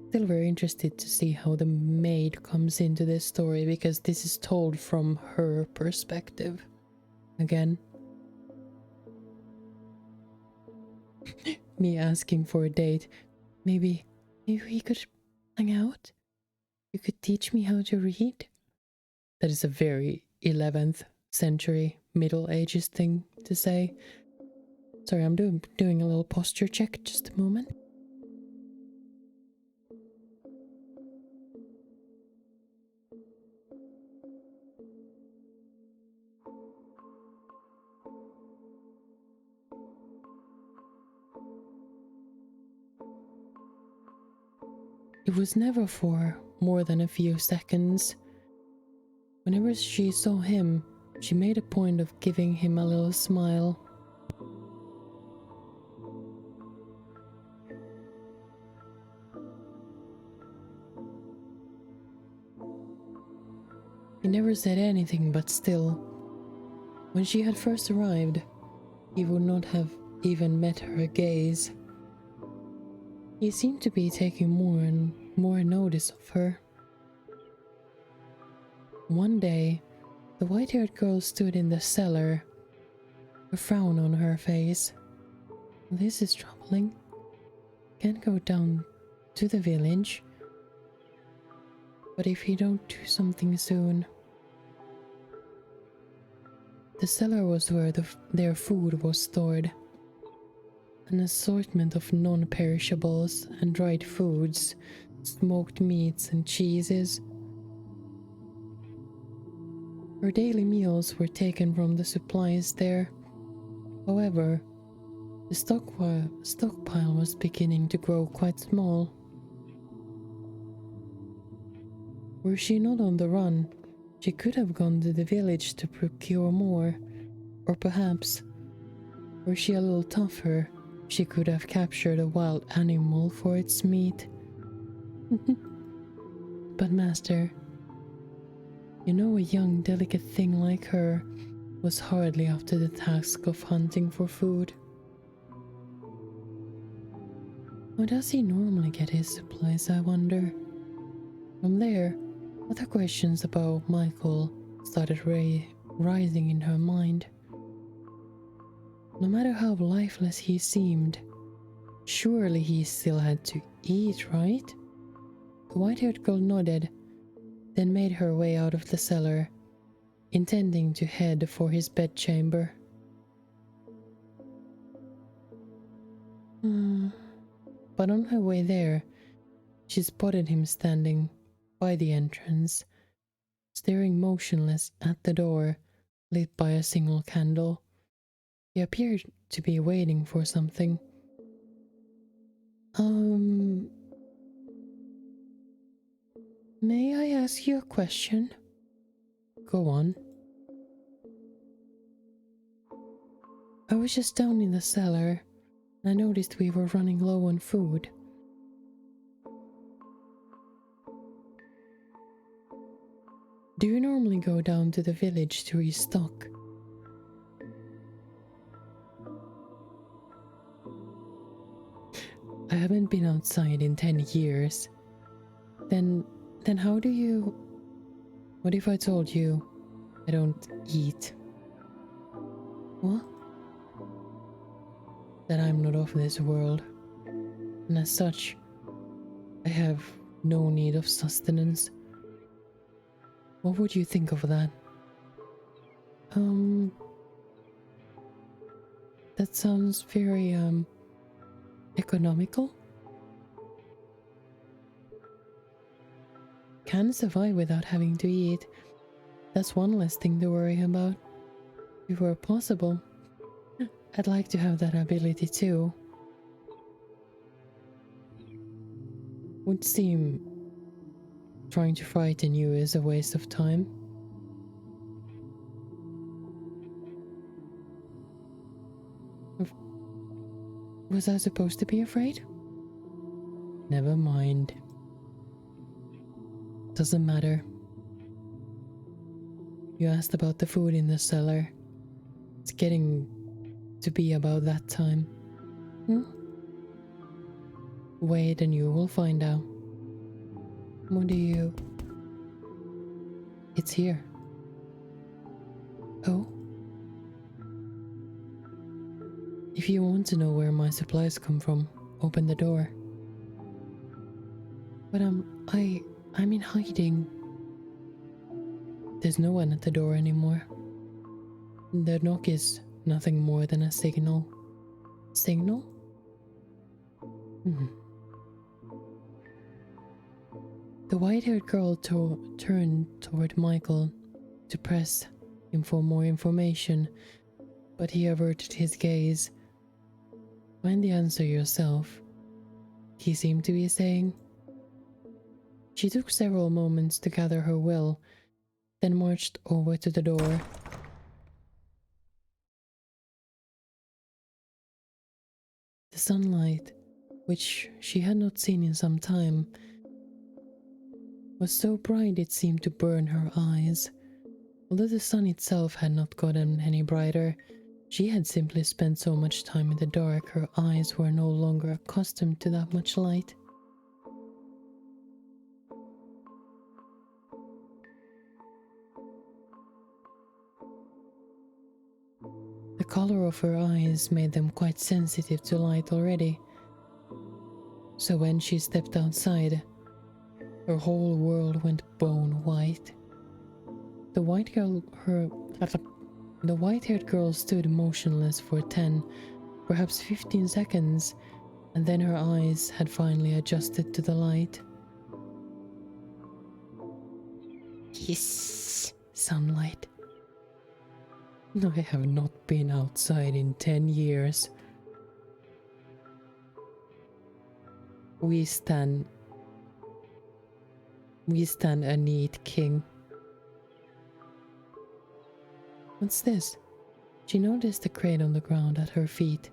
Still very interested to see how the maid comes into this story, because this is told from her perspective. Again. Me asking for a date. Maybe we could hang out? You could teach me how to read? That is a very 11th century Middle Ages thing to say. Sorry, I'm doing a little posture check, just a moment. It was never for more than a few seconds. Whenever she saw him, she made a point of giving him a little smile. He never said anything, but still, When she had first arrived, he would not have even met her gaze. He seemed to be taking more and more notice of her. One day, the white-haired girl stood in the cellar, a frown on her face. This is troubling. Can't go down to the village. But if he don't do something soon... The cellar was where their food was stored. An assortment of non-perishables and dried foods, smoked meats and cheeses. Her daily meals were taken from the supplies there. However, the stockpile was beginning to grow quite small. Were she not on the run, she could have gone to the village to procure more, or perhaps, were she a little tougher, she could have captured a wild animal for its meat. But master, you know, a young, delicate thing like her was hardly up to the task of hunting for food. How does he normally get his supplies, I wonder? From there, other questions about Michael started rising in her mind. No matter how lifeless he seemed, surely he still had to eat, right? The white-haired girl nodded, then made her way out of the cellar, intending to head for his bedchamber. But on her way there, she spotted him standing by the entrance, staring motionless at the door, lit by a single candle. He appeared to be waiting for something. May I ask you a question? Go on. I was just down in the cellar, and I noticed we were running low on food. Do you normally go down to the village to restock? I haven't been outside in 10 years. Then how do you... What if I told you I don't eat? What? That I'm not of this world, and as such, I have no need of sustenance. What would you think of that? That sounds very, economical? Can survive without having to eat. That's one less thing to worry about. If it were possible, I'd like to have that ability too. Would seem trying to frighten you is a waste of time. Was I supposed to be afraid? Never mind. Doesn't matter. You asked about the food in the cellar. It's getting to be about that time. Wait and you will find out. What do you... It's here. Oh? If you want to know where my supplies come from, open the door. But I'm in hiding. There's no one at the door anymore. The knock is nothing more than a signal. Signal? The white-haired girl turned toward Michael to press him for more information, but he averted his gaze. Find the answer yourself, he seemed to be saying. She took several moments to gather her will, then marched over to the door. The sunlight, which she had not seen in some time, was so bright it seemed to burn her eyes. Although the sun itself had not gotten any brighter, she had simply spent so much time in the dark, her eyes were no longer accustomed to that much light. The color of her eyes made them quite sensitive to light already, so when she stepped outside, her whole world went bone white. The white-haired girl stood motionless for 10, perhaps 15 seconds, and then her eyes had finally adjusted to the light. Hiss! Sunlight. I have not been outside in 10 years. We stand a neat king. What's this? She noticed a crate on the ground at her feet.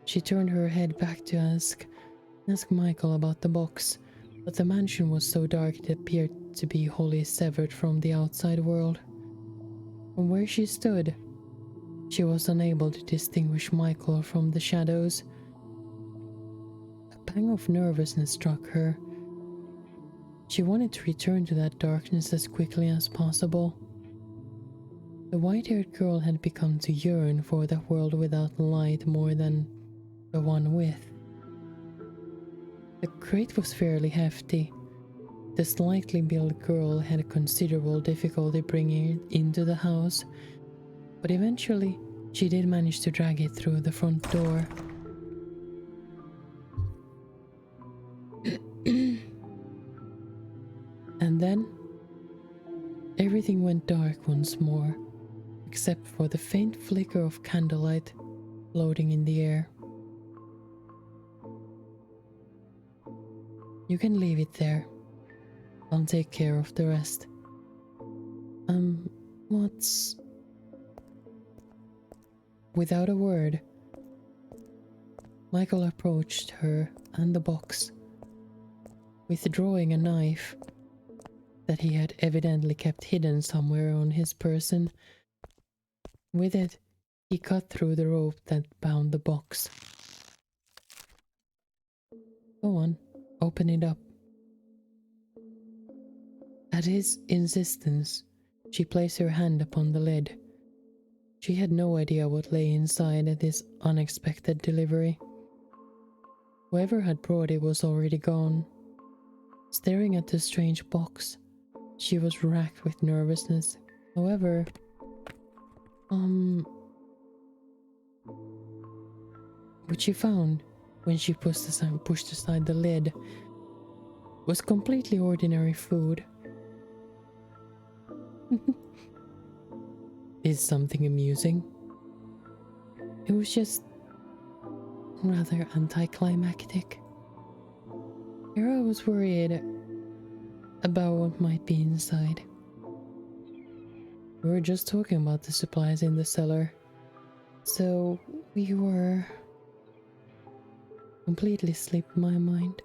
She turned her head back to ask Michael about the box, but the mansion was so dark it appeared to be wholly severed from the outside world. From where she stood, she was unable to distinguish Michael from the shadows. A pang of nervousness struck her. She wanted to return to that darkness as quickly as possible. The white-haired girl had begun to yearn for that world without light more than the one with. The crate was fairly hefty. The slightly built girl had considerable difficulty bringing it into the house, but eventually she did manage to drag it through the front door. And then everything went dark once more, except for the faint flicker of candlelight floating in the air. You can leave it there. I'll take care of the rest. What's... Without a word, Michael approached her and the box, withdrawing a knife that he had evidently kept hidden somewhere on his person. With it, he cut through the rope that bound the box. Go on, open it up. At his insistence, she placed her hand upon the lid. She had no idea what lay inside this unexpected delivery. Whoever had brought it was already gone. Staring at the strange box, she was racked with nervousness. However, what she found when she pushed aside the lid was completely ordinary food. Is something amusing? It was just rather anticlimactic. Here I was worried about what might be inside. We were just talking about the supplies in the cellar, so we were... Completely slipped my mind.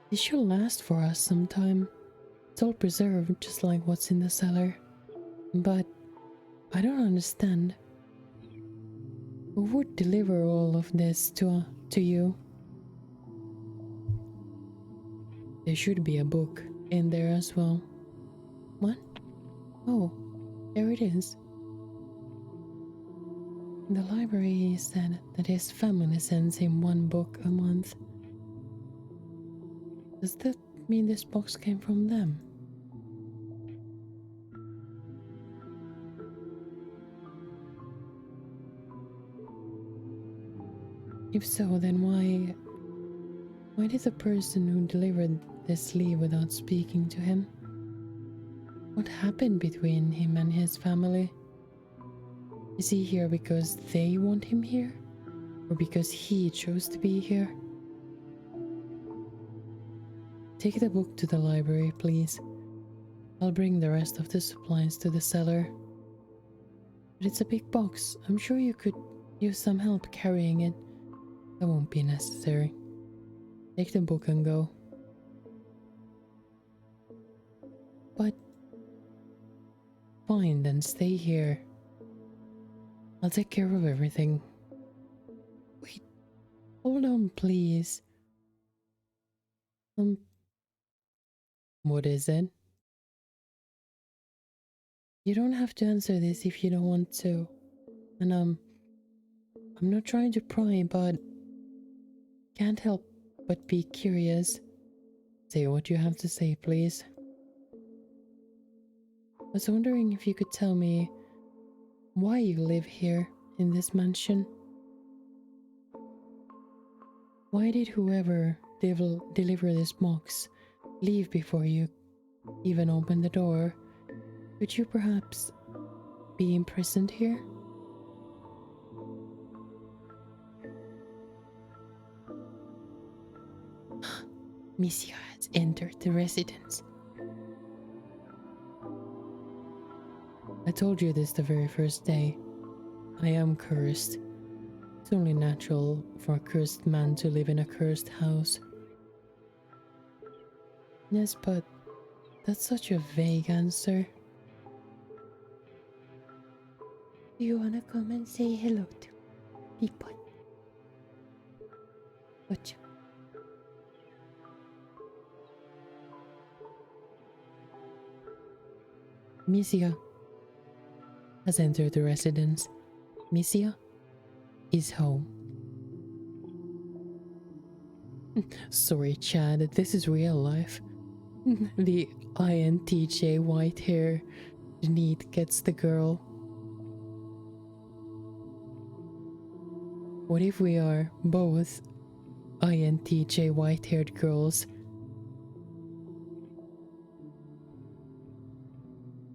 This should last for us some time. It's all preserved, just like what's in the cellar. But I don't understand. Who would deliver all of this to you? There should be a book in there as well. What? Oh, there it is. The library said that his family sends him one book a month. Does that mean this box came from them? If so, then why did the person who delivered this leave without speaking to him? What happened between him and his family? Is he here because they want him here? Or because he chose to be here? Take the book to the library, please. I'll bring the rest of the supplies to the cellar. But it's a big box. I'm sure you could use some help carrying it. That won't be necessary. Take the book and go. But fine, then stay here. I'll take care of everything. Wait, hold on, please. What is it? You don't have to answer this if you don't want to. And I'm not trying to pry, but can't help but be curious. Say what you have to say, please. I was wondering if you could tell me why you live here in this mansion. Why did whoever deliver this box leave before you even open the door? Could you perhaps be imprisoned here? Monsieur has entered the residence. I told you this the very first day. I am cursed. It's only natural for a cursed man to live in a cursed house. Yes, but that's such a vague answer. Do you wanna come and say hello to people? Gotcha. Misia has entered the residence. Misia is home. Sorry, Chad, this is real life. The INTJ white hair neat gets the girl. What if we are both INTJ white haired girls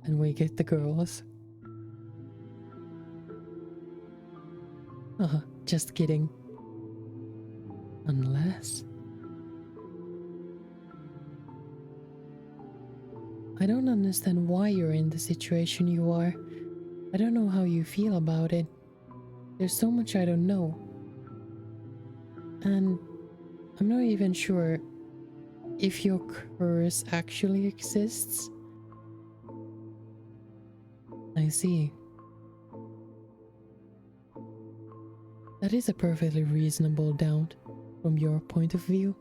and we get the girls? Just kidding. Unless... I don't understand why you're in the situation you are. I don't know how you feel about it. There's so much I don't know. And I'm not even sure if your curse actually exists. I see. That is a perfectly reasonable doubt from your point of view.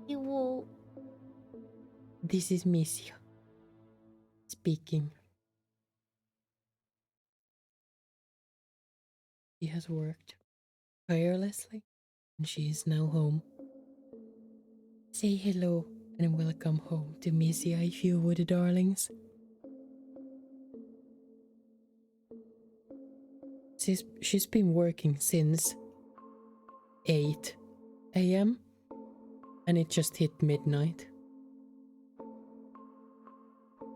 Hello. This is Misia speaking. She has worked tirelessly and she is now home. Say hello and welcome home to Misia if you would, darlings. She's been working since 8 a.m. and it just hit midnight.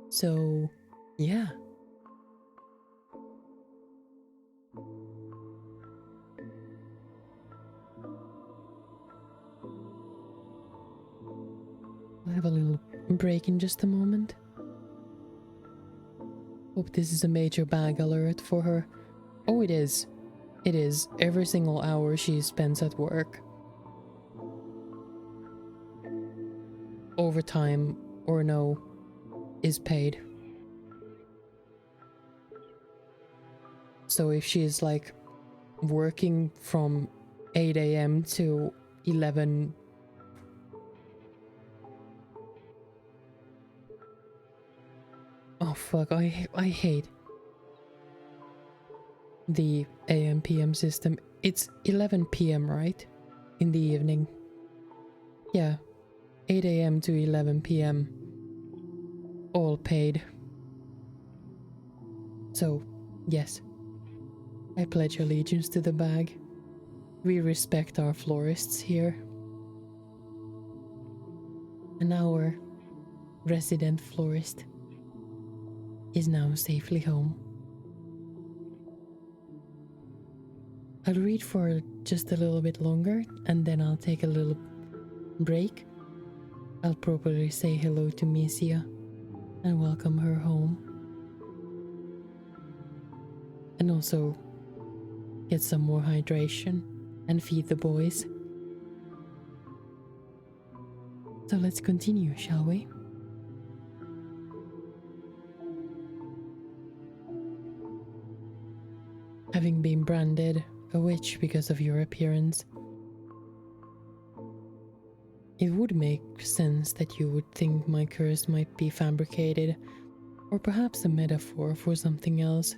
So, yeah. I'll have a little break in just a moment. Hope this is a major bag alert for her. Oh, it is. It is. Every single hour she spends at work. Overtime or no is paid. So if she's like working from 8 a.m. to 11... Oh fuck, I hate the AM PM system. It's 11 p.m. right? In the evening. Yeah, 8 a.m. to 11 p.m. all paid. So, yes, I pledge allegiance to the bag. We respect our florists here. And our resident florist is now safely home. I'll read for just a little bit longer and then I'll take a little break. I'll probably say hello to Misia and welcome her home. And also get some more hydration and feed the boys. So let's continue, shall we? Having been branded a witch because of your appearance, it would make sense that you would think my curse might be fabricated, or perhaps a metaphor for something else.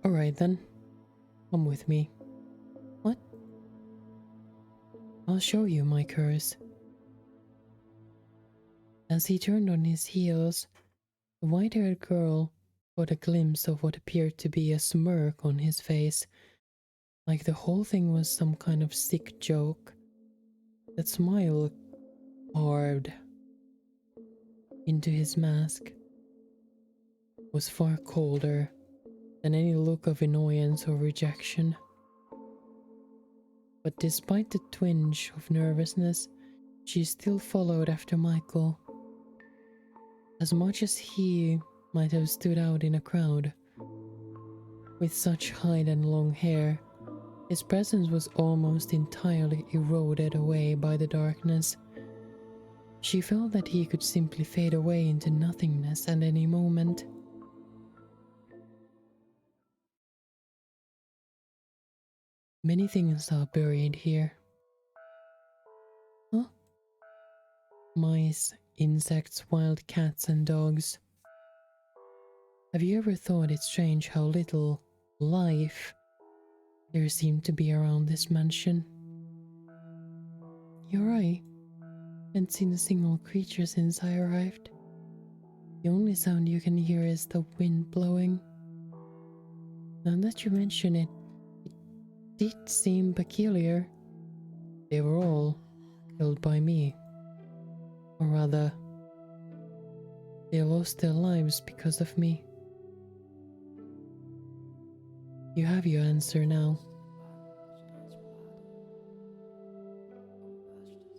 Alright then, come with me. What? I'll show you my curse. As he turned on his heels, the white-haired girl caught a glimpse of what appeared to be a smirk on his face, like the whole thing was some kind of sick joke. That smile carved into his mask was far colder than any look of annoyance or rejection. But despite the twinge of nervousness, she still followed after Michael. As much as he might have stood out in a crowd, with such height and long hair, his presence was almost entirely eroded away by the darkness. She felt that he could simply fade away into nothingness at any moment. Many things are buried here. Huh? Mice, insects, wild cats, and dogs. Have you ever thought it strange how little life there seemed to be around this mansion? You're right. Haven't seen a single creature since I arrived. The only sound you can hear is the wind blowing. Now that you mention it, it did seem peculiar. They were all killed by me. Or rather, they lost their lives because of me. You have your answer now.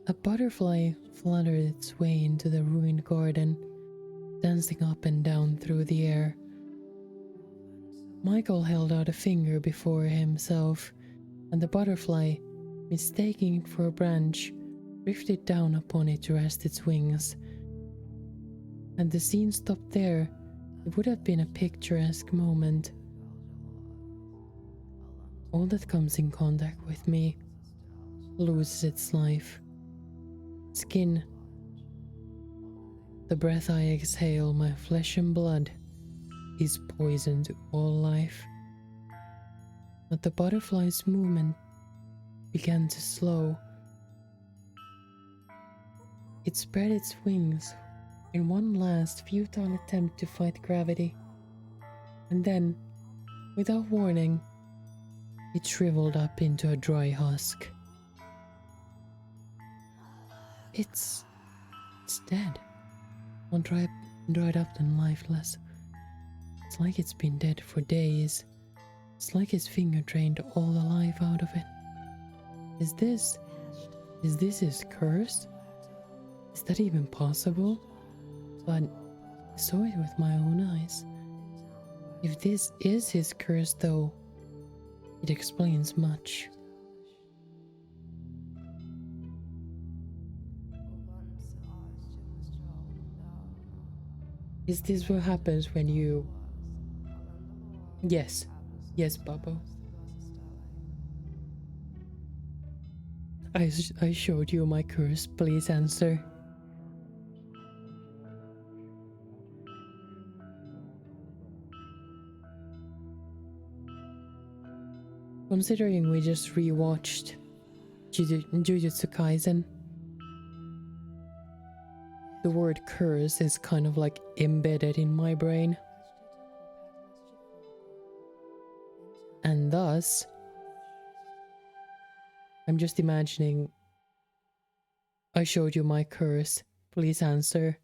A butterfly fluttered its way into the ruined garden, dancing up and down through the air. Michael held out a finger before himself, and the butterfly, mistaking it for a branch, drifted down upon it to rest its wings. Had the scene stopped there, it would have been a picturesque moment. All that comes in contact with me loses its life. Skin, the breath I exhale, my flesh and blood, is poison to all life. But the butterfly's movement began to slow. It spread its wings in one last futile attempt to fight gravity, and then, without warning, it shriveled up into a dry husk. It's dead. All dried up and lifeless. It's like it's been dead for days. It's like his finger drained all the life out of it. Is this his curse? Is that even possible? But I saw it with my own eyes. If this is his curse, though, it explains much. Is this what happens when you... Yes, Bubbo. I showed you my curse, please answer. Considering we just rewatched Jujutsu Kaisen, the word curse is kind of like embedded in my brain. And thus, I'm just imagining, I showed you my curse, please answer,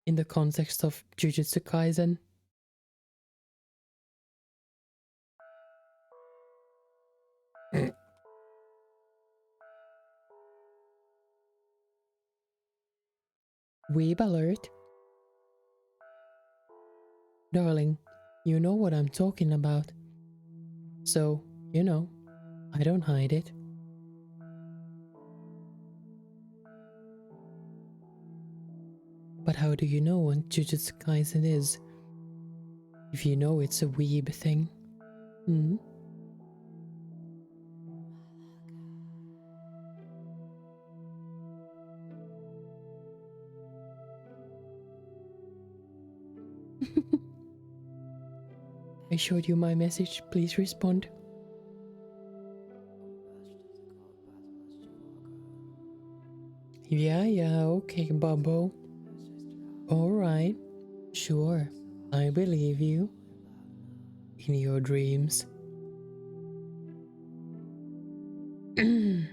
in the context of Jujutsu Kaisen. Weeb alert. Darling, you know what I'm talking about. So, I don't hide it. But how do you know what Jujutsu Kaisen is? If you know it's a weeb thing. Hmm? I showed you my message, please respond. Yeah, okay, Bubbo. Alright, sure, I believe you. In your dreams. There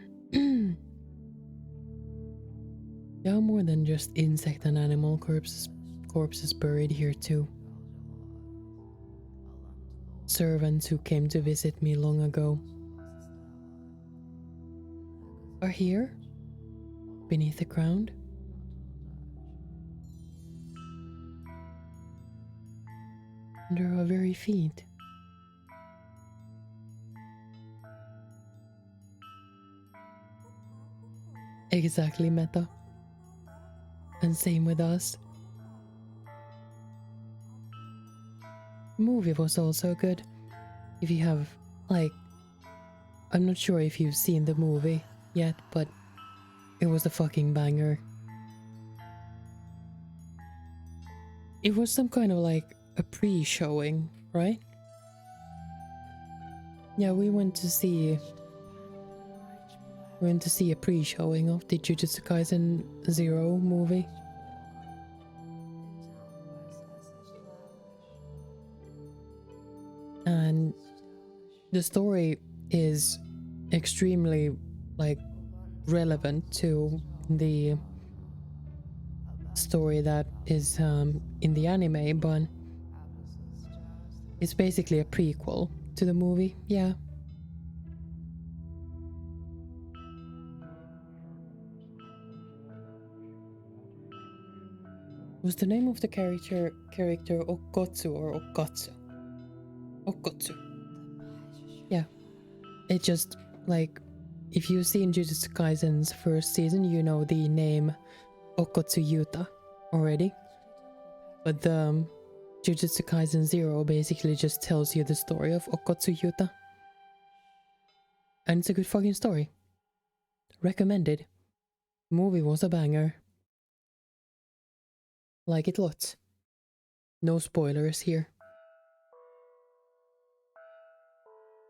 are more than just insect and animal corpses buried here too. Servants who came to visit me long ago are here, beneath the ground. Under our very feet. Exactly, Meta. And same with us. Movie was also good. If you have, I'm not sure if you've seen the movie yet, but it was a fucking banger. It was some kind of a pre-showing, right? Yeah, we went to see a pre-showing of the Jujutsu Kaisen Zero movie. And the story is extremely relevant to the story that is in the anime, but it's basically a prequel to the movie. Yeah. Was the name of the character Okotsu or Okatsu? Okotsu. Yeah. It just if you've seen Jujutsu Kaisen's first season, you know the name Okotsu Yuta already. But the Jujutsu Kaisen Zero basically just tells you the story of Okotsu Yuta. And it's a good fucking story. Recommended. Movie was a banger. Like it lots. No spoilers here.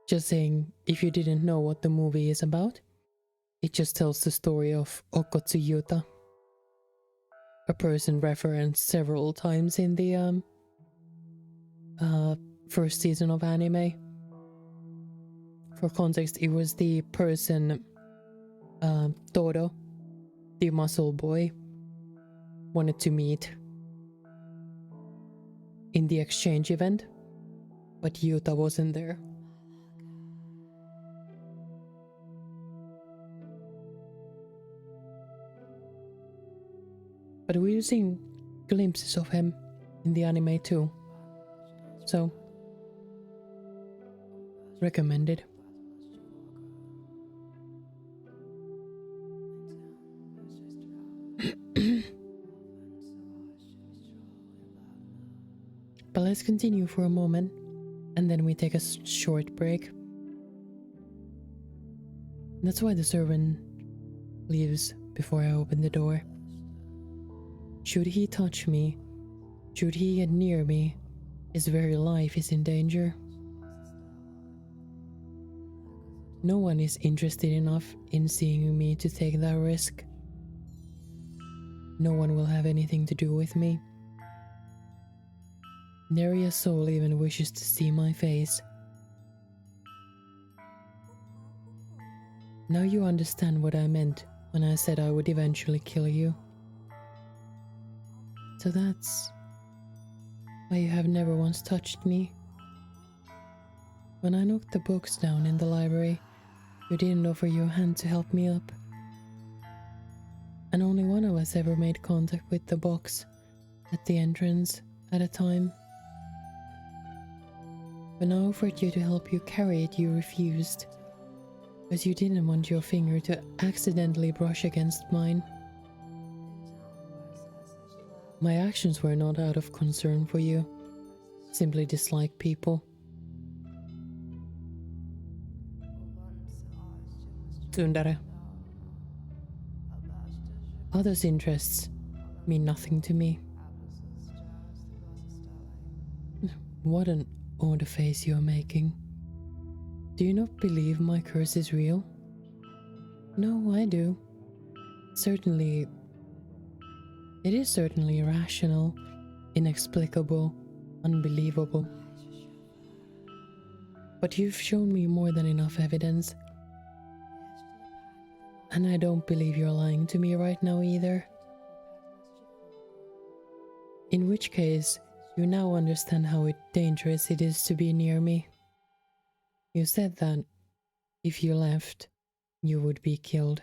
Just saying, if you didn't know what the movie is about, it just tells the story of Okotsu Yuta. A person referenced several times in the first season of anime. For context, it was the person Todo, the muscle boy, wanted to meet in the exchange event, but Yuta wasn't there. But we've seen glimpses of him in the anime too. So, recommended. But let's continue for a moment, and then we take a short break. That's why the servant leaves before I open the door. Should he touch me, should he get near me, his very life is in danger. No one is interested enough in seeing me to take that risk. No one will have anything to do with me. Nary a soul even wishes to see my face. Now you understand what I meant when I said I would eventually kill you. So that's why you have never once touched me. When I knocked the books down in the library, you didn't offer your hand to help me up. and only one of us ever made contact with the box at the entrance at a time. When I offered you to help you carry it, you refused, because you didn't want your finger to accidentally brush against mine. My actions were not out of concern for you, simply dislike people. Sundara. Others' interests mean nothing to me. What an odd face you're making. Do you not believe my curse is real? No, I do. It is certainly irrational, inexplicable, unbelievable. But you've shown me more than enough evidence. And I don't believe you're lying to me right now either. In which case, you now understand how dangerous it is to be near me. You said that if you left, you would be killed.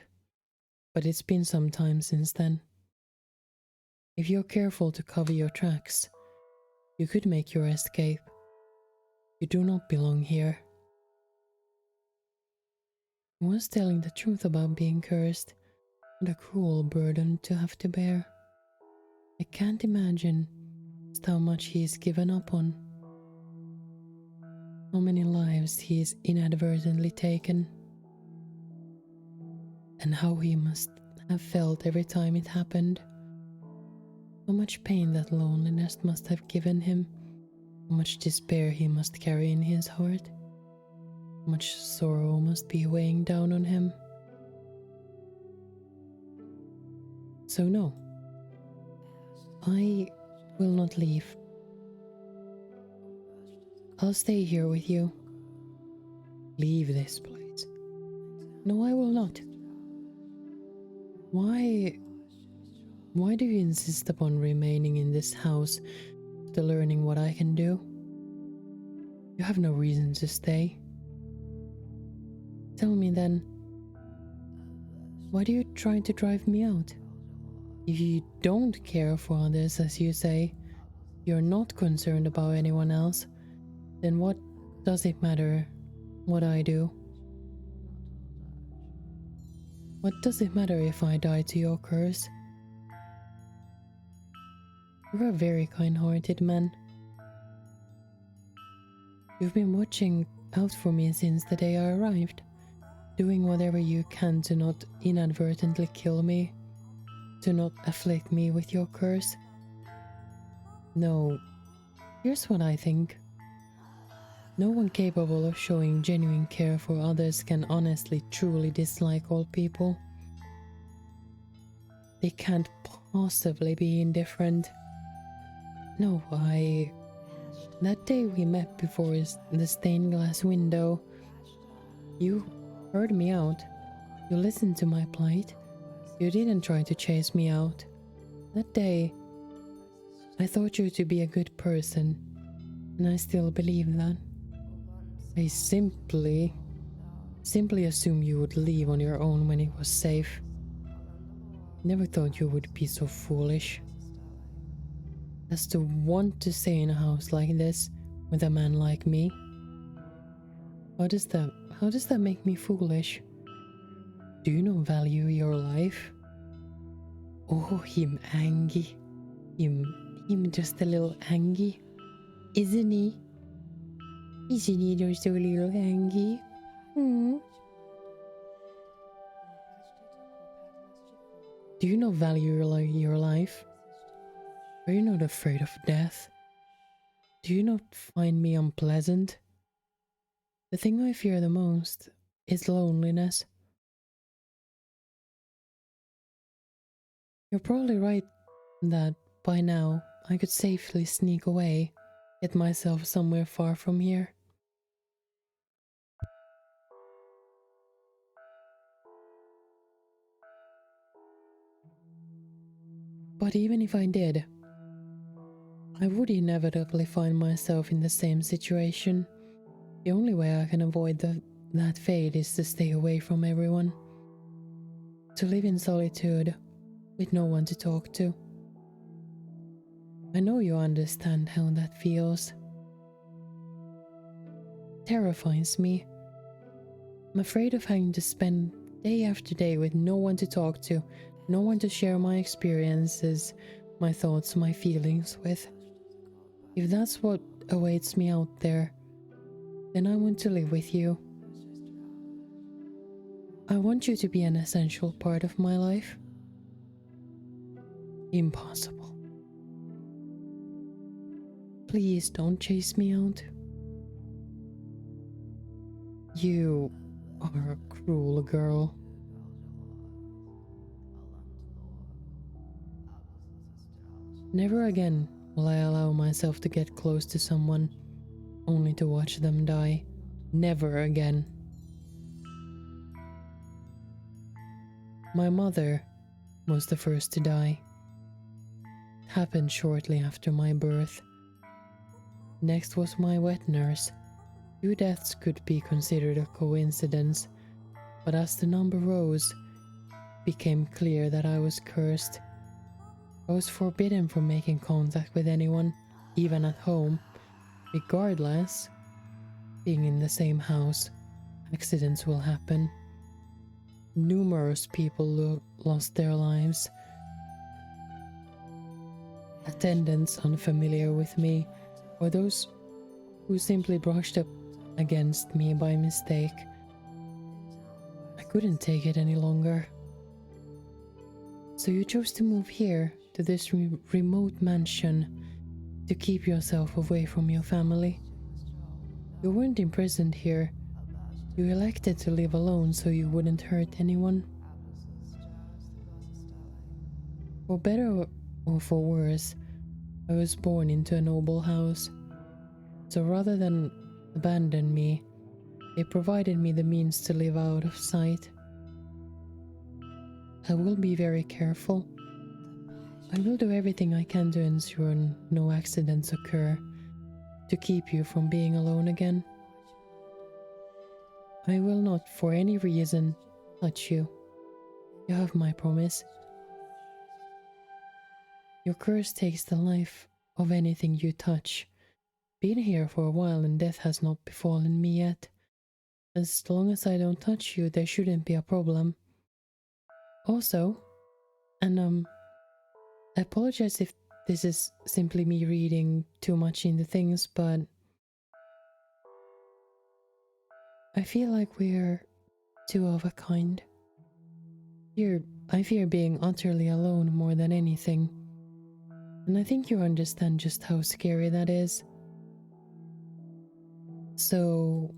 But it's been some time since then. If you're careful to cover your tracks, you could make your escape. You do not belong here. I was telling the truth about being cursed, and a cruel burden to have to bear. I can't imagine just how much he's given up on. How many lives he's inadvertently taken. And how he must have felt every time it happened. How much pain that loneliness must have given him. How much despair he must carry in his heart. How much sorrow must be weighing down on him. So no, I will not leave. I'll stay here with you. Leave this place. No, I will not. Why do you insist upon remaining in this house after learning what I can do? You have no reason to stay. Tell me then, why do you try to drive me out? If you don't care for others, as you say, you're not concerned about anyone else, then what does it matter what I do? What does it matter if I die to your curse? You're a very kind-hearted man. You've been watching out for me since the day I arrived, doing whatever you can to not inadvertently kill me, to not afflict me with your curse. No, here's what I think. No one capable of showing genuine care for others can honestly, truly dislike all people. They can't possibly be indifferent. No, that day we met before the stained glass window, you heard me out. You listened to my plight. You didn't try to chase me out. That day, I thought you to be a good person, and I still believe that. I simply assumed you would leave on your own when it was safe. Never thought you would be so foolish as to want to stay in a house like this with a man like me. How does that make me foolish? Do you not value your life? Oh, him angry. Him just a little angry. Isn't he? Isn't he just a little angry? Do you not value your life? Are you not afraid of death? Do you not find me unpleasant? The thing I fear the most is loneliness. You're probably right that by now I could safely sneak away, get myself somewhere far from here. But even if I did, I would inevitably find myself in the same situation. The only way I can avoid that fate is to stay away from everyone. To live in solitude, with no one to talk to. I know you understand how that feels. It terrifies me. I'm afraid of having to spend day after day with no one to talk to, no one to share my experiences, my thoughts, my feelings with. If that's what awaits me out there, then I want to live with you. I want you to be an essential part of my life. Impossible. Please don't chase me out. You are a cruel girl. Never again will I allow myself to get close to someone only to watch them die. Never again. My mother was the first to die. It happened shortly after my birth. Next was my wet nurse. 2 deaths could be considered a coincidence, but as the number rose, it became clear that I was cursed. I was forbidden from making contact with anyone, even at home. Regardless, being in the same house, accidents will happen. Numerous people lost their lives. Attendants unfamiliar with me, or those who simply brushed up against me by mistake. I couldn't take it any longer. So you chose to move here, to this remote mansion, to keep yourself away from your family. You weren't imprisoned here. You elected to live alone so you wouldn't hurt anyone. For better or for worse, I was born into a noble house. So rather than abandon me, they provided me the means to live out of sight. I will be very careful. I will do everything I can to ensure no accidents occur, to keep you from being alone again. I will not, for any reason, touch you. You have my promise. Your curse takes the life of anything you touch. Been here for a while and death has not befallen me yet. As long as I don't touch you, there shouldn't be a problem. Also, and I apologize if this is simply me reading too much into things, but I feel like we're two of a kind. I fear being utterly alone more than anything. And I think you understand just how scary that is. So,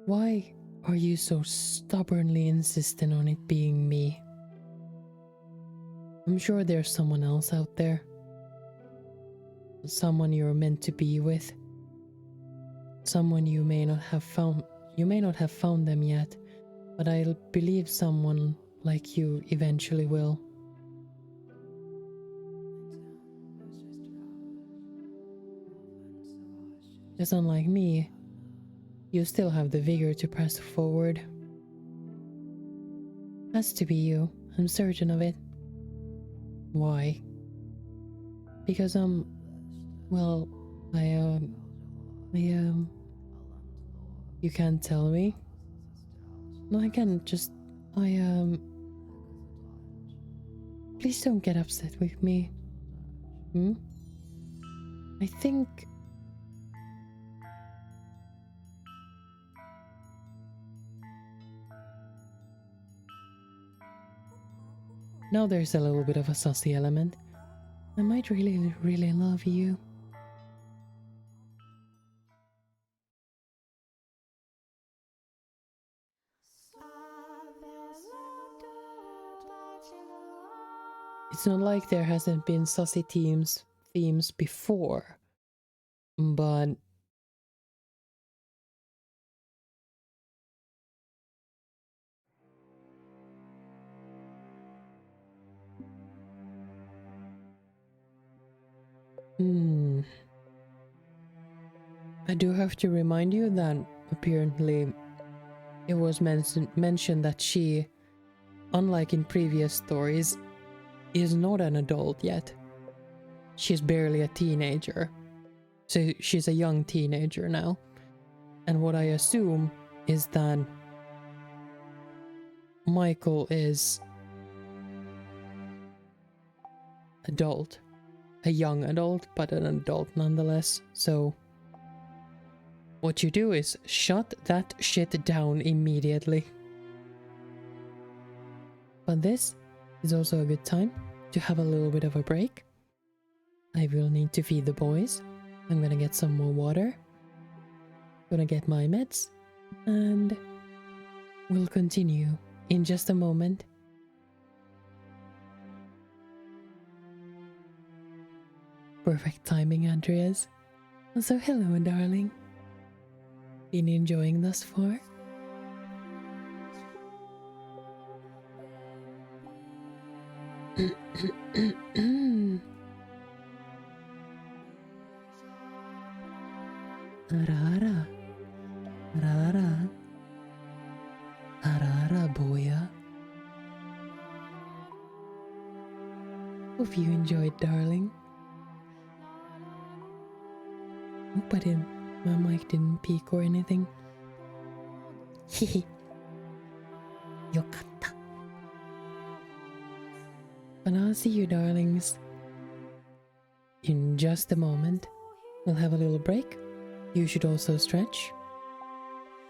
why are you so stubbornly insistent on it being me? I'm sure there's someone else out there. Someone you're meant to be with. Someone you may not have found. You may not have found them yet, but I believe someone like you eventually will. Just unlike me, you still have the vigor to press forward. Has to be you, I'm certain of it. Why? Because well, you can't tell me. No, I can't just, please don't get upset with me. I think now there's a little bit of a sussy element. I might really, really love you. It's not like there hasn't been sussy themes before, but I do have to remind you that apparently it was mentioned that she, unlike in previous stories, is not an adult yet. She's barely a teenager. So she's a young teenager now. And what I assume is that Michael is adult. A young adult, but an adult nonetheless. So what you do is shut that shit down immediately. But this is also a good time to have a little bit of a break. I will need to feed the boys. I'm gonna get some more water. Gonna get my meds. And we'll continue in just a moment. Perfect timing, Andreas. So hello, darling. Been enjoying thus far? Rara. Rara. Rara, boya. Hope you enjoyed, darling. Hope my mic didn't peak or anything. Hehe. Yokatta. But I'll see you, darlings, in just a moment. We'll have a little break. You should also stretch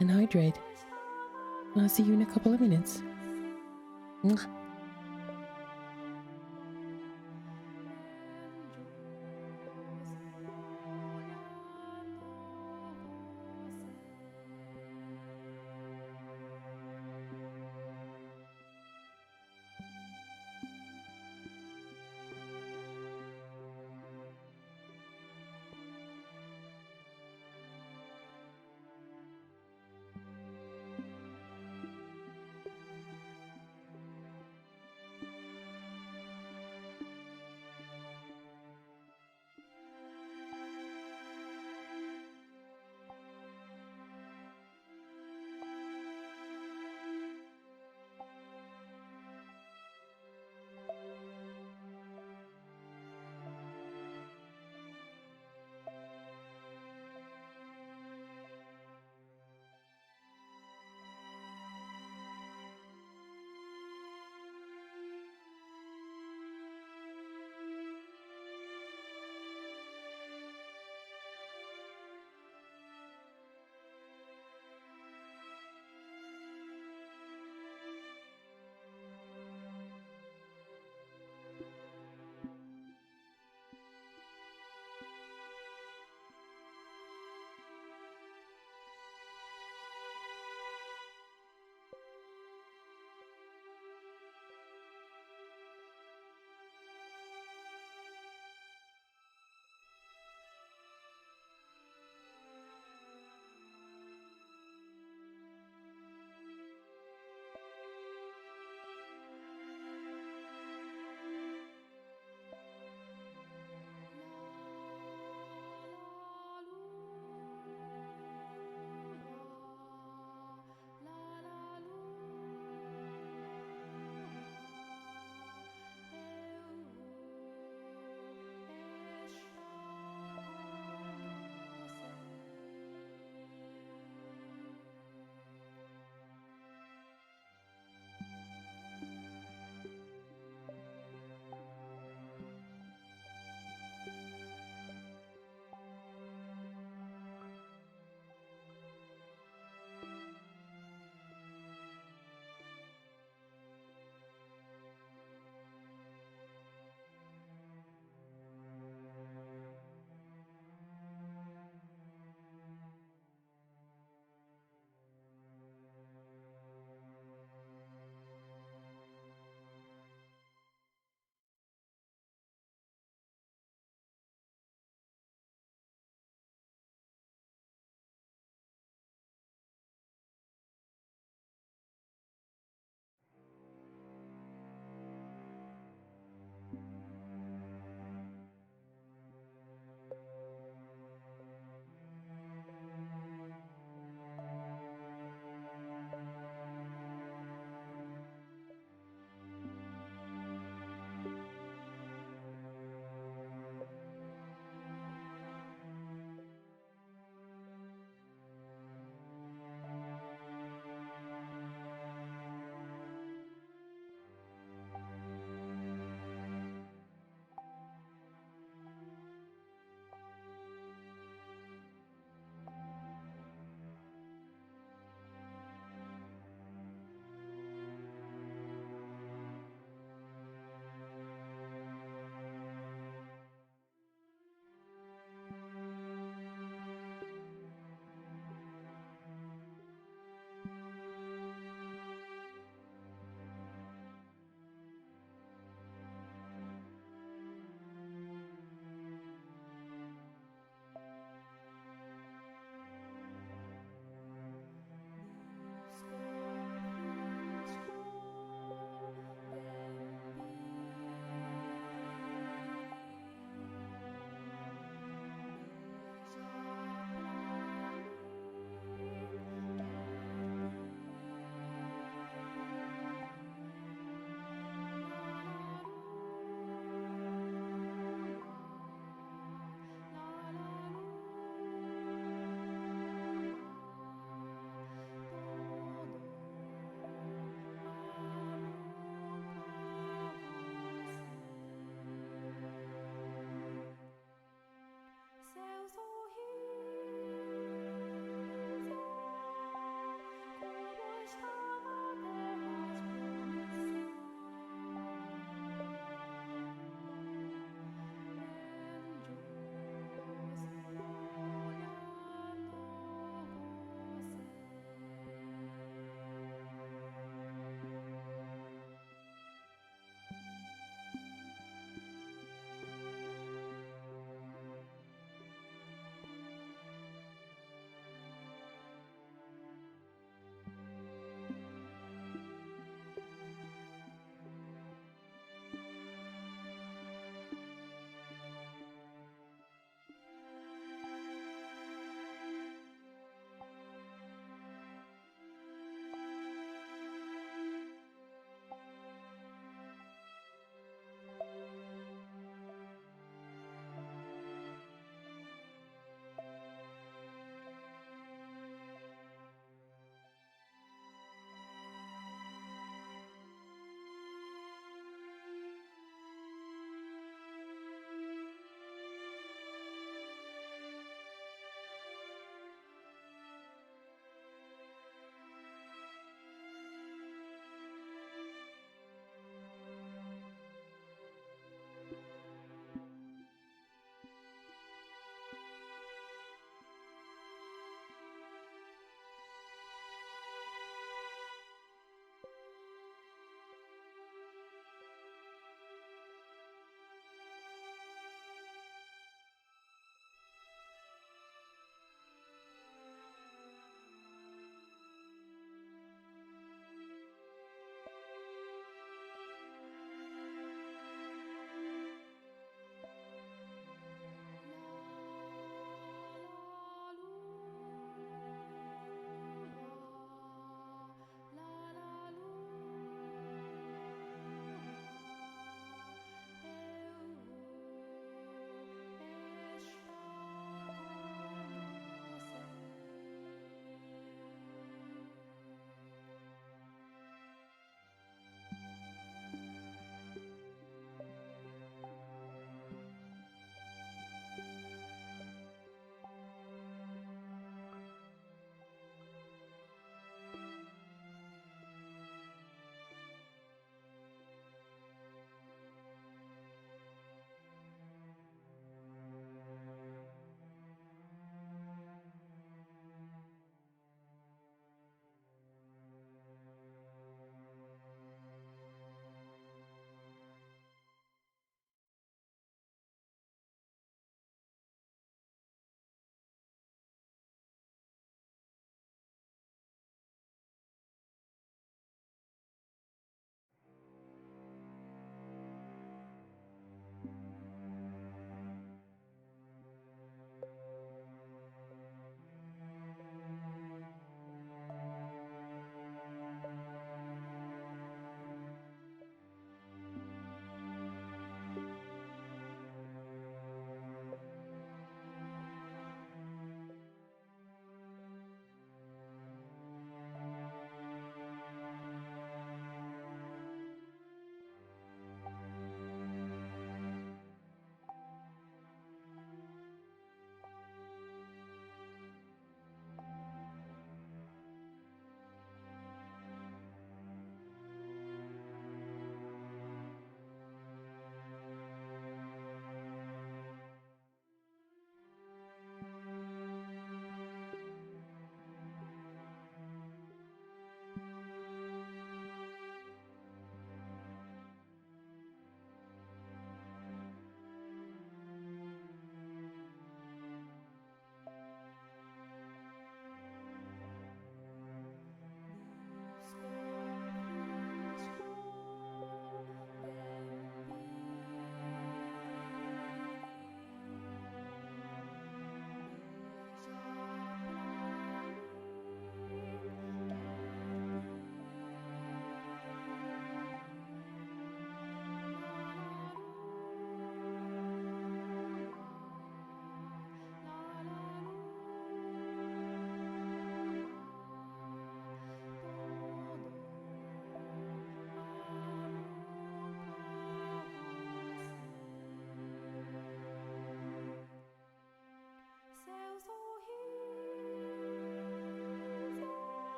and hydrate. And I'll see you in a couple of minutes. Mwah.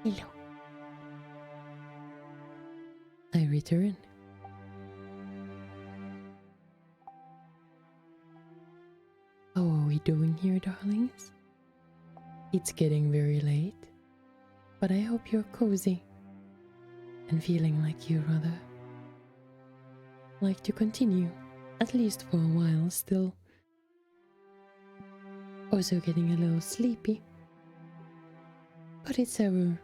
Hello. I return. How are we doing here, darlings? It's getting very late, but I hope you're cozy and feeling like you rather like to continue, at least for a while still. Also getting a little sleepy, but it's ever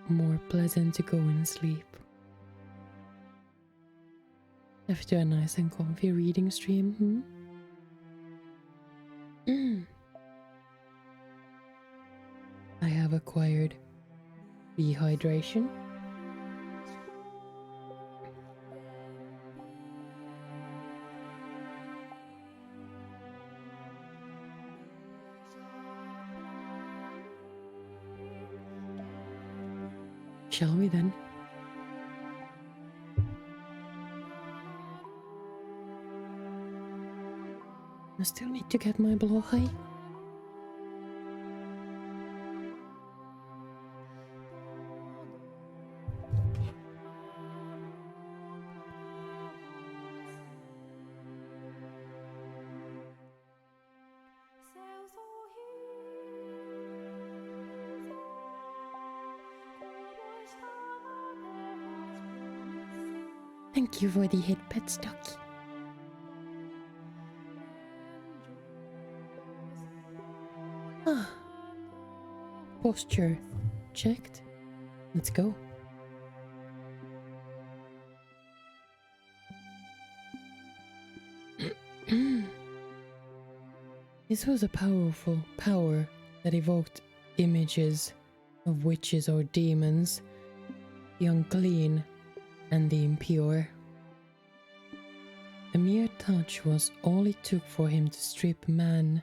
more pleasant to go and sleep after a nice and comfy reading stream. I have acquired dehydration. Shall we then? I still need to get my blowhigh. Thank you for the hit, pet Stucky. Posture checked. Let's go. This was a powerful power that evoked images of witches or demons, the unclean and the impure. A mere touch was all it took for him to strip man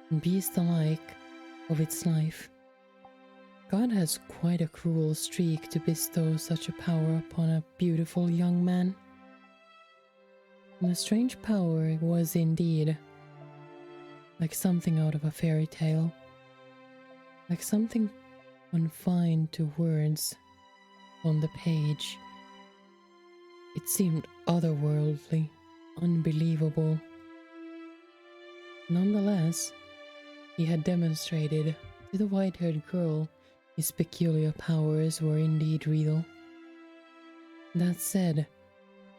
and beast alike of its life. God has quite a cruel streak to bestow such a power upon a beautiful young man. And a strange power it was indeed, like something out of a fairy tale, like something confined to words on the page. It seemed otherworldly, unbelievable. Nonetheless, he had demonstrated to the white-haired girl his peculiar powers were indeed real. That said,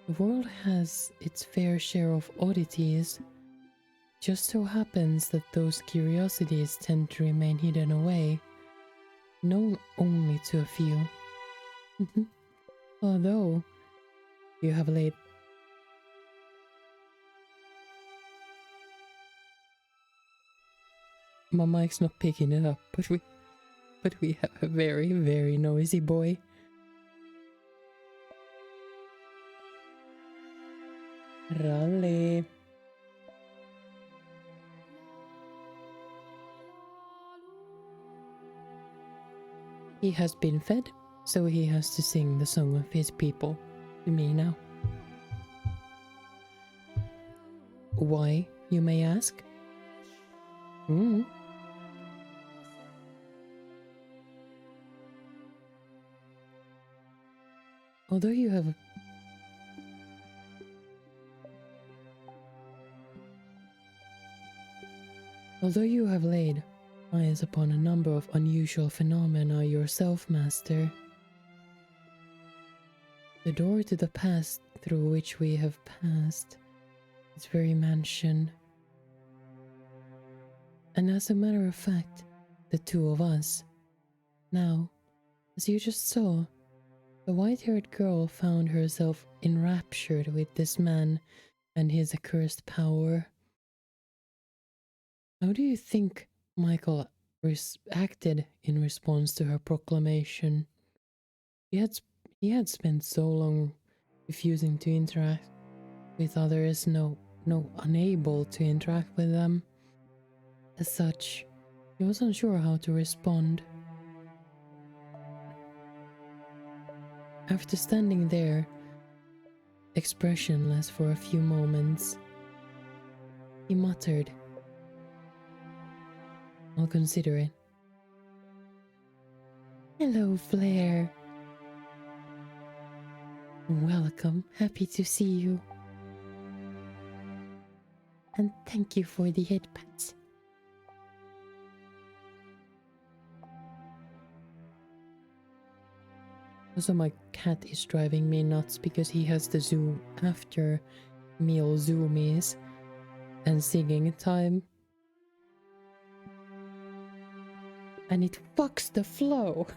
the world has its fair share of oddities. Just so happens that those curiosities tend to remain hidden away, known only to a few. Although you have laid my mic's not picking it up, but we have a very, very noisy boy. Raleigh. He has been fed, so he has to sing the song of his people to me now. Why, you may ask? Although you have laid eyes upon a number of unusual phenomena yourself, Master, the door to the past through which we have passed, this very mansion, and as a matter of fact, the two of us. Now, as you just saw, the white-haired girl found herself enraptured with this man and his accursed power. How do you think Michael acted in response to her proclamation? He had spent so long refusing to interact with others, unable to interact with them. As such, he was unsure how to respond. After standing there, expressionless for a few moments, he muttered, "I'll consider it." Hello, Flair. Welcome. Happy to see you. And thank you for the headpats. Also, my cat is driving me nuts because he has the Zoom after meal zoomies and singing time. And it fucks the flow.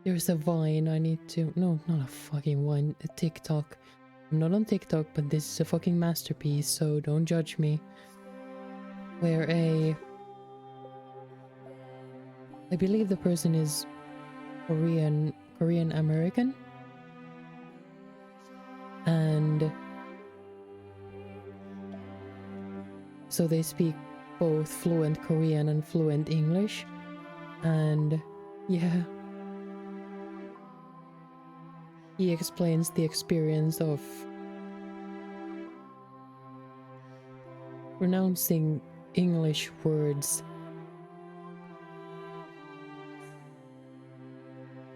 There's a Vine I need to... No, not a fucking Vine. A TikTok. I'm not on TikTok, but this is a fucking masterpiece, so don't judge me. Where I believe the person is Korean American. And so they speak both fluent Korean and fluent English. And yeah, he explains the experience of pronouncing English words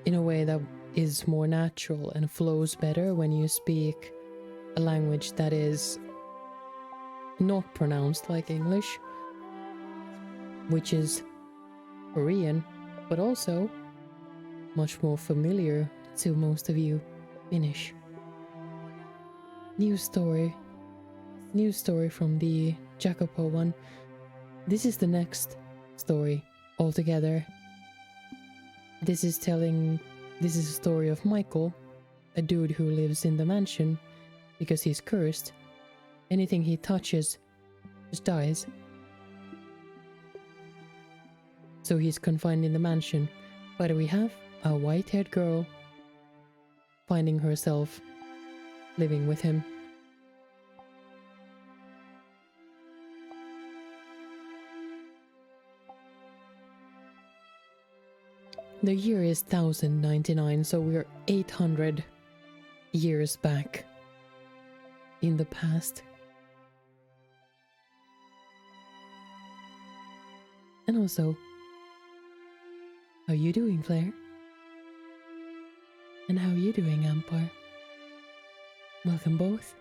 in a way that is more natural and flows better when you speak a language that is not pronounced like English, which is Korean, but also much more familiar to most of you Finnish. New story from the Jacopo one. This is the next story altogether. This is a story of Michael, a dude who lives in the mansion because he's cursed. Anything he touches just dies. So he's confined in the mansion. But we have a white-haired girl finding herself living with him. The year is 1099, so we're 800 years back in the past. And also, how you doing, Claire? And how you doing, Ampar? Welcome both.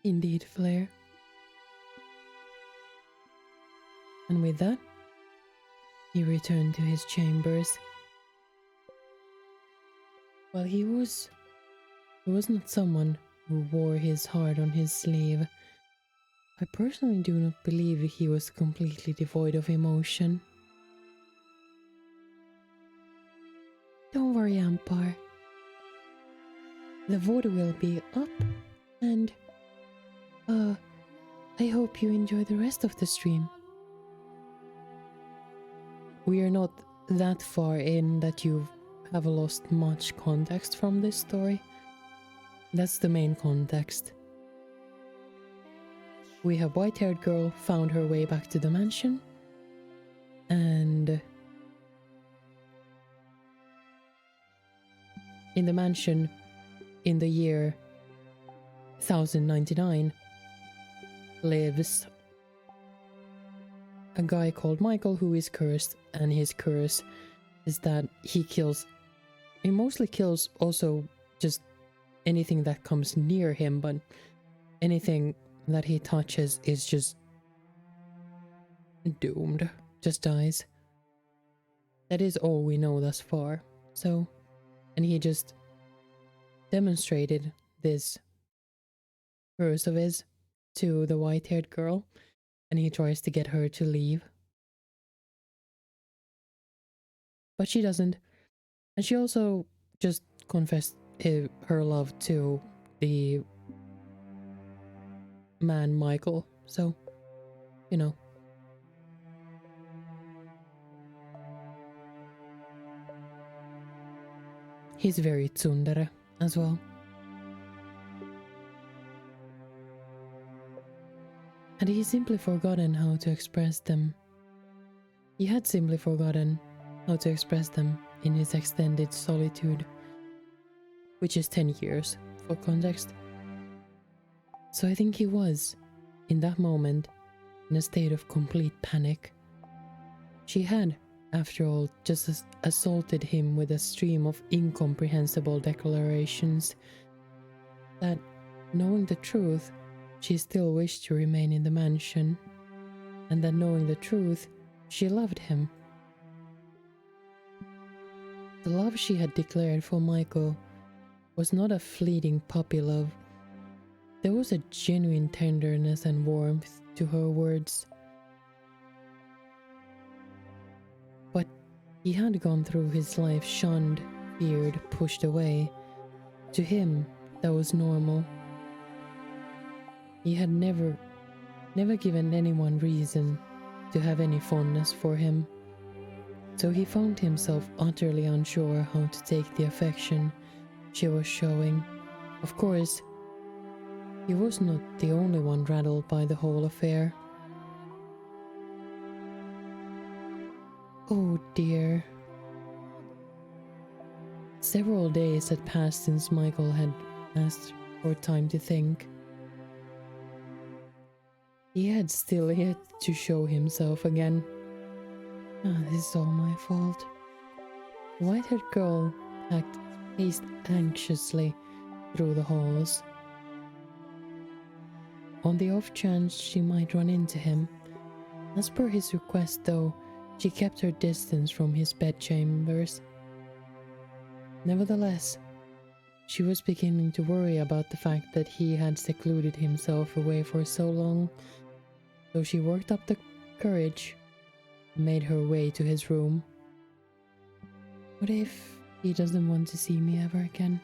Indeed, Flair. And with that, he returned to his chambers. Well, he was not someone who wore his heart on his sleeve. I personally do not believe he was completely devoid of emotion. Don't worry, Ampar. The vote will be up, and I hope you enjoy the rest of the stream. We are not that far in that you have lost much context from this story. That's the main context. We have white-haired girl found her way back to the mansion, and in the mansion in the year 1099 lives a guy called Michael who is cursed, and his curse is that he mostly kills also just anything that comes near him, but anything that he touches is just doomed, just dies. That is all we know thus far. So, and he just demonstrated this curse of his to the white-haired girl, and he tries to get her to leave. But she doesn't. And she also just confessed her love to the man Michael. So, you know. He's very tsundere as well. And he's simply forgotten how to express them. He had simply forgotten how to express them in his extended solitude, which is 10 years for context. So I think he was, in that moment, in a state of complete panic. She had, after all, just assaulted him with a stream of incomprehensible declarations that, knowing the truth, she still wished to remain in the mansion, and that knowing the truth, she loved him. The love she had declared for Michael was not a fleeting puppy love. There was a genuine tenderness and warmth to her words. But he had gone through his life shunned, feared, pushed away. To him, that was normal. He had never given anyone reason to have any fondness for him. So he found himself utterly unsure how to take the affection she was showing. Of course, he was not the only one rattled by the whole affair. Oh dear. Several days had passed since Michael had asked for time to think. He had still yet to show himself again. This is all my fault. The white-haired girl paced anxiously through the halls. On the off chance she might run into him. As per his request, though, she kept her distance from his bedchambers. Nevertheless, she was beginning to worry about the fact that he had secluded himself away for so long, so she worked up the courage and made her way to his room. What if he doesn't want to see me ever again?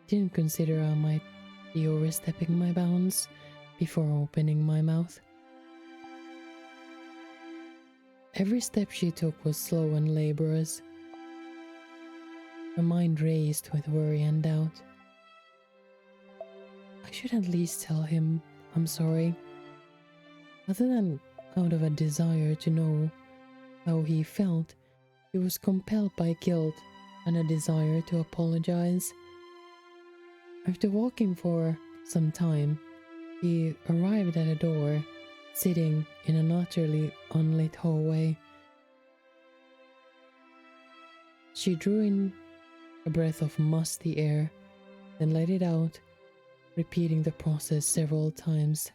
Didn't consider I might be overstepping my bounds before opening my mouth. Every step she took was slow and laborious. Her mind raced with worry and doubt. I should at least tell him I'm sorry. Other than out of a desire to know how he felt, he was compelled by guilt and a desire to apologize. After walking for some time, he arrived at a door, sitting in an utterly unlit hallway. She drew in a breath of musty air, then let it out, repeating the process several times.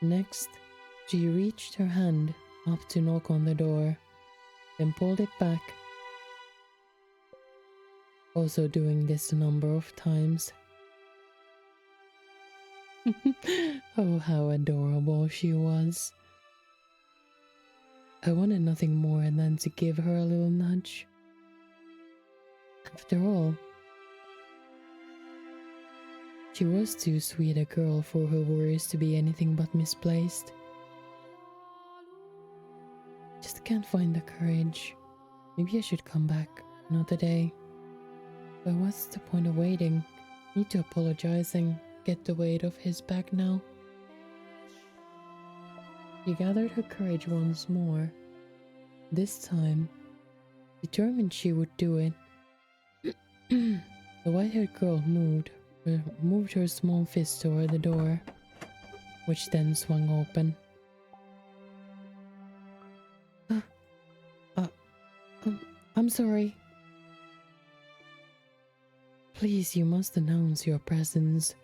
Next, she reached her hand up to knock on the door, then pulled it back, also doing this a number of times. Oh, how adorable she was. I wanted nothing more than to give her a little nudge. After all, she was too sweet a girl for her worries to be anything but misplaced. Just can't find the courage. Maybe I should come back another day. But what's the point of waiting? Need to apologize and get the weight off his back now. She gathered her courage once more. This time, determined she would do it. The white-haired girl moved her small fist toward the door, which then swung open. I'm sorry. Please, you must announce your presence.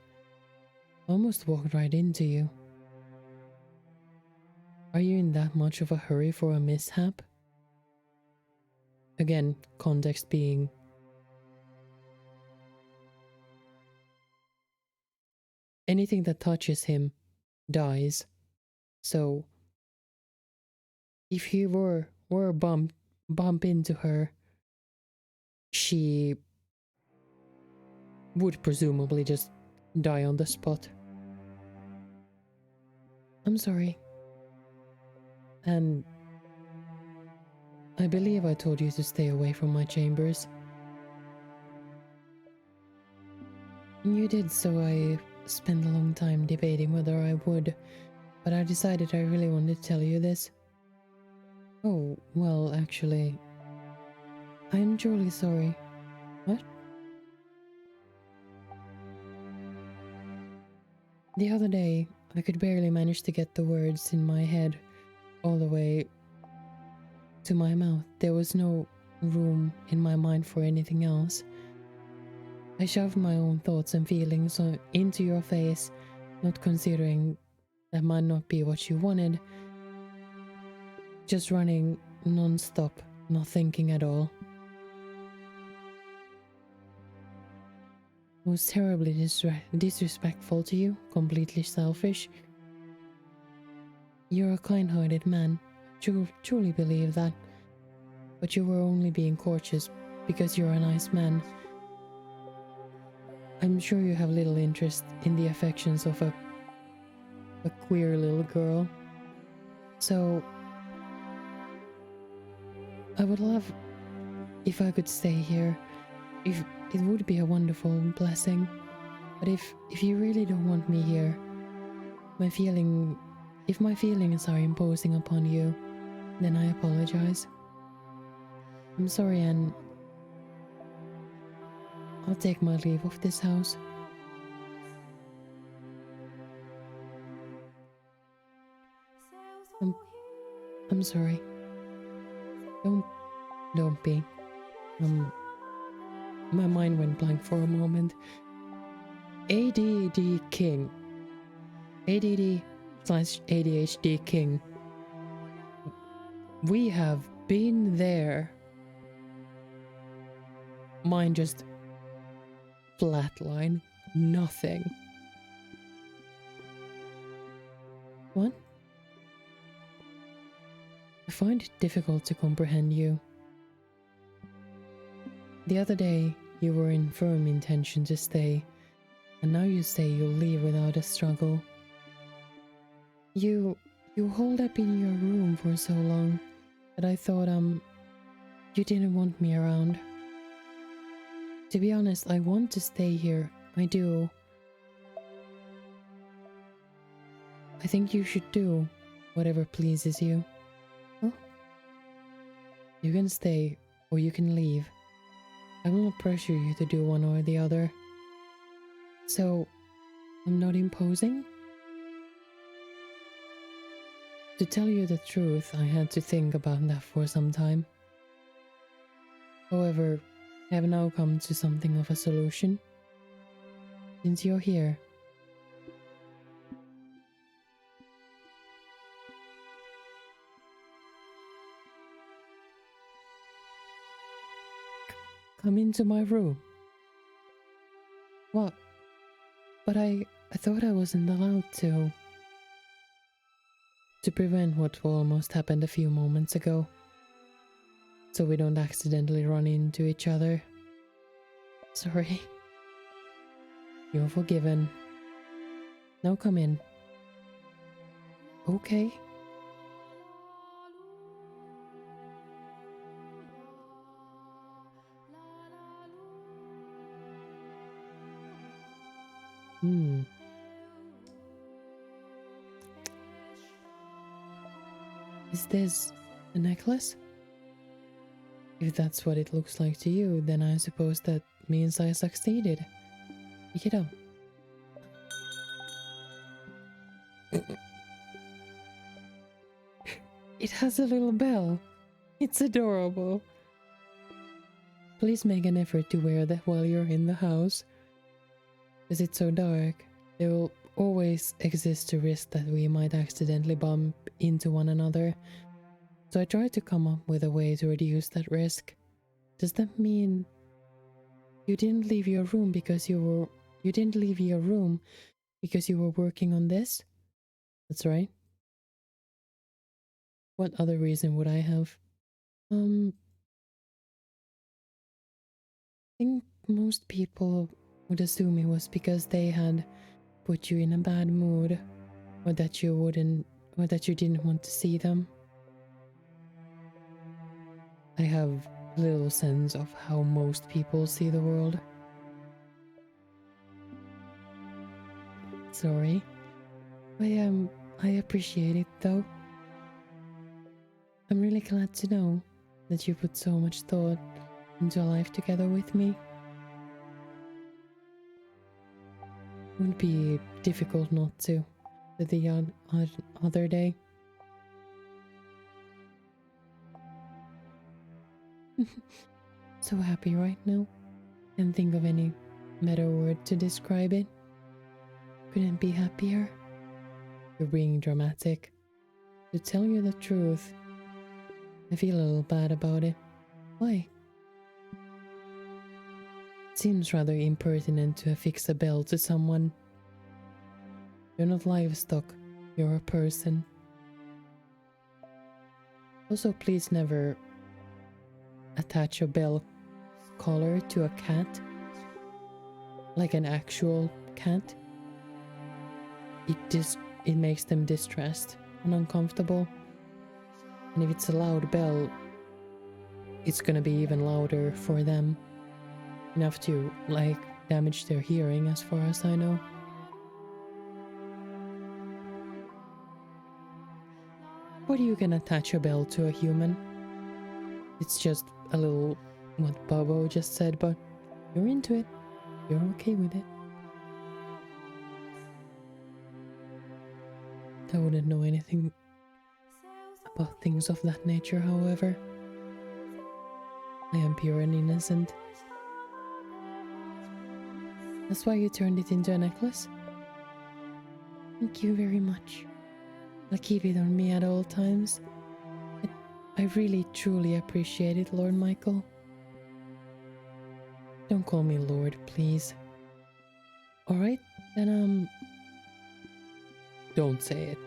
I almost walked right into you. Are you in that much of a hurry for a mishap? Again, context being anything that touches him dies. So if he were bump into her, she would presumably just die on the spot. I'm sorry. And I believe I told you to stay away from my chambers. And you did, so I spent a long time debating whether I would, but I decided I really wanted to tell you this. Oh, well, actually, I'm truly sorry. What? The other day, I could barely manage to get the words in my head all the way to my mouth. There was no room in my mind for anything else. I shoved my own thoughts and feelings into your face, not considering that might not be what you wanted, just running non-stop, not thinking at all. I was terribly disrespectful to you, completely selfish. You're a kind-hearted man, truly believe that, but you were only being cautious because you're a nice man. I'm sure you have little interest in the affections of a queer little girl. So, I would love if I could stay here. If it would be a wonderful blessing. But if you really don't want me here, if my feelings are imposing upon you, then I apologize. I'm sorry, and I'll take my leave of this house. I'm sorry. Don't be. My mind went blank for a moment. ADD King. ADD/ADHD King. We have been there. Mine just flatline. Nothing. What? I find it difficult to comprehend you. The other day, you were in firm intention to stay, and now you say you'll leave without a struggle. You holed up in your room for so long that I thought, you didn't want me around. To be honest, I want to stay here. I do. I think you should do whatever pleases you. Huh? You can stay, or you can leave. I will not pressure you to do one or the other. So, I'm not imposing? To tell you the truth, I had to think about that for some time. However, I have now come to something of a solution. Since you're here, come into my room. What? But I thought I wasn't allowed to. To prevent what almost happened a few moments ago. So we don't accidentally run into each other. Sorry. You're forgiven. Now come in. Okay. Is this a necklace? If that's what it looks like to you, then I suppose that means I succeeded. Pick it up. It has a little bell. It's adorable. Please make an effort to wear that while you're in the house. Because it's so dark, there will always exist a risk that we might accidentally bump into one another. So I tried to come up with a way to reduce that risk. Does that mean you didn't leave your room because you were working on this? That's right. What other reason would I have? I think most people would assume it was because they had put you in a bad mood, or that you didn't want to see them. I have little sense of how most people see the world. Sorry. I appreciate it though. I'm really glad to know that you put so much thought into a life together with me. It would be difficult not to the other day. So happy right now. Can't think of any better word to describe it. Couldn't be happier. You're being dramatic. To tell you the truth, I feel a little bad about it. Why? It seems rather impertinent to affix a bell to someone. You're not livestock, you're a person. Also, please never attach a bell collar to a cat, like an actual cat. It makes them distressed and uncomfortable. And if it's a loud bell, it's gonna be even louder for them. Enough to, like, damage their hearing as far as I know. What do you can attach a bell to a human? It's just a little what Bobo just said, but you're into it. You're okay with it. I wouldn't know anything about things of that nature, however. I am pure and innocent. That's why you turned it into a necklace? Thank you very much. I'll keep it on me at all times. I really truly appreciate it, Lord Michael. Don't call me Lord, please. Alright, then don't say it.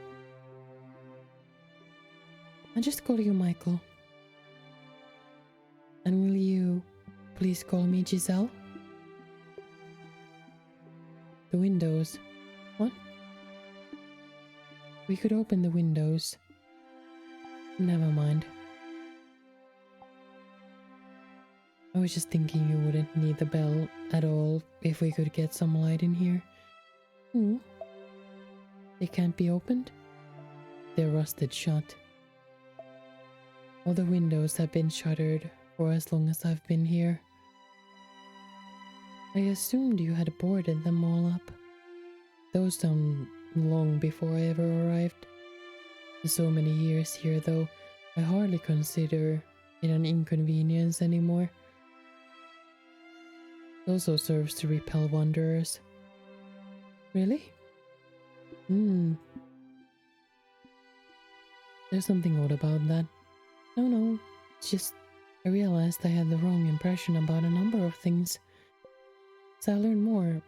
I'll just call you Michael. And will you please call me Giselle? The windows. What? We could open the windows. Never mind. I was just thinking you wouldn't need the bell at all if we could get some light in here. They can't be opened? They're rusted shut. All the windows have been shuttered for as long as I've been here. I assumed you had boarded them all up. Those done long before I ever arrived. For so many years here, though, I hardly consider it an inconvenience anymore. It also serves to repel wanderers. Really? There's something odd about that. No, it's just I realized I had the wrong impression about a number of things. As I learn more,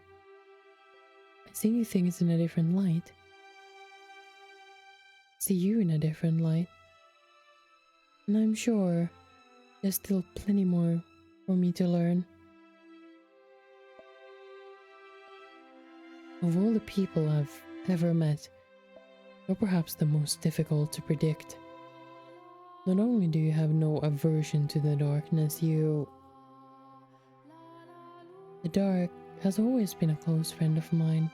I see things in a different light. See you in a different light. And I'm sure there's still plenty more for me to learn. Of all the people I've ever met, you're perhaps the most difficult to predict. Not only do you have no aversion to the darkness, the dark has always been a close friend of mine.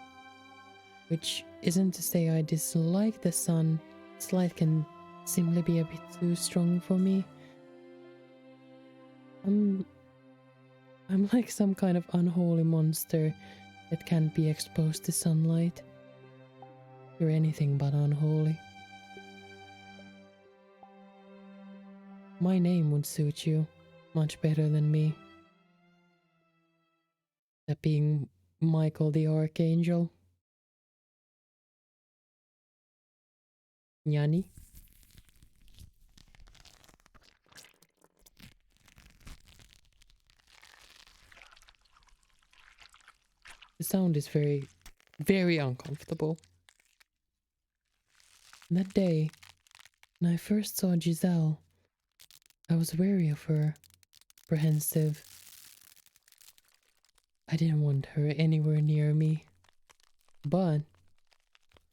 Which isn't to say I dislike the sun. Its light can simply be a bit too strong for me. I'm like some kind of unholy monster that can't be exposed to sunlight. You're anything but unholy. My name would suit you much better than me. That being Michael the Archangel. Yanni? The sound is very, very uncomfortable. That day, when I first saw Giselle, I was wary of her, apprehensive. I didn't want her anywhere near me. But,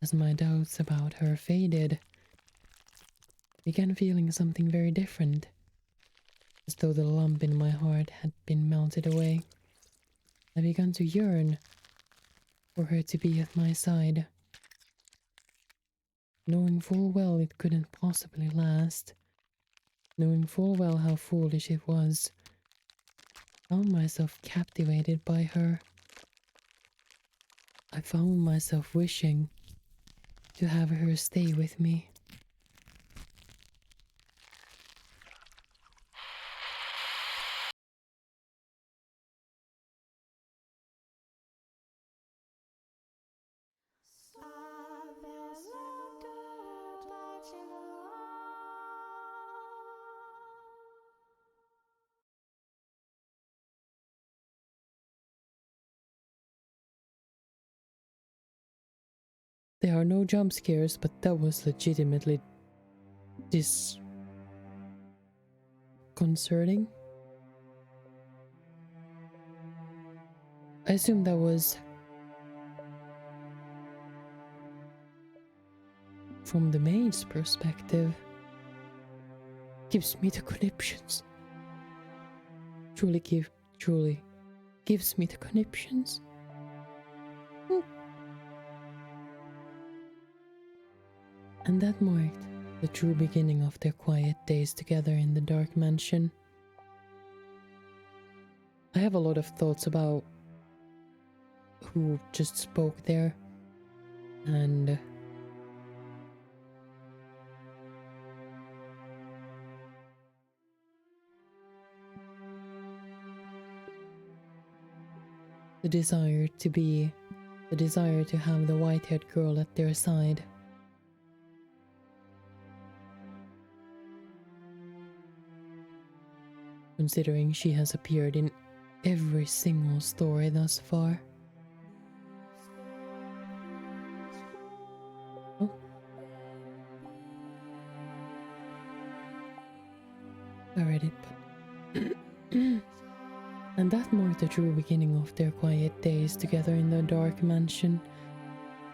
as my doubts about her faded, I began feeling something very different, as though the lump in my heart had been melted away. I began to yearn for her to be at my side, knowing full well it couldn't possibly last. knowing full well how foolish it was. Found myself captivated by her. I found myself wishing to have her stay with me. There are no jump scares, but that was legitimately disconcerting. I assume that was from the maid's perspective. Gives me the conniptions. Truly gives me the conniptions. And that marked the true beginning of their quiet days together in the dark mansion. I have a lot of thoughts about who just spoke there, and the desire to have the white-haired girl at their side. Considering she has appeared in every single story thus far. Oh. I read it, but... And that marked the true beginning of their quiet days together in the dark mansion.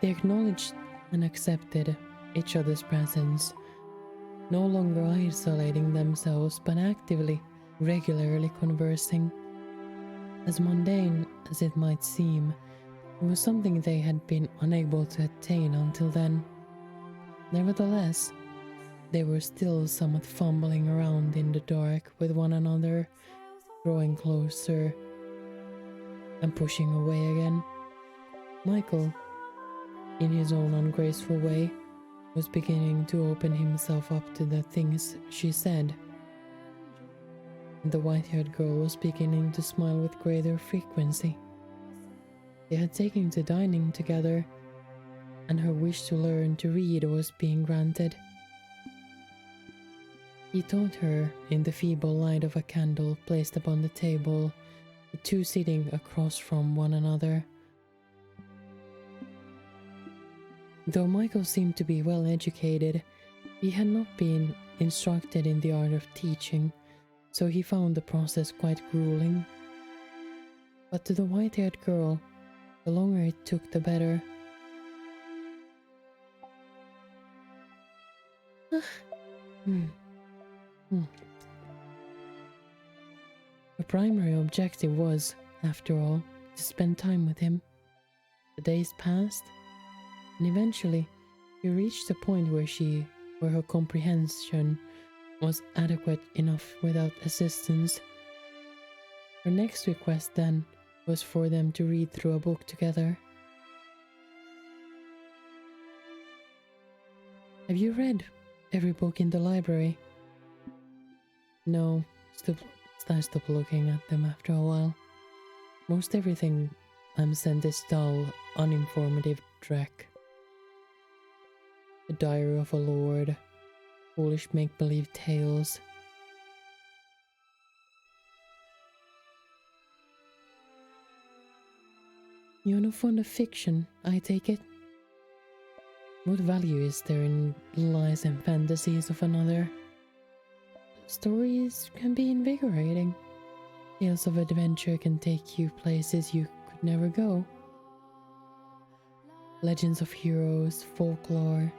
They acknowledged and accepted each other's presence, no longer isolating themselves, but actively, regularly conversing. As mundane as it might seem, it was something they had been unable to attain until then. Nevertheless, they were still somewhat fumbling around in the dark with one another, drawing closer and pushing away again. Michael, in his own ungraceful way, was beginning to open himself up to the things she said. The white-haired girl was beginning to smile with greater frequency. They had taken to dining together, and her wish to learn to read was being granted. He taught her in the feeble light of a candle placed upon the table, the two sitting across from one another. Though Michael seemed to be well educated, he had not been instructed in the art of teaching, so he found the process quite grueling. But to the white-haired girl, the longer it took, the better. Her primary objective was, after all, to spend time with him. The days passed, and eventually she reached a point where her comprehension was adequate enough without assistance. Her next request then was for them to read through a book together. Have you read every book in the library? No, I stopped looking at them after a while. Most everything I'm sent is dull, uninformative dreck. The Diary of a Lord, foolish make-believe tales. You're not fond of fiction, I take it? What value is there in lies and fantasies of another? Stories can be invigorating. Tales of adventure can take you places you could never go. Legends of heroes, folklore,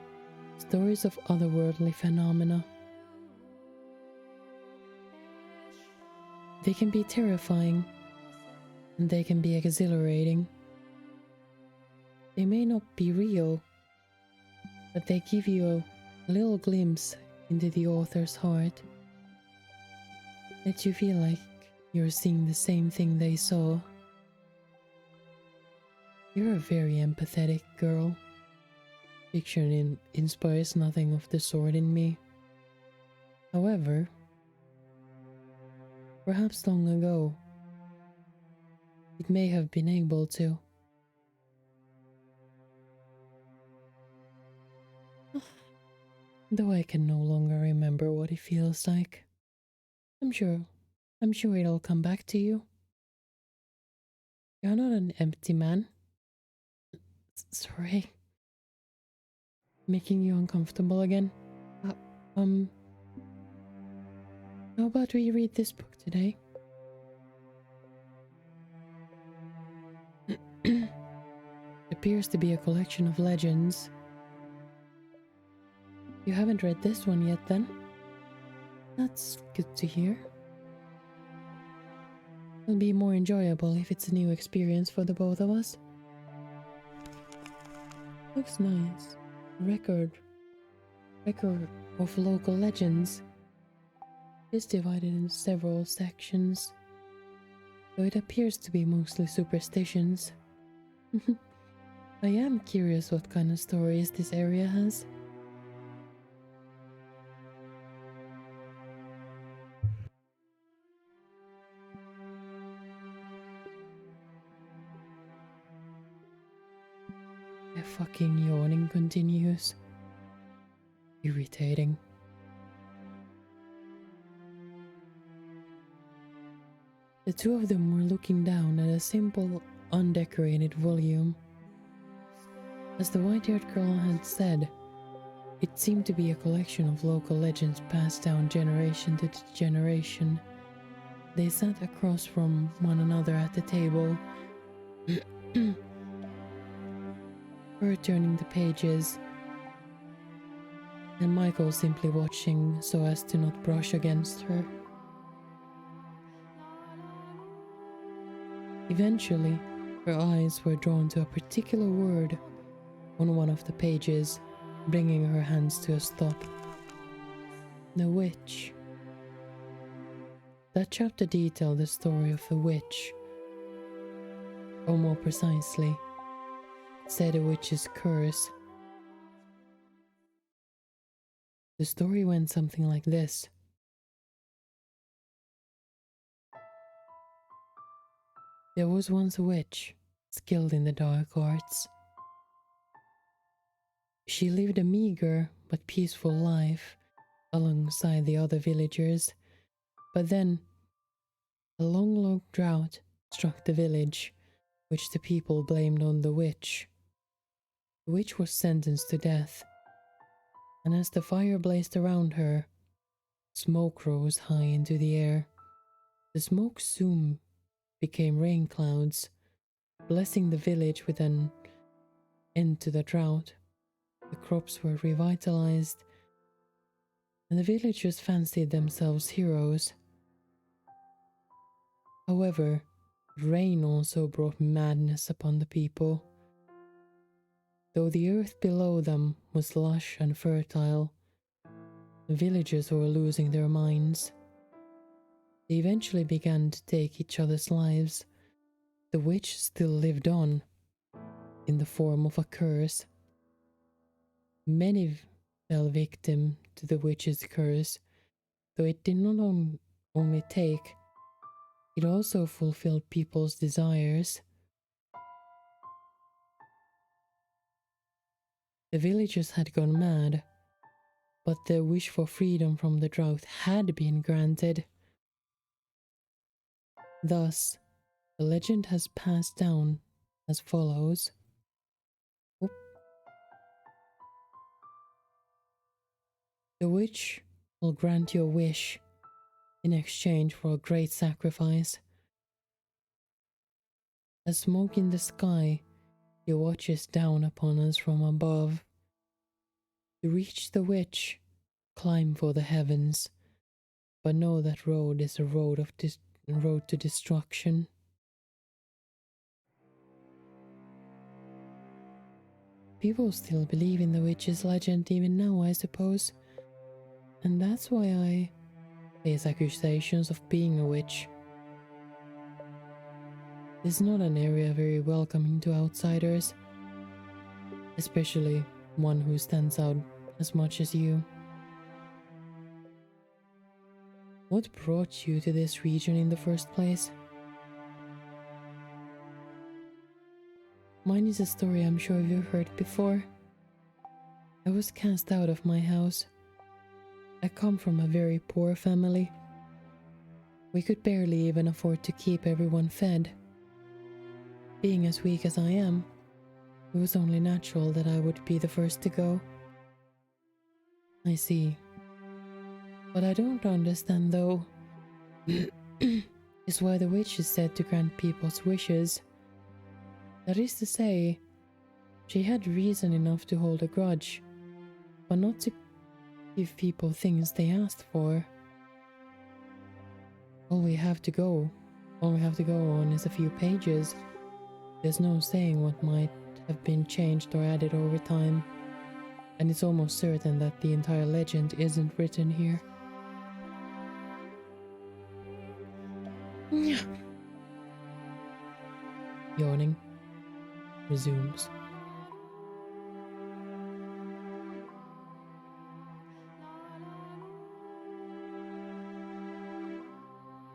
stories of otherworldly phenomena. They can be terrifying, and they can be exhilarating. They may not be real, but they give you a little glimpse into the author's heart, That you feel like you're seeing the same thing they saw. You're a very empathetic girl. Fiction inspires nothing of the sort in me. However, perhaps long ago, it may have been able to. Though I can no longer remember what it feels like. I'm sure it'll come back to you. You're not an empty man. Sorry. Making you uncomfortable again. Um, how about we read this book today? It appears to be a collection of legends. You haven't read this one yet, then? That's good to hear. It'll be more enjoyable if it's a new experience for the both of us. Looks nice. Record of local legends. It's divided into several sections, though it appears to be mostly superstitions. I am curious what kind of stories this area has. The fucking yawning continues. Irritating. The two of them were looking down at a simple, undecorated volume. As the white-haired girl had said, it seemed to be a collection of local legends passed down generation to generation. They sat across from one another at the table, her turning the pages, and Michael simply watching so as to not brush against her. Eventually, her eyes were drawn to a particular word on one of the pages, bringing her hands to a stop. The witch. That chapter detailed the story of the witch, or more precisely, said a witch's curse. The story went something like this. There was once a witch, skilled in the dark arts. She lived a meager but peaceful life alongside the other villagers, but then a long drought struck the village, which the people blamed on the witch. The witch was sentenced to death, and as the fire blazed around her, smoke rose high into the air. The smoke soon became rain clouds, blessing the village with an end to the drought. The crops were revitalized, and the villagers fancied themselves heroes. However, rain also brought madness upon the people. Though the earth below them was lush and fertile, the villagers were losing their minds. They eventually began to take each other's lives. The witch still lived on, in the form of a curse. Many fell victim to the witch's curse, though it did not only take, it also fulfilled people's desires. The villagers had gone mad, but their wish for freedom from the drought had been granted. Thus, the legend has passed down as follows. The witch will grant you a wish in exchange for a great sacrifice. As smoke in the sky, he watches down upon us from above. To reach the witch, climb for the heavens, but know that road is a road to destruction. People still believe in the witch's legend even now, I suppose, and that's why face accusations of being a witch. This is not an area very welcoming to outsiders, especially one who stands out as much as you. What brought you to this region in the first place? Mine is a story I'm sure you've heard before. I was cast out of my house. I come from a very poor family. We could barely even afford to keep everyone fed. Being as weak as I am, it was only natural that I would be the first to go. I see. What I don't understand, though, is why the witch is said to grant people's wishes. That is to say, she had reason enough to hold a grudge, but not to give people things they asked for. All we have to go on is a few pages. There's no saying what might have been changed or added over time, and it's almost certain that the entire legend isn't written here. Yawning, resumes.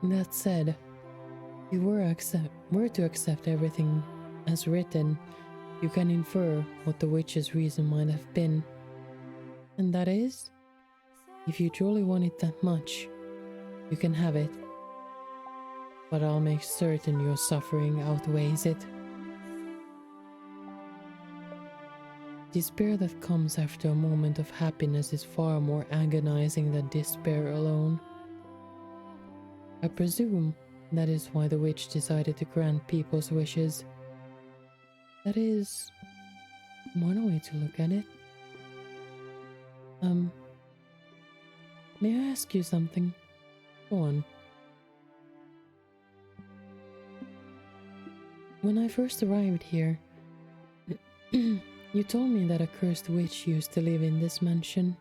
That said, if you were to accept everything as written, you can infer what the witch's reason might have been. And that is, if you truly want it that much, you can have it. But I'll make certain your suffering outweighs it. Despair that comes after a moment of happiness is far more agonizing than despair alone. I presume that is why the witch decided to grant people's wishes. That is one way to look at it. May I ask you something? Go on. When I first arrived here, you told me that a cursed witch used to live in this mansion.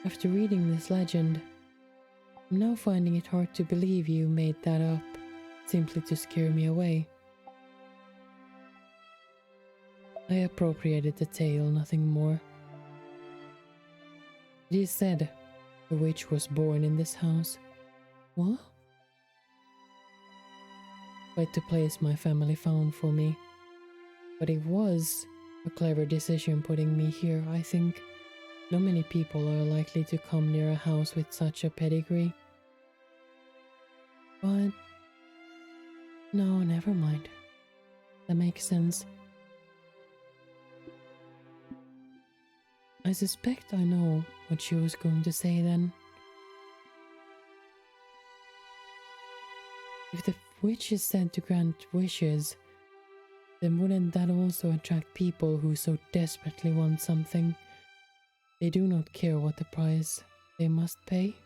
After reading this legend, I'm now finding it hard to believe you made that up simply to scare me away. I appropriated the tale, nothing more. It is said the witch was born in this house. What? Quite the place my family found for me. But it was a clever decision putting me here, I think. Not many people are likely to come near a house with such a pedigree. But no, never mind. That makes sense. I suspect I know what she was going to say then. If the witch is said to grant wishes, then wouldn't that also attract people who so desperately want something? They do not care what the price they must pay.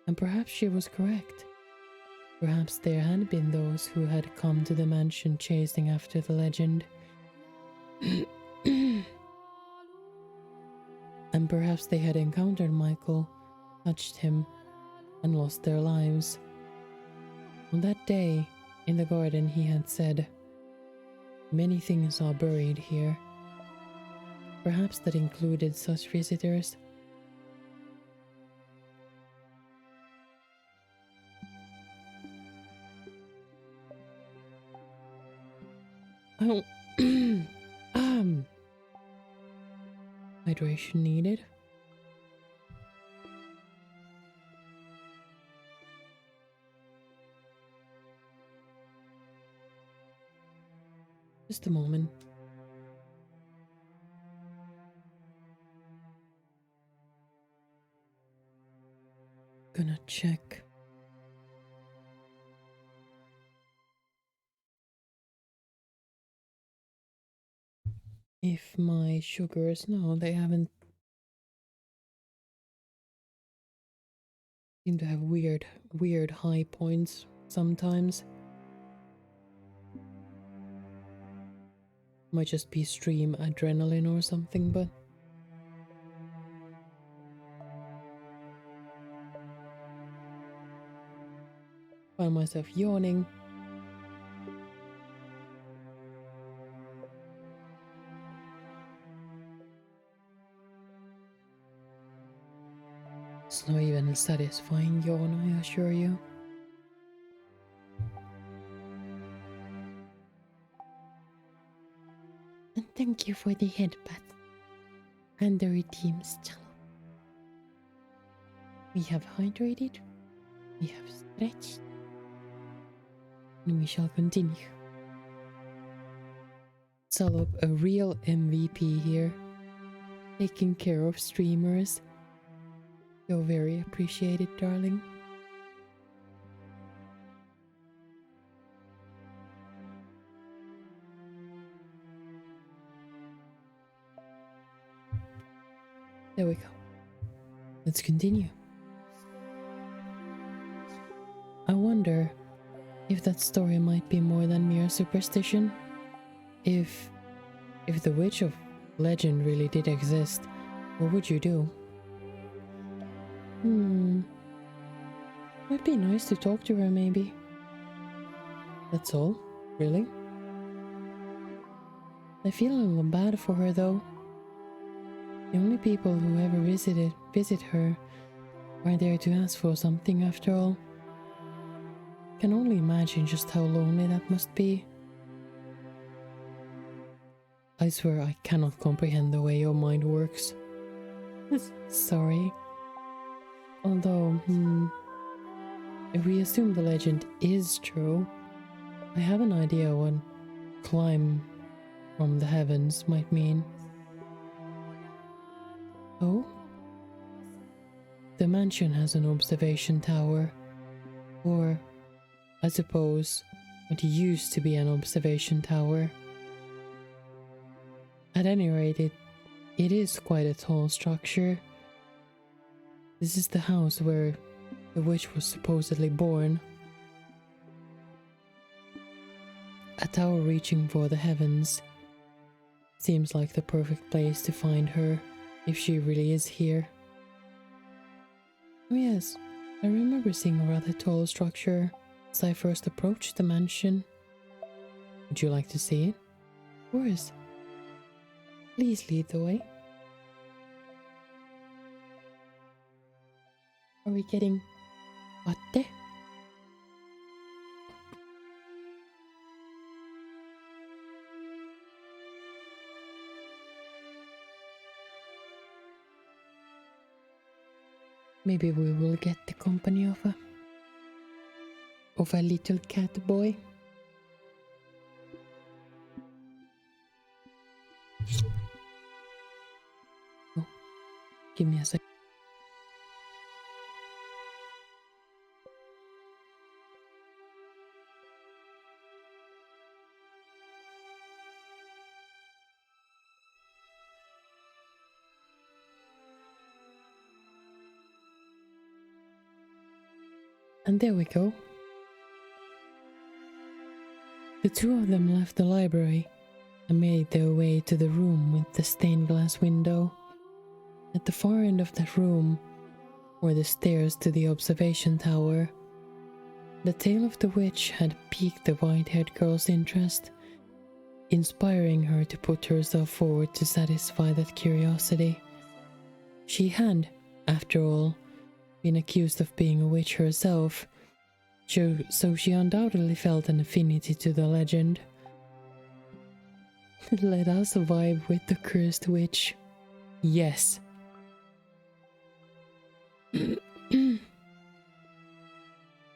And perhaps she was correct. Perhaps there had been those who had come to the mansion chasing after the legend. And perhaps they had encountered Michael, touched him, and lost their lives. On that day, in the garden, he had said, "Many things are buried here." Perhaps that included such visitors. Oh, hydration needed. Just a moment. Gonna check. If my sugars, no, they haven't. Seem to have weird high points sometimes. Might just be stream adrenaline or something, but find myself yawning. It's not even a satisfying yawn, I assure you. And thank you for the headbutt and the redeems, Jello. We have hydrated, we have stretched, and we shall continue. Salop, a real MVP here, taking care of streamers. You're very appreciated, darling. There we go. Let's continue. I wonder if that story might be more than mere superstition. If the witch of legend really did exist, what would you do? Might be nice to talk to her, maybe. That's all? Really? I feel a little bad for her, though. The only people who ever visit her are there to ask for something, after all. Can only imagine just how lonely that must be. I swear I cannot comprehend the way your mind works. Sorry. Although, if we assume the legend is true, I have an idea what climb from the heavens might mean. Oh? The mansion has an observation tower, or I suppose what used to be an observation tower. At any rate, it is quite a tall structure. This is the house where the witch was supposedly born. A tower reaching for the heavens seems like the perfect place to find her, if she really is here. Oh yes, I remember seeing a rather tall structure as I first approached the mansion. Would you like to see it? Of course. Please lead the way. Are we getting latte? Maybe we will get the company of a little cat boy. Oh, give me a sec. And there we go. The two of them left the library and made their way to the room with the stained glass window. At the far end of that room were the stairs to the observation tower. The tale of the witch had piqued the white-haired girl's interest, inspiring her to put herself forward to satisfy that curiosity. She had, after all, been accused of being a witch herself, so she undoubtedly felt an affinity to the legend. Let us vibe with the cursed witch. Yes.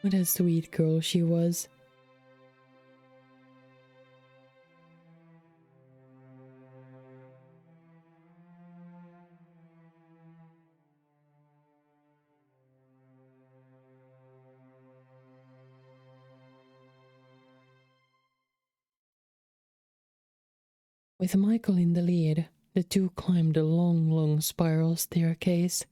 What a sweet girl she was. With Michael in the lead, the two climbed a long spiral staircase.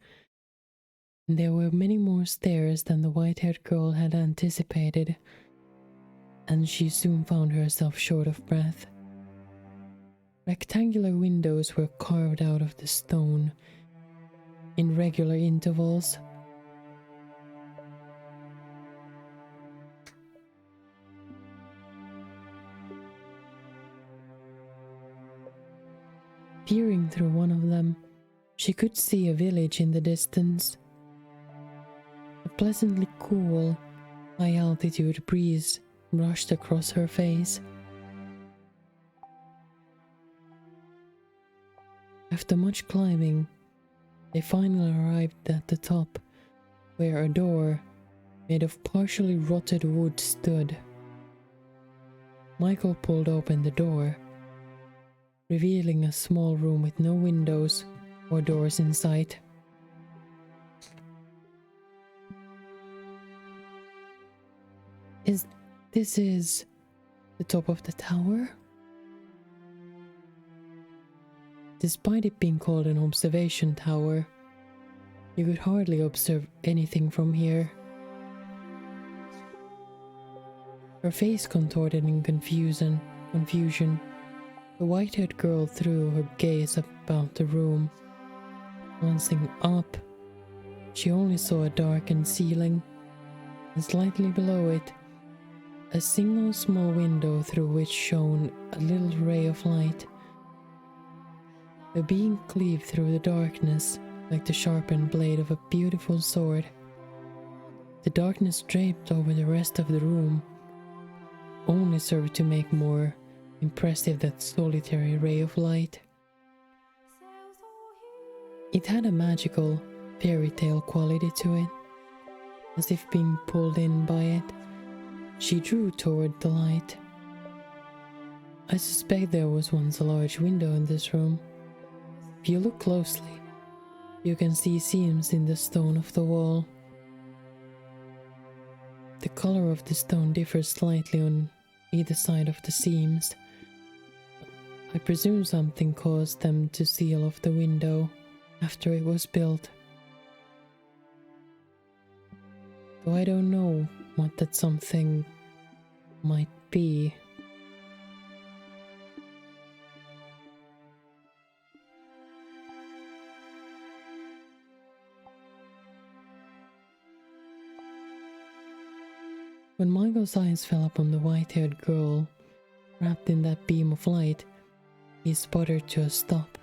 There were many more stairs than the white-haired girl had anticipated, and she soon found herself short of breath. Rectangular windows were carved out of the stone in regular intervals. Peering through one of them, she could see a village in the distance. A pleasantly cool, high-altitude breeze brushed across her face. After much climbing, they finally arrived at the top, where a door made of partially rotted wood stood. Michael pulled open the door, revealing a small room with no windows or doors in sight. This is the top of the tower? Despite it being called an observation tower, you could hardly observe anything from here. Her face contorted in confusion, the white-haired girl threw her gaze about the room. Glancing up, she only saw a darkened ceiling, and slightly below it, a single small window through which shone a little ray of light. The being cleaved through the darkness like the sharpened blade of a beautiful sword. The darkness draped over the rest of the room only served to make more impressive that solitary ray of light. It had a magical, fairy tale quality to it, as if being pulled in by it. She drew toward the light. I suspect there was once a large window in this room. If you look closely, you can see seams in the stone of the wall. The color of the stone differs slightly on either side of the seams. I presume something caused them to seal off the window after it was built. Though I don't know what that something might be. When Michael's eyes fell upon the white-haired girl, wrapped in that beam of light, he sputtered to a stop.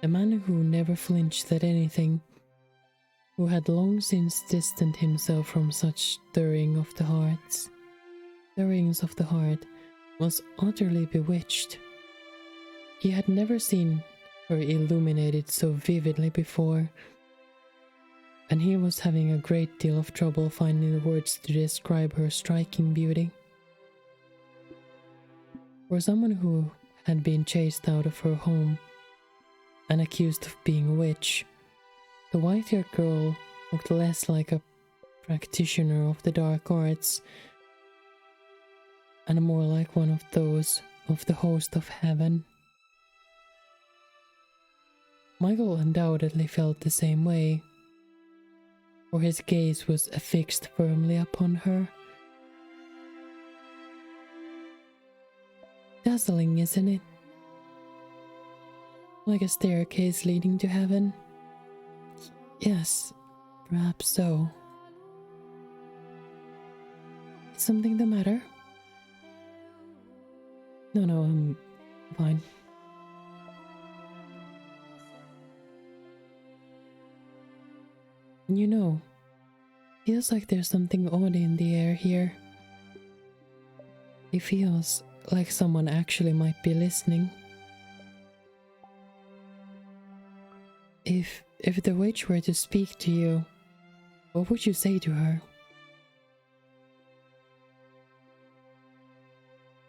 A man who never flinched at anything, who had long since distanced himself from such stirrings of the heart, was utterly bewitched. He had never seen her illuminated so vividly before, and he was having a great deal of trouble finding the words to describe her striking beauty. For someone who had been chased out of her home and accused of being a witch, the white-haired girl looked less like a practitioner of the dark arts and more like one of those of the host of heaven. Michael undoubtedly felt the same way, for his gaze was affixed firmly upon her. Dazzling, isn't it? Like a staircase leading to heaven? Yes, perhaps so. Is something the matter? No, I'm fine. And you know, feels like there's something odd in the air here. It feels like someone actually might be listening. If the witch were to speak to you, what would you say to her?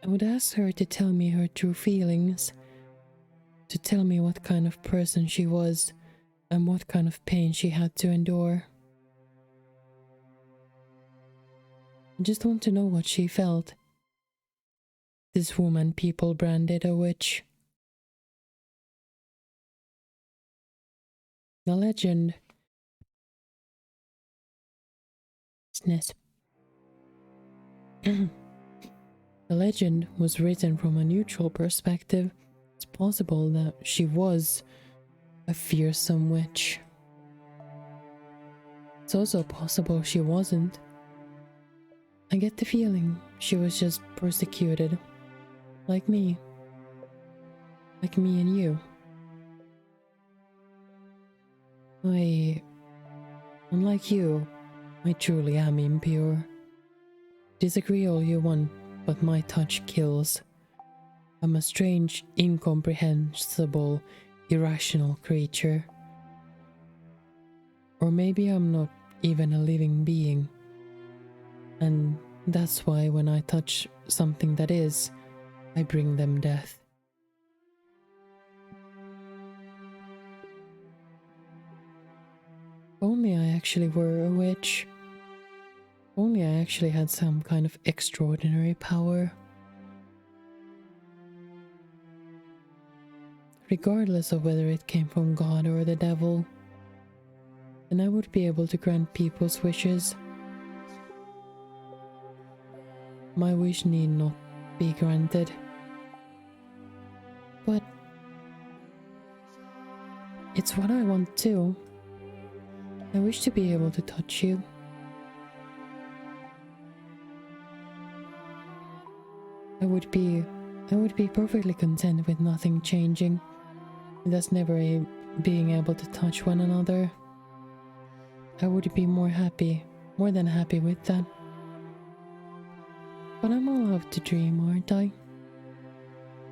I would ask her to tell me her true feelings, to tell me what kind of person she was and what kind of pain she had to endure. I just want to know what she felt. This woman people branded a witch. The legend The legend was written from a neutral perspective. It's possible that she was a fearsome witch. It's also possible she wasn't. I get the feeling she was just persecuted, like me. like me and you. Unlike you, I truly am impure. Disagree all you want, but my touch kills. I'm a strange, incomprehensible, irrational creature. Or maybe I'm not even a living being. And that's why when I touch something that is, I bring them death. Only I actually were a witch. Only I actually had some kind of extraordinary power. Regardless of whether it came from God or the devil, then I would be able to grant people's wishes. My wish need not be granted. But it's what I want too. I wish to be able to touch you. I would be perfectly content with nothing changing, with us never being able to touch one another. I would be more than happy with that. But I'm allowed to dream, aren't I?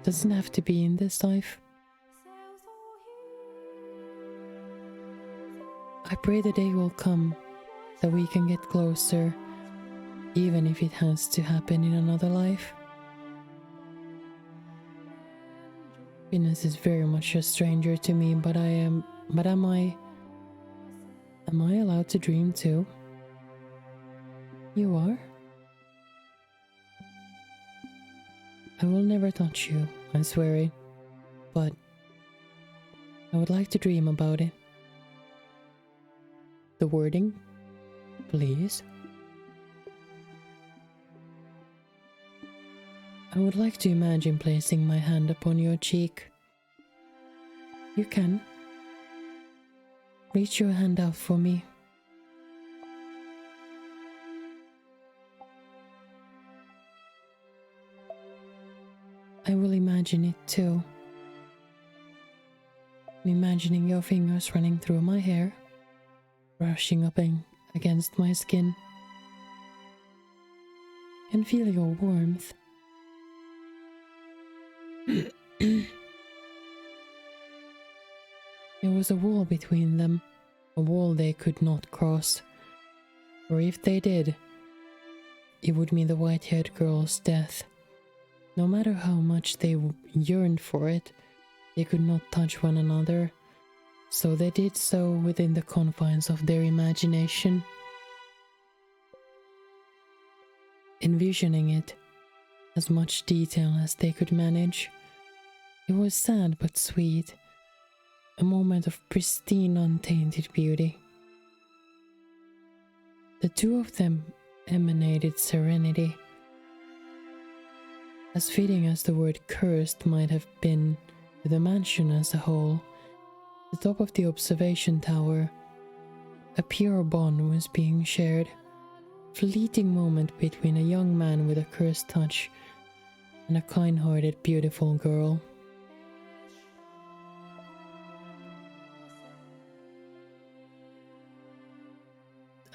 Doesn't have to be in this life. I pray the day will come that we can get closer, even if it has to happen in another life. Venus is very much a stranger to me, but am I allowed to dream too? You are? I will never touch you, I swear it, but I would like to dream about it. The wording, please. I would like to imagine placing my hand upon your cheek. You can. Reach your hand out for me. I will imagine it too. I'm imagining your fingers running through my hair, brushing up against my skin, and feel your warmth. There was a wall between them, a wall they could not cross, or if they did, it would mean the white-haired girl's death. No matter how much they yearned for it, they could not touch one another, so they did so within the confines of their imagination. Envisioning it, as much detail as they could manage, it was sad but sweet, a moment of pristine, untainted beauty. The two of them emanated serenity. As fitting as the word cursed might have been to the mansion as a whole, the top of the observation tower, a pure bond was being shared, a fleeting moment between a young man with a cursed touch and a kind-hearted, beautiful girl.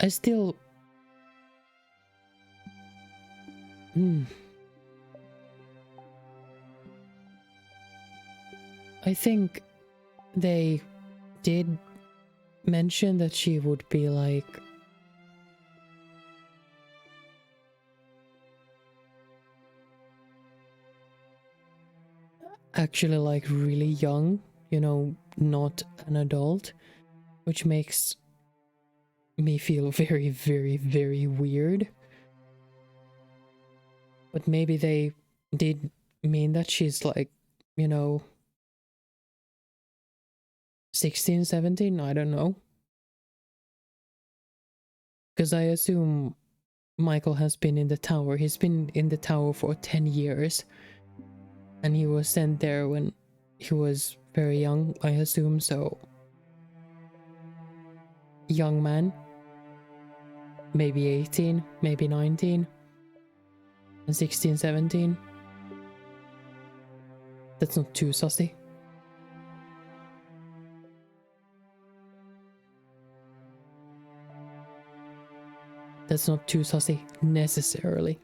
I think they did mention that she would be like actually like really young, not an adult, which makes me feel very, very, very weird. But maybe they did mean that she's like, 16, 17, I don't know. Because I assume Michael has been in the tower. He's been in the tower for 10 years. And he was sent there when he was very young, I assume, so. Young man. Maybe 18, maybe 19. And 16, 17. That's not too sussy. That's not too saucy, necessarily.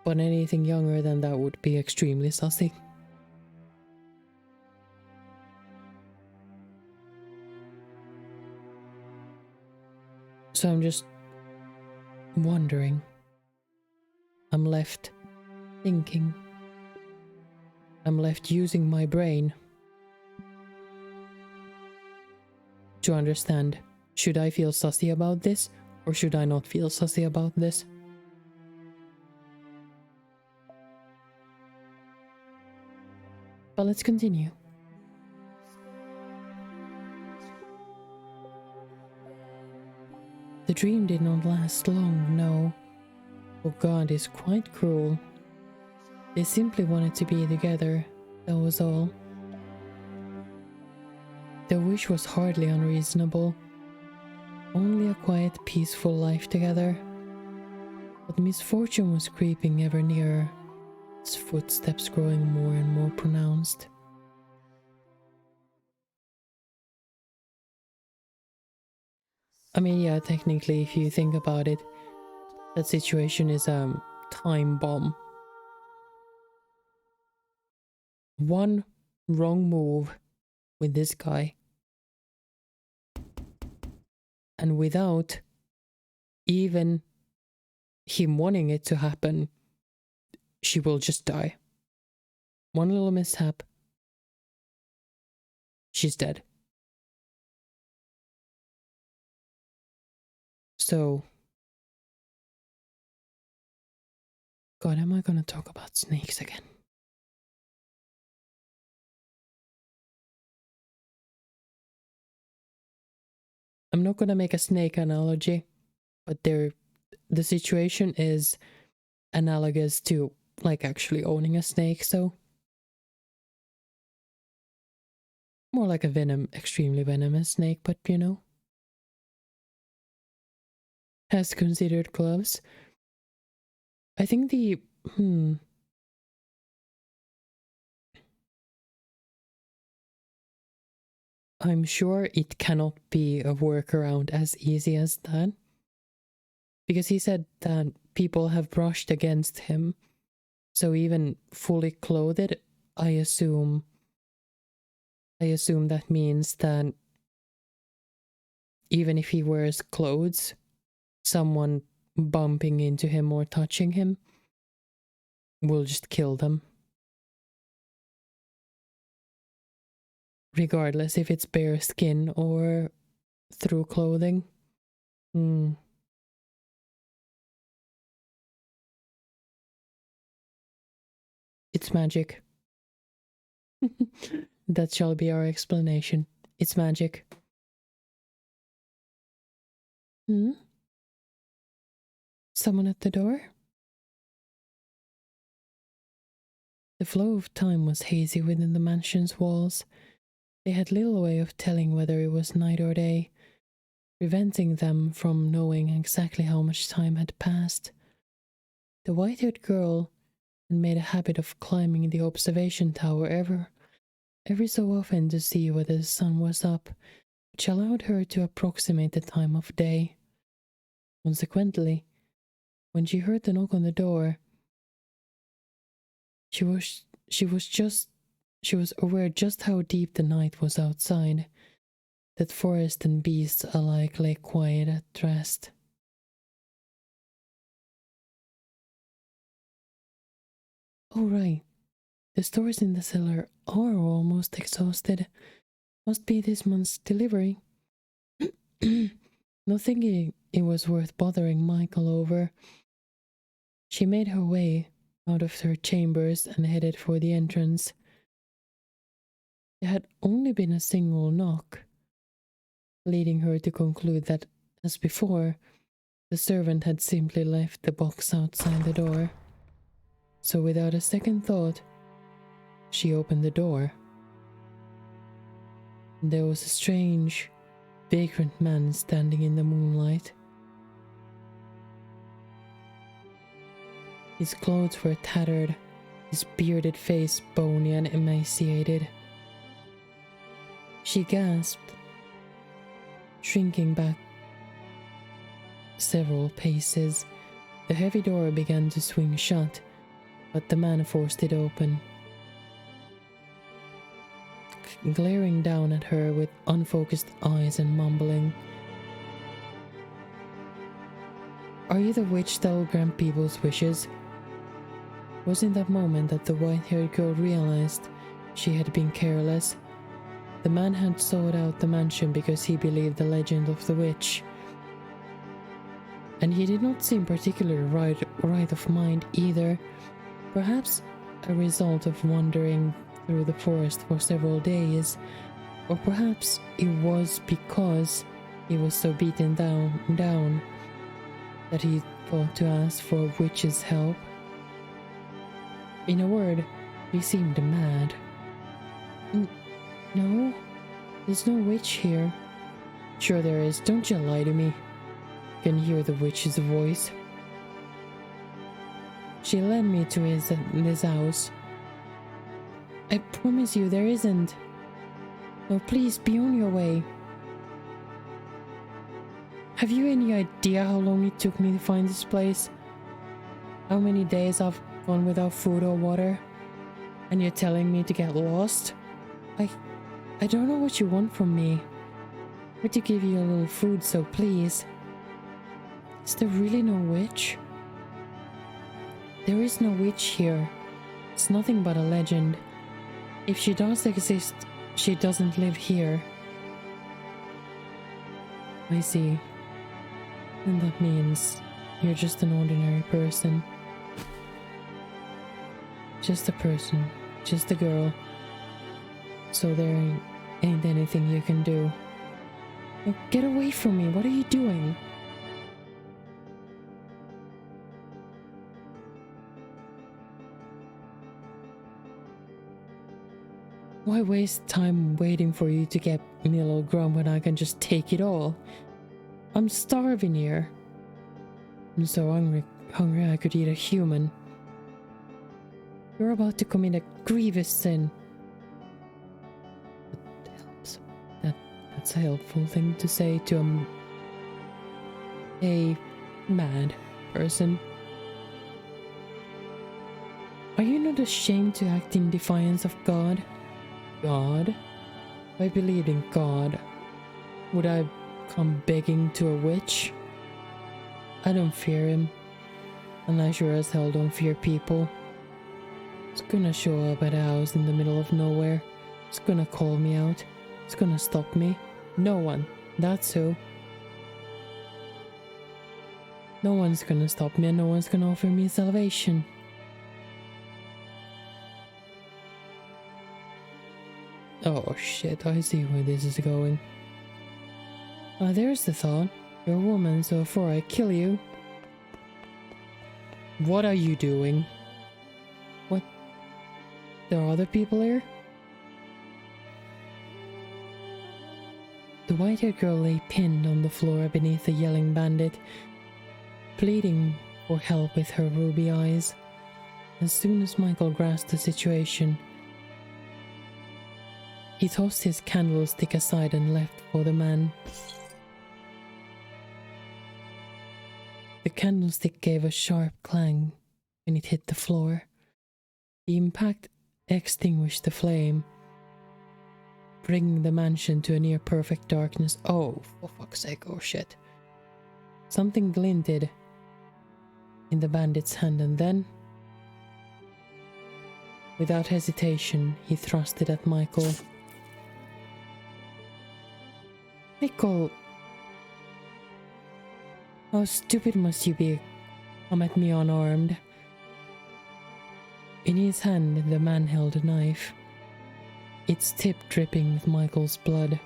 But anything younger than that would be extremely saucy. So I'm just wondering. I'm left thinking. I'm left using my brain to understand, should I feel saucy about this or should I not feel saucy about this? But let's continue. The dream did not last long, no. For God is quite cruel. They simply wanted to be together, that was all. Their wish was hardly unreasonable. Only a quiet, peaceful life together. But misfortune was creeping ever nearer, its footsteps growing more and more pronounced. I mean, yeah, technically, if you think about it, that situation is a time bomb. One wrong move with this guy, and without even him wanting it to happen, she will just die. One little mishap, she's dead. So, God, am I gonna talk about snakes again? I'm not gonna make a snake analogy, but the situation is analogous to like actually owning a snake, so more like a extremely venomous snake, but you know, has considered gloves. I think I'm sure it cannot be a workaround as easy as that. Because he said that people have brushed against him. So even fully clothed, I assume that means that even if he wears clothes, someone bumping into him or touching him will just kill them. Regardless if it's bare skin or through clothing. It's magic. That shall be our explanation. It's magic. Someone at the door? The flow of time was hazy within the mansion's walls. They had little way of telling whether it was night or day, preventing them from knowing exactly how much time had passed. The white-haired girl had made a habit of climbing the observation tower every so often to see whether the sun was up, which allowed her to approximate the time of day. Consequently, when she heard the knock on the door, she was aware just how deep the night was outside, that forest and beasts alike lay quiet at rest. Oh right, the stores in the cellar are almost exhausted. Must be this month's delivery. Not thinking it was worth bothering Michael over, she made her way out of her chambers and headed for the entrance. There had only been a single knock, leading her to conclude that, as before, the servant had simply left the box outside the door. So without a second thought, she opened the door. There was a strange, vagrant man standing in the moonlight. His clothes were tattered, his bearded face bony and emaciated. She gasped, shrinking back several paces. The heavy door began to swing shut, but the man forced it open, glaring down at her with unfocused eyes and mumbling, "Are you the witch that'll grant people's wishes?" It was in that moment that the white-haired girl realized she had been careless. The man had sought out the mansion because he believed the legend of the witch, and he did not seem particularly right of mind either, perhaps a result of wandering through the forest for several days, or perhaps it was because he was so beaten down that he thought to ask for a witch's help. In a word, he seemed mad. No, there's no witch here." "Sure there is, don't you lie to me." Can hear the witch's voice. "She led me to his house." "I promise you there isn't. No, please be on your way." "Have you any idea how long it took me to find this place? How many days I've gone without food or water? And you're telling me to get lost? I don't know what you want from me. But to give you a little food, so please." "Is there really no witch?" "There is no witch here. It's nothing but a legend. If she does exist, she doesn't live here." "I see. And that means you're just an ordinary person. Just a person. Just a girl. So there ain't anything you can do." Now get away from me. What are you doing?" "Why waste time waiting for you to get me a little grub when I can just take it all? I'm starving here. I'm so hungry I could eat a human." "You're about to commit a grievous sin." That helps. That's a helpful thing to say to a mad person. "Are you not ashamed to act in defiance of God?" "God? If I believed in God, would I come begging to a witch? I don't fear him, and I sure as hell don't fear people. It's gonna show up at a house in the middle of nowhere. It's gonna call me out. It's gonna stop me. No one. That's who. No one's gonna stop me, and no one's gonna offer me salvation." Oh shit, I see where this is going. There's the thought. You're a woman, so before I kill you... What are you doing? What? There are other people here? The white-haired girl lay pinned on the floor beneath the yelling bandit, pleading for help with her ruby eyes. As soon as Michael grasped the situation, he tossed his candlestick aside and left for the man. The candlestick gave a sharp clang when it hit the floor. The impact extinguished the flame, bringing the mansion to a near-perfect darkness. Oh, for fuck's sake, oh shit. Something glinted in the bandit's hand, and then, without hesitation, he thrust it at Michael. "Michael! How stupid must you be? Come at me unarmed." In his hand, the man held a knife, its tip dripping with Michael's blood.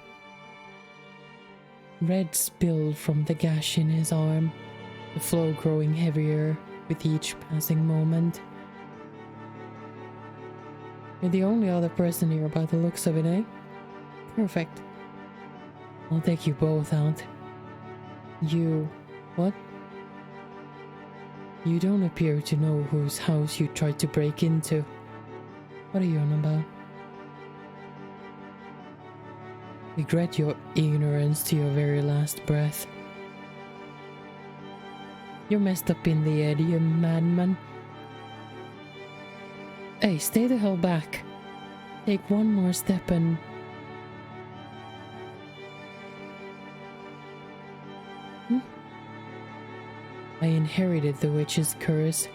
Red spilled from the gash in his arm, the flow growing heavier with each passing moment. "You're the only other person here by the looks of it, eh? Perfect. I'll take you both out." "You... what?" "You don't appear to know whose house you tried to break into. What are you on about?" Regret your ignorance to your very last breath. You're messed up in the head, you madman. Hey, stay the hell back. Take one more step and... I inherited the witch's curse.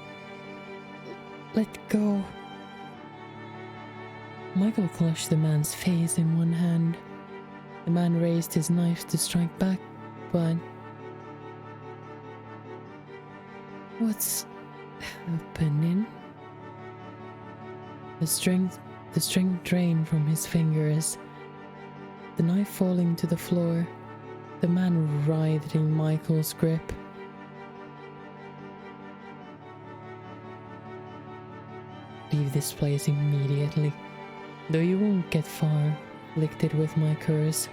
Let go. Michael clutched the man's face in one hand. The man raised his knife to strike back, but... What's happening? The strength drained from his fingers. The knife falling to the floor. The man writhed in Michael's grip. Leave this place immediately, though you won't get far, afflicted with my curse.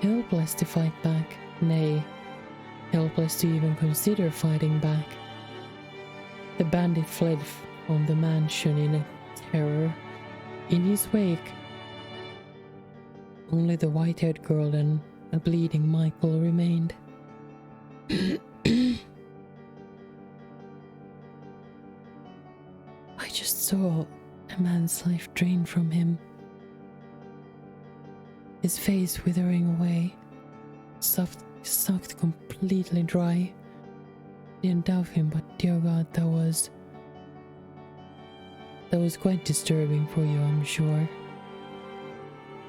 Helpless to fight back, nay, helpless to even consider fighting back. The bandit fled from the mansion in a terror. In his wake, only the white-haired girl and a bleeding Michael remained. I just saw a man's life drained from him. His face withering away, sucked completely dry. Didn't doubt him, but dear God, that was quite disturbing for you, I'm sure.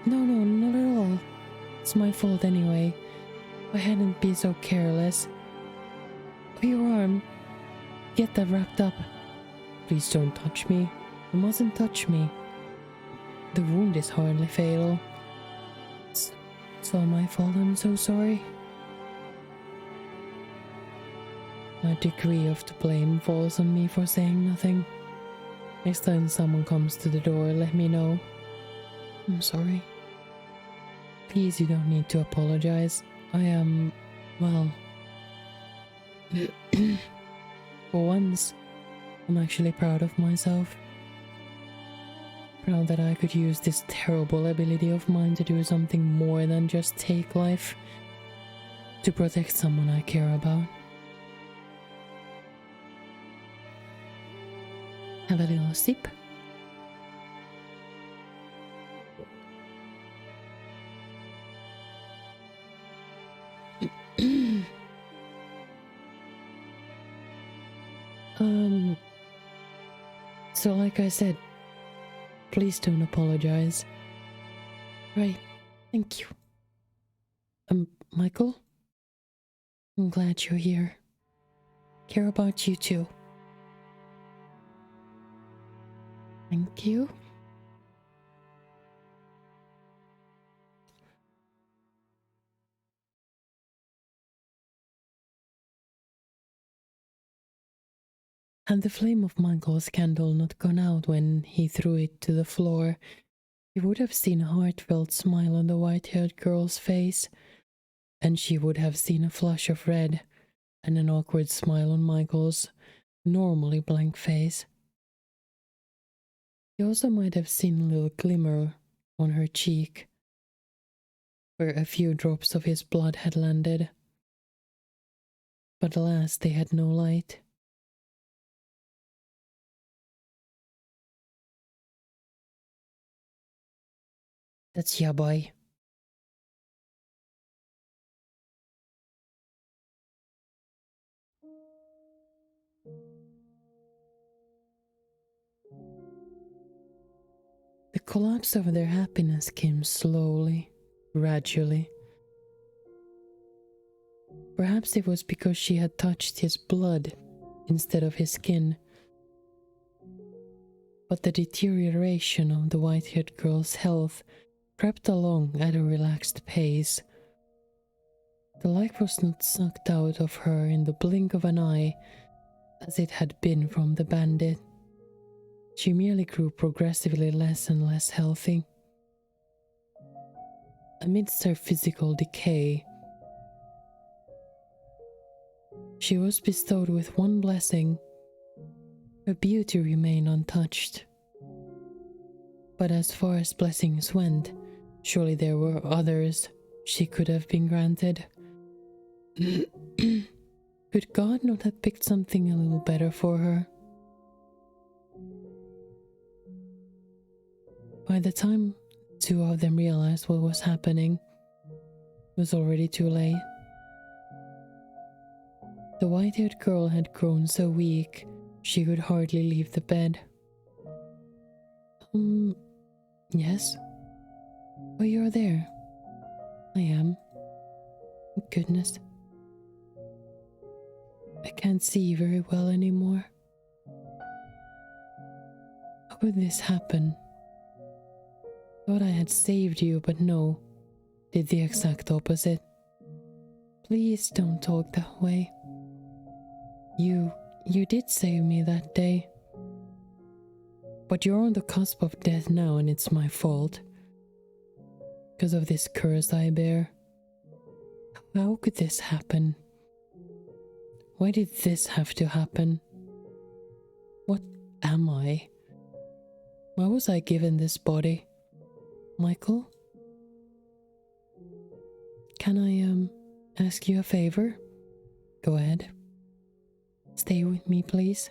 No, not at all. It's my fault anyway. I hadn't been so careless. Oh, your arm. Get that wrapped up. Please don't touch me. You mustn't touch me. The wound is hardly fatal. It's all my fault, I'm so sorry. My degree of the blame falls on me for saying nothing. Next time someone comes to the door, let me know. I'm sorry. Please, you don't need to apologize. I am, well... For once, I'm actually proud of myself. Proud that I could use this terrible ability of mine to do something more than just take life. To protect someone I care about. Have a little sip. So like I said, please don't apologize. Right, thank you. Michael? I'm glad you're here. Care about you too. Thank you. Had the flame of Michael's candle not gone out when he threw it to the floor, he would have seen a heartfelt smile on the white-haired girl's face, and she would have seen a flush of red and an awkward smile on Michael's normally blank face. He also might have seen a little glimmer on her cheek, where a few drops of his blood had landed. But alas, they had no light. That's ya, boy. The collapse of their happiness came slowly, gradually. Perhaps it was because she had touched his blood instead of his skin. But the deterioration of the white-haired girl's health crept along at a relaxed pace. The life was not sucked out of her in the blink of an eye, as it had been from the bandit. She merely grew progressively less and less healthy. Amidst her physical decay, She was bestowed with one blessing. Her beauty remained untouched. But as far as blessings went, surely there were others she could have been granted. Could God not have picked something a little better for her? By the time two of them realized what was happening, it was already too late. The white-haired girl had grown so weak she could hardly leave the bed. Yes? Oh, you're there. I am. Goodness. I can't see very well anymore. How could this happen? Thought I had saved you, but no. Did the exact opposite. Please don't talk that way. You did save me that day. But you're on the cusp of death now, and it's my fault. Because of this curse I bear. How could this happen? Why did this have to happen? What am I? Why was I given this body? Michael? Can I ask you a favor? Go ahead. Stay with me, please.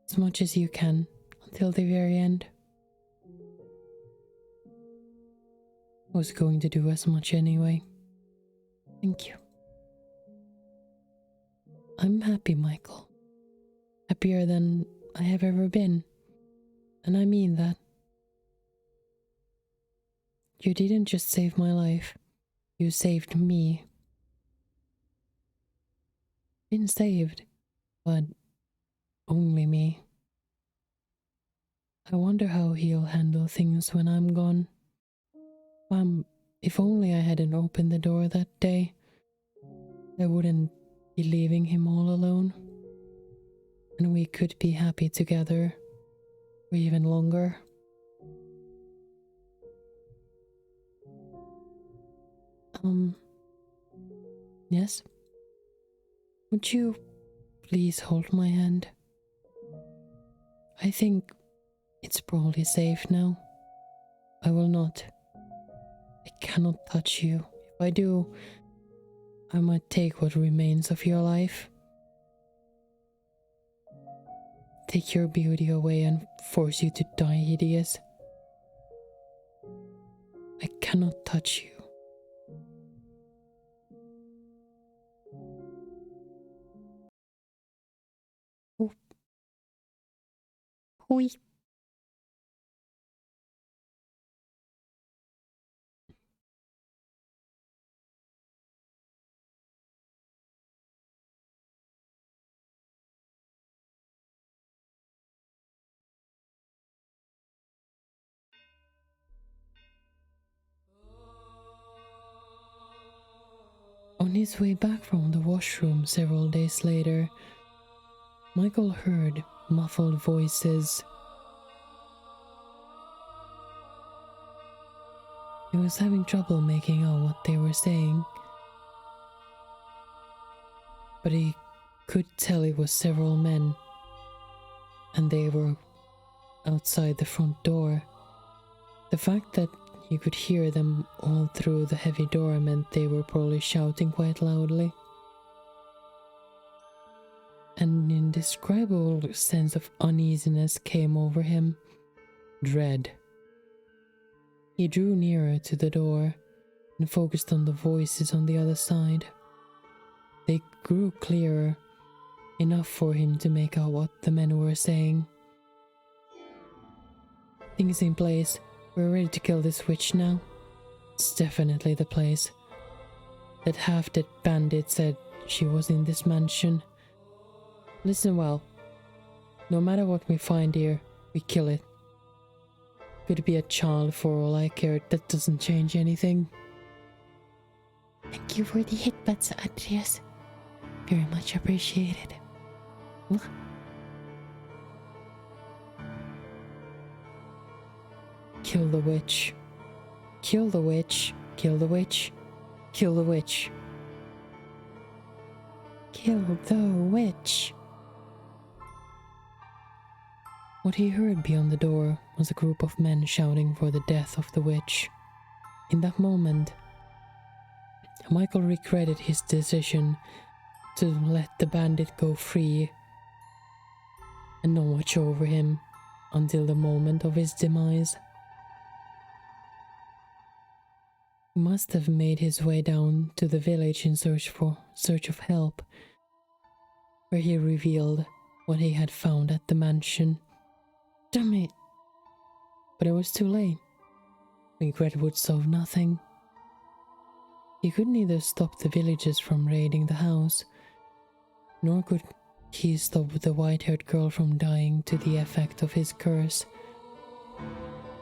As much as you can, until the very end. I was going to do as much anyway. Thank you. I'm happy, Michael. Happier than I have ever been. And I mean that. You didn't just save my life. You saved me. Been saved, but only me. I wonder how he'll handle things when I'm gone. If only I hadn't opened the door that day, I wouldn't be leaving him all alone. And we could be happy together for even longer. Yes? Would you please hold my hand? I think it's probably safe now. I will not. I cannot touch you. If I do, I might take what remains of your life. Take your beauty away and force you to die hideous. I cannot touch you. Oh. Hui. On his way back from the washroom several days later, Michael heard muffled voices. He was having trouble making out what they were saying, but he could tell it was several men, and they were outside the front door. The fact that you could hear them all through the heavy door meant they were probably shouting quite loudly. An indescribable sense of uneasiness came over him. Dread. He drew nearer to the door and focused on the voices on the other side. They grew clearer, enough for him to make out what the men were saying. Things in place. We're ready to kill this witch now. It's definitely the place. That half-dead bandit said she was in this mansion. Listen well. No matter what we find here, we kill it. Could be a child for all I care. That doesn't change anything. Thank you for the hitbats, Andreas. Very much appreciated. Kill the witch. Kill the witch. Kill the witch. Kill the witch. Kill the witch! What he heard beyond the door was a group of men shouting for the death of the witch. In that moment, Michael regretted his decision to let the bandit go free and not watch over him until the moment of his demise. He must have made his way down to the village in search of help, where he revealed what he had found at the mansion. Damn it! But it was too late. Regret would solve nothing. He could neither stop the villagers from raiding the house, nor could he stop the white-haired girl from dying to the effect of his curse.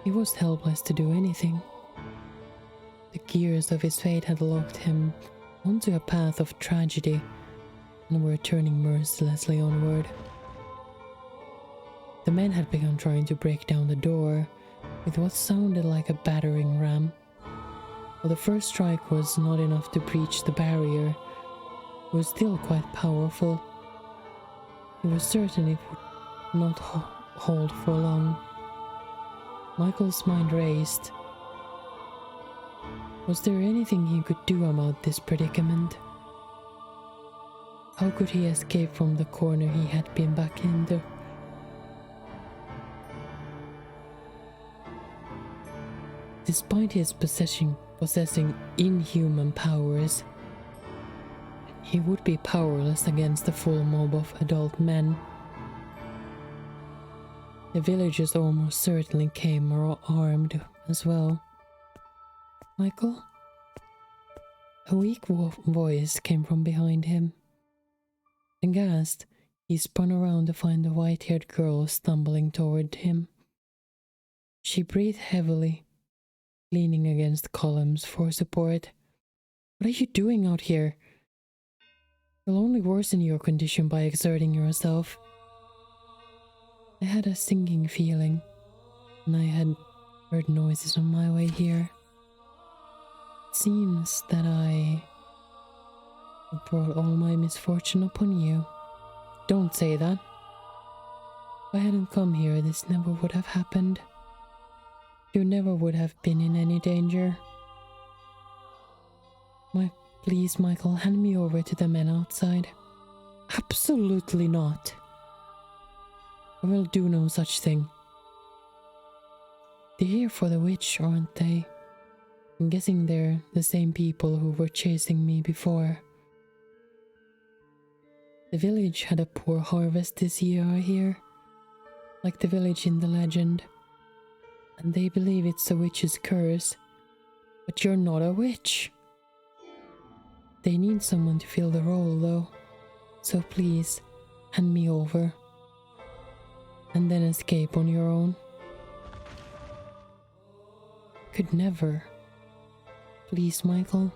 He was helpless to do anything. The gears of his fate had locked him onto a path of tragedy and were turning mercilessly onward. The men had begun trying to break down the door with what sounded like a battering ram. While the first strike was not enough to breach the barrier, it was still quite powerful. He was certain it would not hold for long. Michael's mind raced. Was there anything he could do about this predicament? How could he escape from the corner he had been back into? Despite his possessing inhuman powers, he would be powerless against a full mob of adult men. The villagers almost certainly came armed as well. Michael? A weak voice came from behind him. Aghast, he spun around to find the white-haired girl stumbling toward him. She breathed heavily, leaning against columns for support. What are you doing out here? You'll only worsen your condition by exerting yourself. I had a sinking feeling, and I had heard noises on my way here. It seems that I brought all my misfortune upon you. Don't say that. If I hadn't come here, this never would have happened. You never would have been in any danger. Please, Michael, hand me over to the men outside. Absolutely not. I will do no such thing. They're here for the witch, aren't they? I'm guessing they're the same people who were chasing me before. The village had a poor harvest this year, I hear. Like the village in the legend. And they believe it's a witch's curse. But you're not a witch. They need someone to fill the role, though. So please, hand me over. And then escape on your own. Could never. Please, Michael.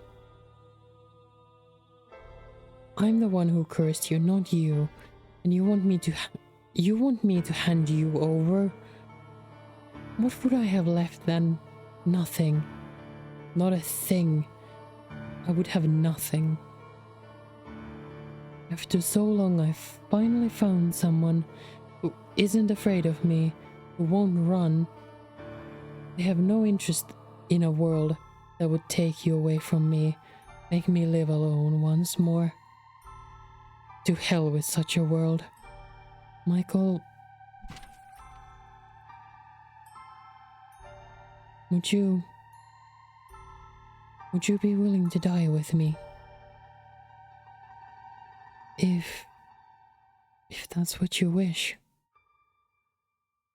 I'm the one who cursed you, not you. And you want me to hand you over? What would I have left then? Nothing. Not a thing. I would have nothing. After so long, I finally found someone who isn't afraid of me, who won't run. I have no interest in a world that would take you away from me, make me live alone once more. To hell with such a world. Michael, would you be willing to die with me? If that's what you wish,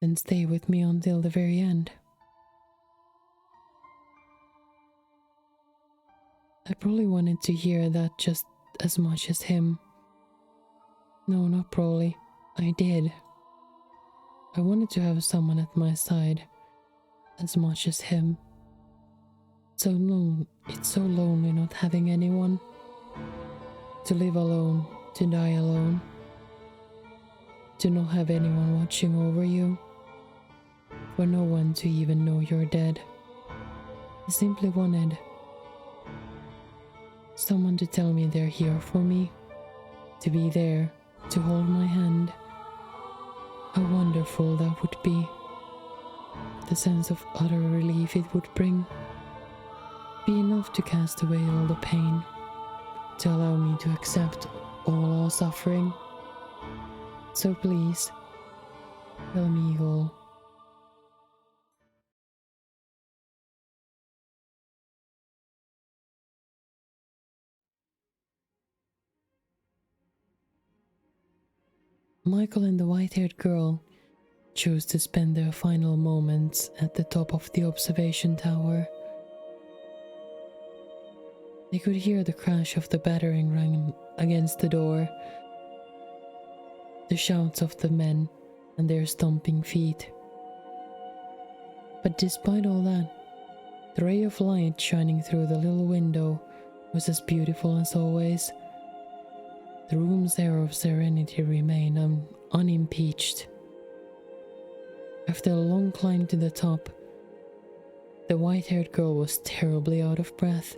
then stay with me until the very end. I probably wanted to hear that just as much as him. No, not probably. I did. I wanted to have someone at my side as much as him. It's so lonely not having anyone. To live alone, to die alone. To not have anyone watching over you. For no one to even know you're dead. I simply wanted someone to tell me they're here for me. to be there, to hold my hand. How wonderful that would be. The sense of utter relief it would bring. Be enough to cast away all the pain, to allow me to accept all our suffering. So please, tell me all. Michael and the white-haired girl chose to spend their final moments at the top of the observation tower. They could hear the crash of the battering ram against the door, the shouts of the men and their stomping feet. But despite all that, the ray of light shining through the little window was as beautiful as always. The room's air of serenity remained unimpeached. After a long climb to the top, the white-haired girl was terribly out of breath.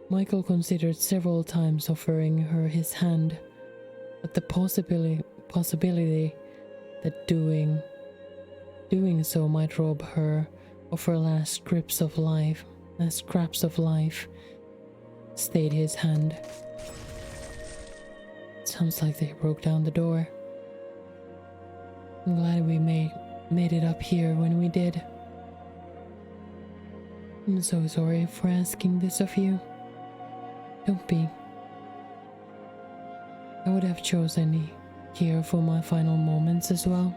Michael considered several times offering her his hand, but the possibility that doing so might rob her of her last scraps of life, stayed his hand. Sounds like they broke down the door. I'm glad we made it up here when we did. I'm so sorry for asking this of you. Don't be. I would have chosen here for my final moments as well.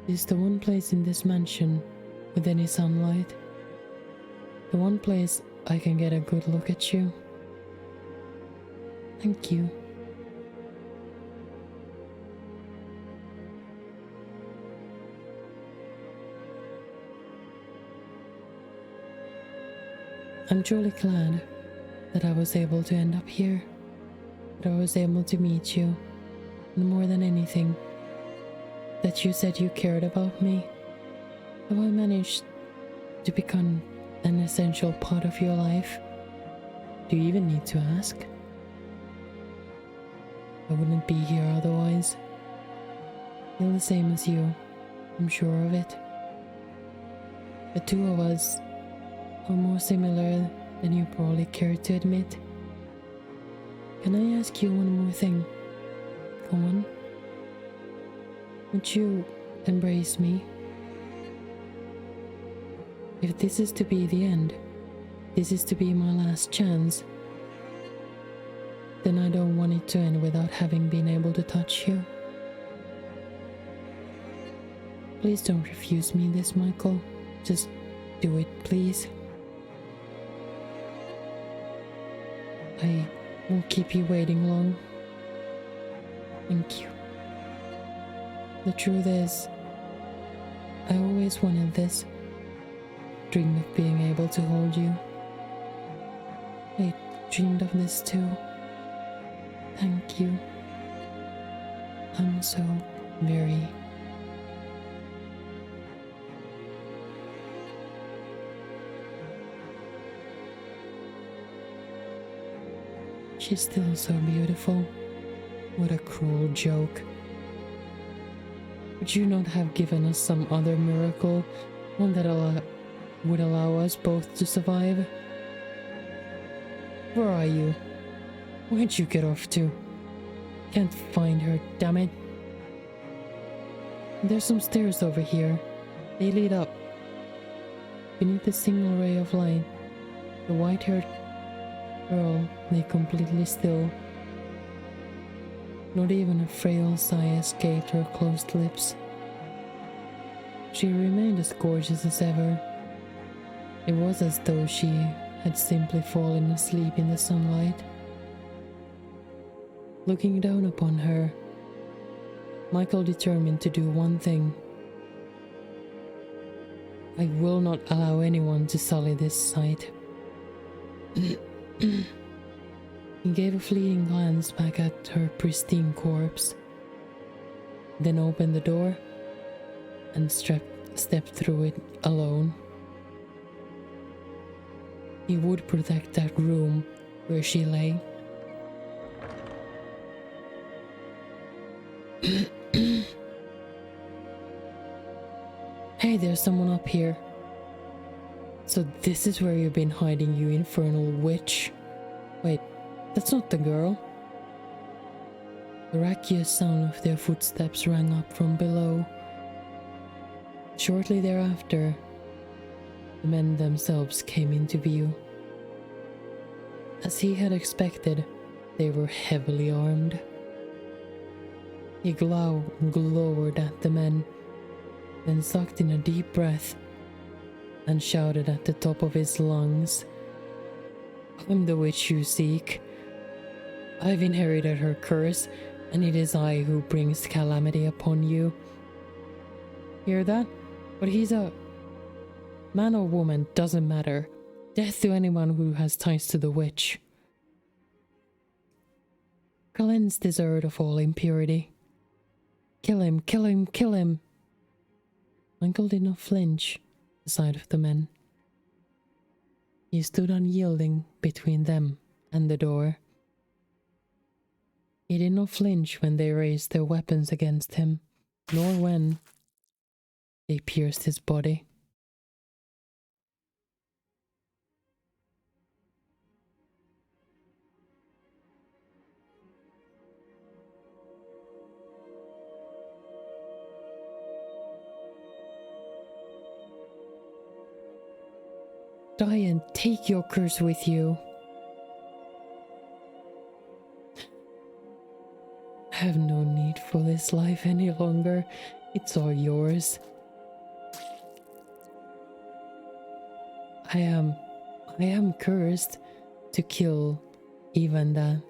This is the one place in this mansion with any sunlight. The one place I can get a good look at you. Thank you. I'm truly glad that I was able to end up here, that I was able to meet you, and more than anything, that you said you cared about me. Have I managed to become an essential part of your life? Do you even need to ask? I wouldn't be here otherwise. Feel the same as you, I'm sure of it. The two of us are more similar than you probably care to admit. Can I ask you one more thing? Go on. Would you embrace me? If this is to be the end, this is to be my last chance, then I don't want it to end without having been able to touch you. Please don't refuse me this, Michael. Just do it, please. I won't keep you waiting long. Thank you. The truth is, I always wanted this. Dreamed of being able to hold you. I dreamed of this too. Thank you. I'm so very... She's still so beautiful. What a cruel joke. Would you not have given us some other miracle, one that would allow us both to survive? Where are you? Where'd you get off to? Can't find her, damn it. There's some stairs over here. They lead up. Beneath a single ray of light, the white-haired girl lay completely still. Not even a frail sigh escaped her closed lips. She remained as gorgeous as ever. It was as though she had simply fallen asleep in the sunlight. Looking down upon her, Michael determined to do one thing. I will not allow anyone to sully this sight. He gave a fleeting glance back at her pristine corpse, then opened the door and stepped through it alone. He would protect that room where she lay. Hey, there's someone up here. So this is where you've been hiding, you infernal witch. Wait, that's not the girl. The raucous sound of their footsteps rang up from below. Shortly thereafter, the men themselves came into view. As he had expected, they were heavily armed. He glowered at the men, then sucked in a deep breath and shouted at the top of his lungs, "I'm the witch you seek. I've inherited her curse, and it is I who brings calamity upon you." Hear that? But he's a man or woman, doesn't matter. Death to anyone who has ties to the witch. Cleanse this earth of all impurity. Kill him, kill him, kill him. Michael did not flinch at the sight of the men. He stood unyielding between them and the door. He did not flinch when they raised their weapons against him, nor when they pierced his body. Die and take your curse with you. I have no need for this life any longer. It's all yours. I am cursed to kill even that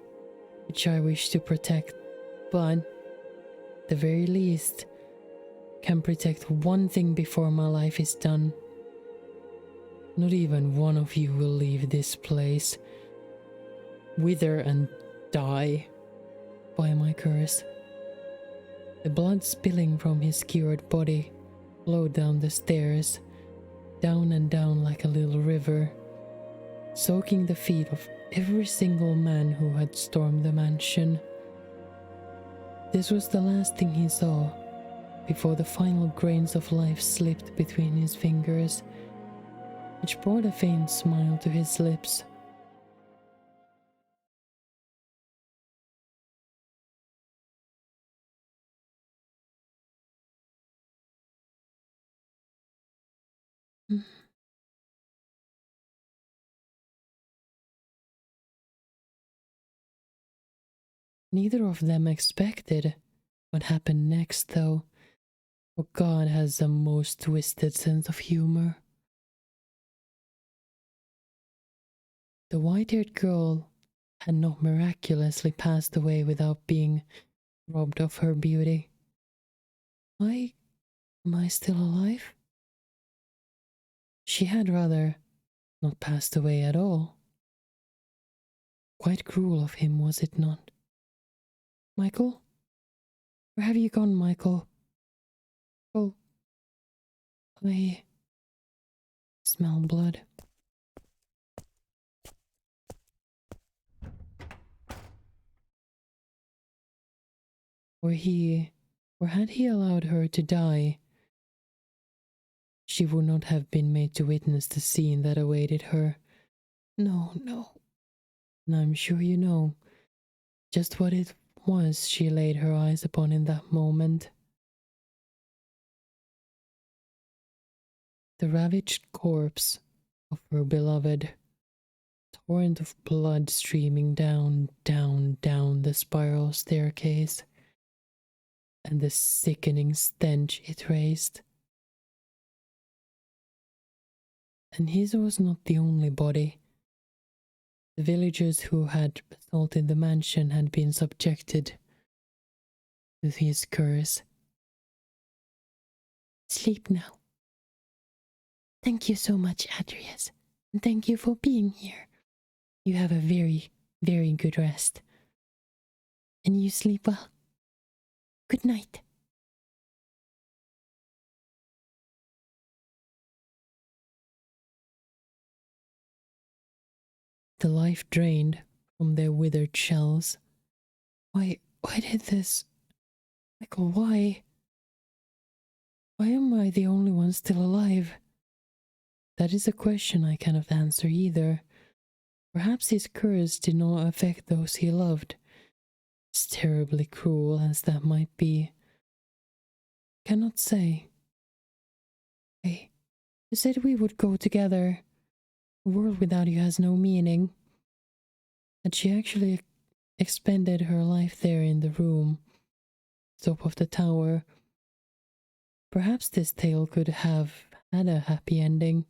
which I wish to protect, but at the very least can protect one thing before my life is done. Not even one of you will leave this place, wither and die by my curse. The blood spilling from his skewered body flowed down the stairs, down and down like a little river, soaking the feet of every single man who had stormed the mansion. This was the last thing he saw before the final grains of life slipped between his fingers, which brought a faint smile to his lips. Neither of them expected what happened next, though, for God has the most twisted sense of humor. The white-haired girl had not miraculously passed away without being robbed of her beauty. Why am I still alive? She had rather not passed away at all. Quite cruel of him, was it not? Michael? Where have you gone, Michael? Oh, I smell blood. Or had he allowed her to die, she would not have been made to witness the scene that awaited her. No, no. And I'm sure you know just what it was she laid her eyes upon in that moment. The ravaged corpse of her beloved, torrent of blood streaming down, down, down the spiral staircase, and the sickening stench it raised. And his was not the only body. The villagers who had assaulted the mansion had been subjected to his curse. Sleep now. Thank you so much, Adrius, and thank you for being here. You have a very, very good rest. And you sleep well. Good night. the life drained from their withered shells. Why did this? Michael, why? Why am I the only one still alive? That is a question I cannot answer either. Perhaps his curse did not affect those he loved. As terribly cruel as that might be. Cannot say. Hey, you said we would go together. A world without you has no meaning. Had she actually expended her life there in the room, top of the tower? Perhaps this tale could have had a happy ending.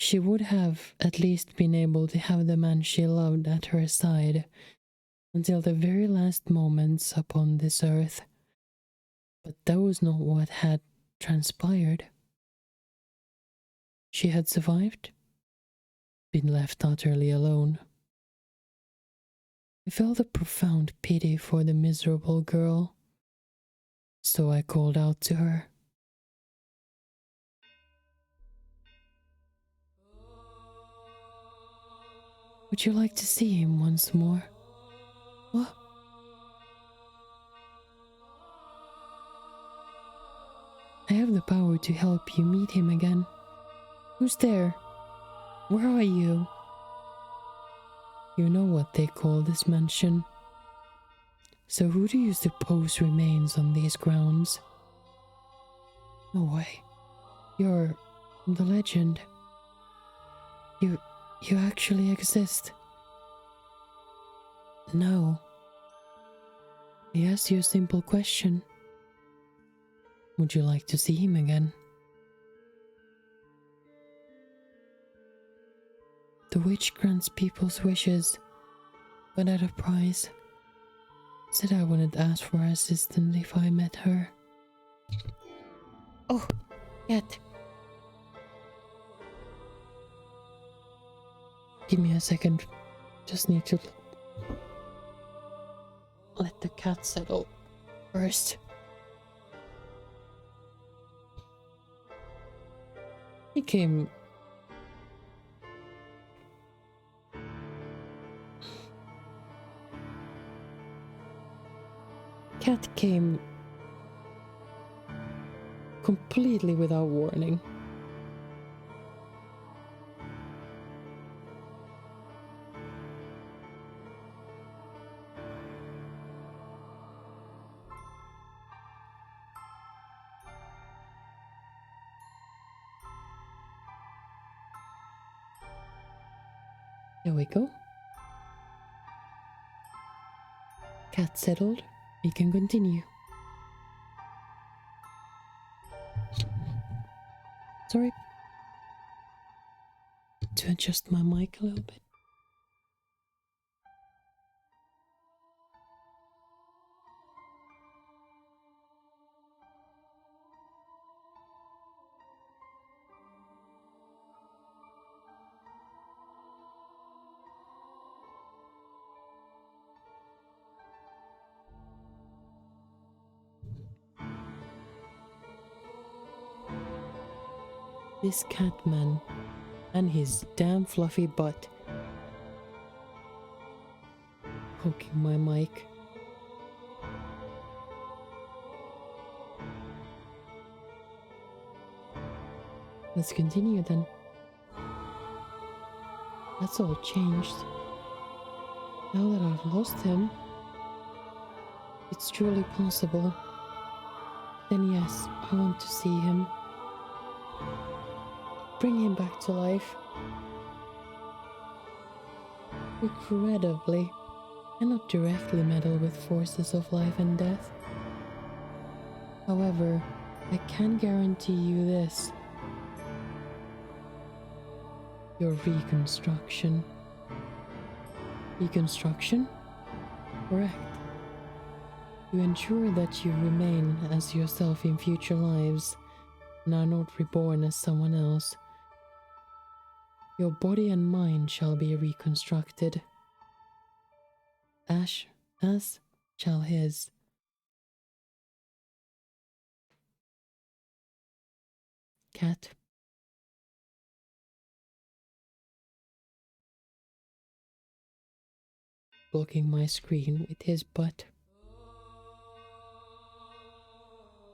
She would have at least been able to have the man she loved at her side until the very last moments upon this earth. But that was not what had transpired. She had survived, been left utterly alone. I felt a profound pity for the miserable girl, so I called out to her. Would you like to see him once more? What? I have the power to help you meet him again. Who's there? Where are you? You know what they call this mansion. So who do you suppose remains on these grounds? No way. You're the legend. You actually exist. No. I asked you a simple question. Would you like to see him again? The witch grants people's wishes, but at a price. Said I wouldn't ask for assistance if I met her. Oh, cat. Give me a second. Just need to let the cat settle first. He came. Cat came completely without warning. There we go. Cat settled. We can continue. Sorry. To adjust my mic a little bit. This catman and his damn fluffy butt poking my mic. Let's continue then. That's all changed. Now that I've lost him, it's truly possible. Then yes, I want to see him. Bring him back to life. Regrettably, I cannot directly meddle with forces of life and death. However, I can guarantee you this. Your reconstruction. Reconstruction? Correct. To ensure that you remain as yourself in future lives and are not reborn as someone else. Your body and mind shall be reconstructed. As shall his. Cat. blocking my screen with his butt.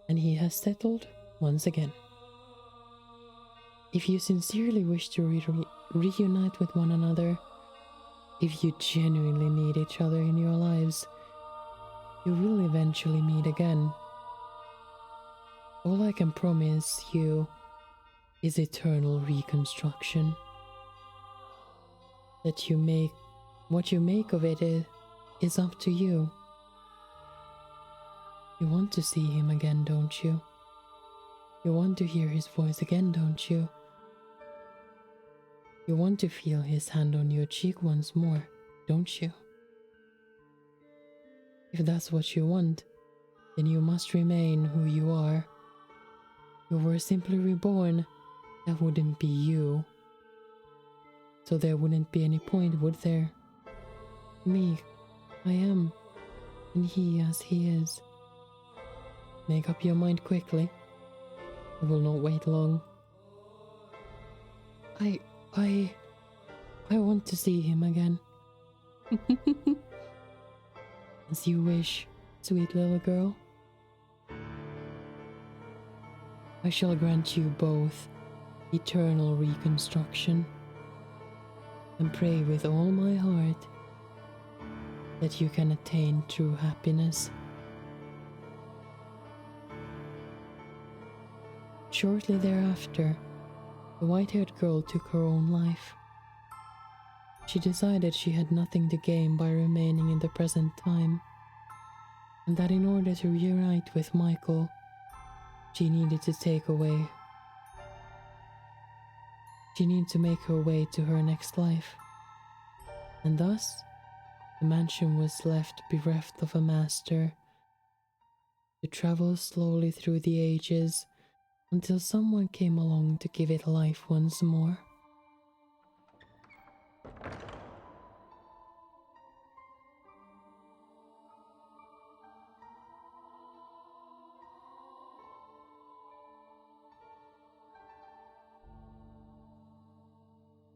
And he has settled once again. If you sincerely wish to reunite with one another, if you genuinely need each other in your lives, you will eventually meet again. All I can promise you is eternal reconstruction. That you make what you make of it is up to you. You want to see him again, don't you? You want to hear his voice again, don't you? You want to feel his hand on your cheek once more, don't you? If that's what you want, then you must remain who you are. You were simply reborn. That wouldn't be you. So there wouldn't be any point, would there? Me, I am, and he as he is. Make up your mind quickly. I will not wait long. I want to see him again. As you wish, sweet little girl. I shall grant you both eternal reconstruction, and pray with all my heart that you can attain true happiness. Shortly thereafter, the white-haired girl took her own life. She decided she had nothing to gain by remaining in the present time, and that in order to reunite with Michael, she needed to make her way to her next life. And thus, the mansion was left bereft of a master, to travel slowly through the ages until someone came along to give it life once more.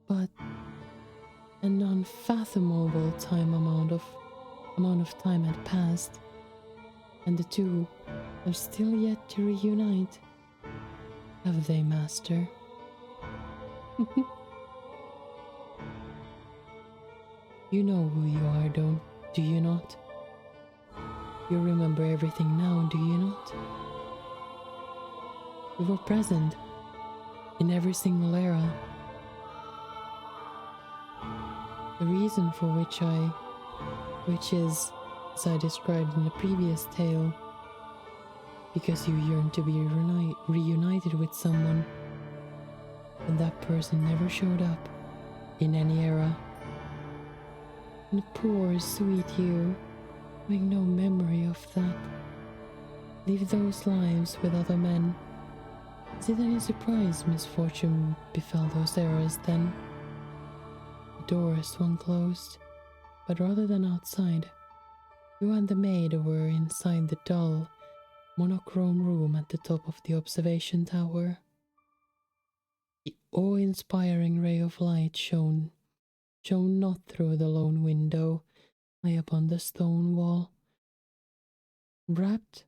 But an unfathomable amount of time had passed, and the two have still yet to reunite. Have they, master? You know who you are, do you not? You remember everything now, do you not? You were present in every single era. The reason for which is, as I described in the previous tale, because you yearn to be reunited with someone, and that person never showed up in any era. And poor, sweet you, having no memory of that, live those lives with other men. Is it any surprise misfortune befell those eras then? The door swung closed, but rather than outside, you and the maid were inside the dull, monochrome room at the top of the observation tower. The awe-inspiring ray of light shone not through the lone window high upon the stone wall. Wrapped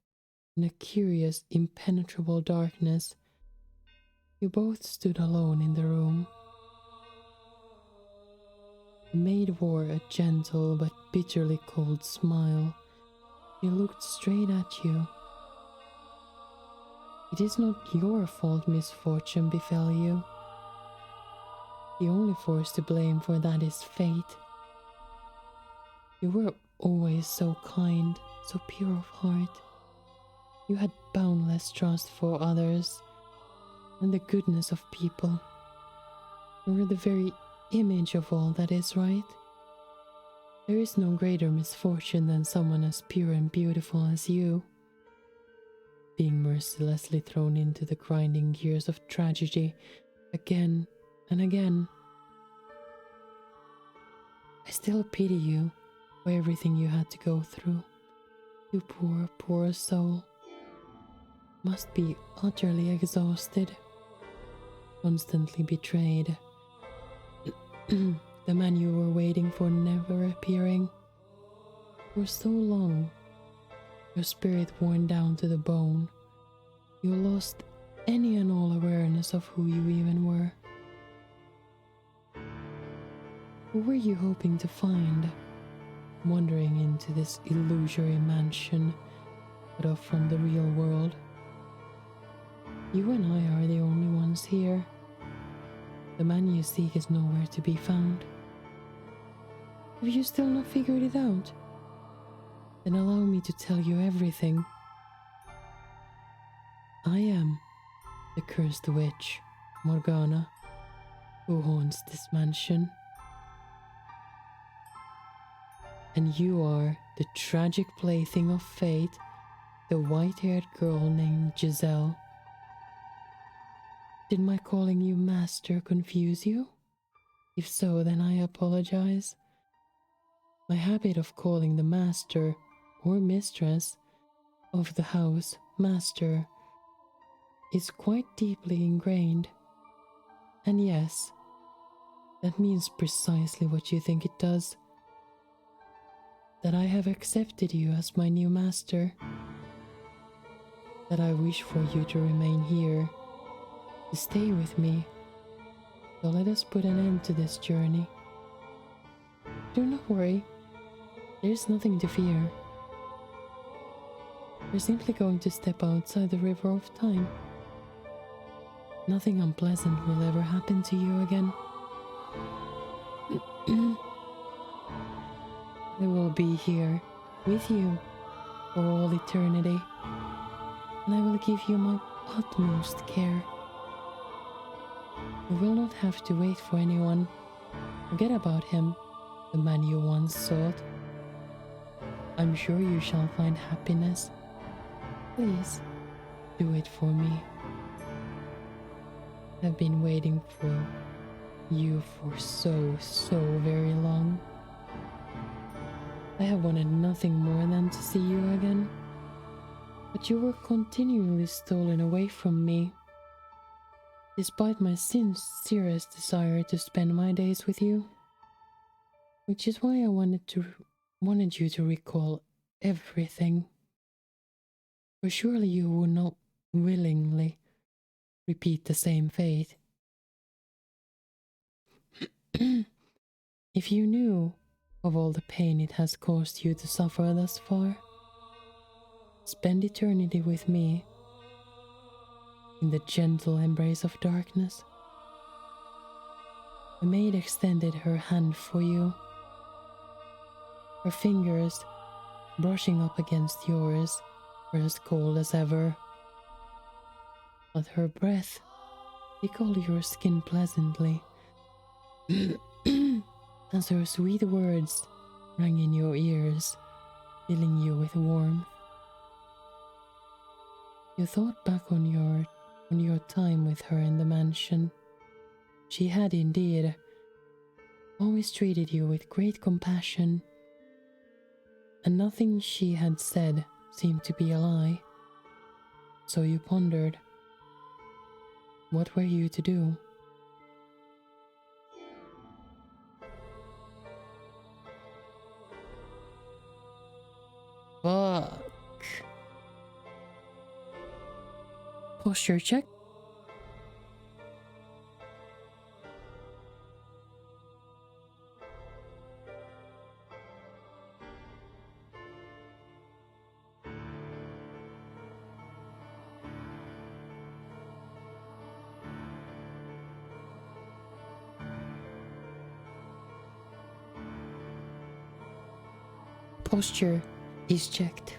in a curious, impenetrable darkness, you both stood alone in the room. The maid wore a gentle but bitterly cold smile. She looked straight at you. It is not your fault misfortune befell you. The only force to blame for that is fate. You were always so kind, so pure of heart. You had boundless trust for others and the goodness of people. You were the very image of all that is right. There is no greater misfortune than someone as pure and beautiful as you being mercilessly thrown into the grinding gears of tragedy again and again. I still pity you for everything you had to go through. You poor, poor soul. Must be utterly exhausted, constantly betrayed. The man you were waiting for never appearing, For so long, your spirit worn down to the bone, you lost any and all awareness of who you even were. Who were you hoping to find, wandering into this illusory mansion cut off from the real world? You and I are the only ones here. The man you seek is nowhere to be found. Have you still not figured it out? Then allow me to tell you everything. I am the cursed witch, Morgana, who haunts this mansion. And you are the tragic plaything of fate, the white-haired girl named Giselle. Did my calling you master confuse you? If so, then I apologize. My habit of calling the master or mistress of the house master is quite deeply ingrained. And yes, that means precisely what you think it does. That I have accepted you as my new master. That I wish for you to remain here, to stay with me. So let us put an end to this journey. Do not worry, there's nothing to fear. We're simply going to step outside the river of time. Nothing unpleasant will ever happen to you again. I will be here with you for all eternity, and I will give you my utmost care. You will not have to wait for anyone. Forget about him, the man you once sought. I'm sure you shall find happiness. Please, do it for me. I've been waiting for you for so very long. I have wanted nothing more than to see you again. But you were continually stolen away from me. Despite my sincerest desire to spend my days with you. Which is why I wanted you to recall everything. For surely you would not willingly repeat the same fate. If you knew of all the pain it has caused you to suffer thus far, spend eternity with me in the gentle embrace of darkness. The maid extended her hand for you, her fingers brushing up against yours were as cold as ever, but her breath tickled your skin pleasantly as her sweet words rang in your ears, filling you with warmth. You thought back on your time with her in the mansion. She had indeed always treated you with great compassion, and nothing she had said seemed to be a lie. So you pondered, what were you to do? Fuck. Posture check. Posture is checked.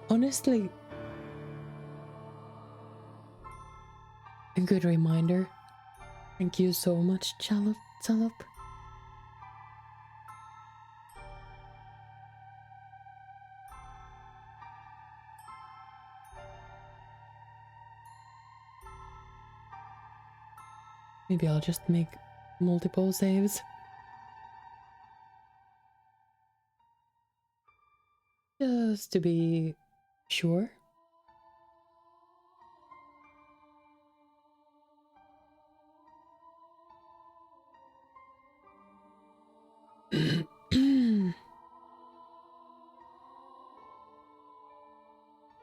Honestly, a good reminder. Thank you so much, Salop. Maybe I'll just make multiple saves. Just to be sure.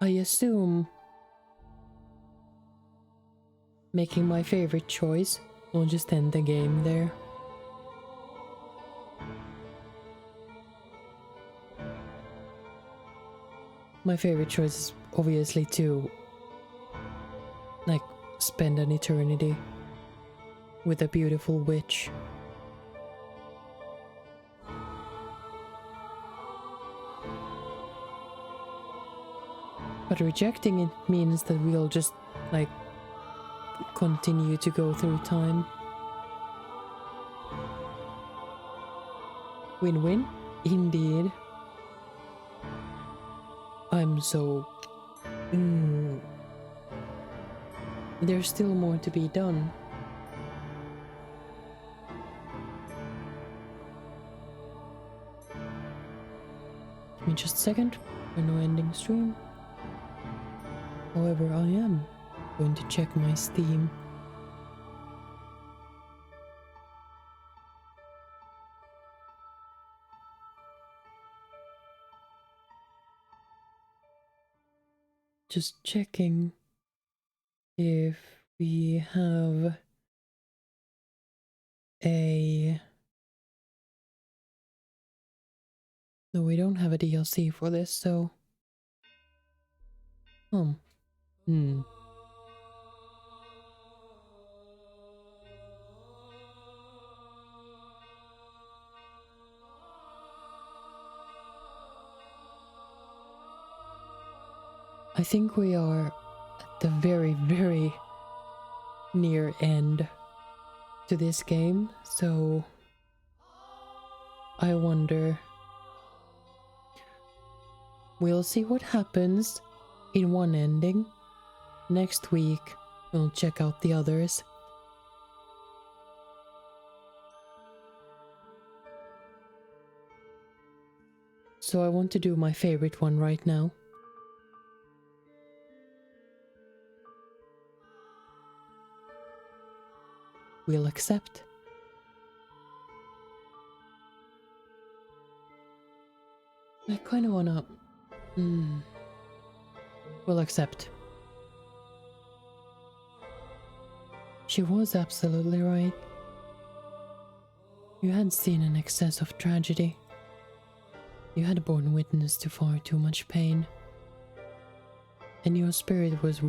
I assume making my favorite choice will just end the game there. My favorite choice is obviously to, like, spend an eternity with a beautiful witch. But rejecting it means that we'll just, like, continue to go through time. Win-win? Indeed. I'm so... There's still more to be done. Give me just a second. We're no ending stream. However, I am going to check my Steam. Just checking if we have a... No, we don't have a DLC for this, so... I think we are at the very, very near end to this game, so I wonder... We'll see what happens in one ending. Next week, we'll check out the others. So I want to do my favorite one right now. We'll accept. I kind of wanna... We'll accept. She was absolutely right. You had seen an excess of tragedy. You had borne witness to far too much pain. And your spirit was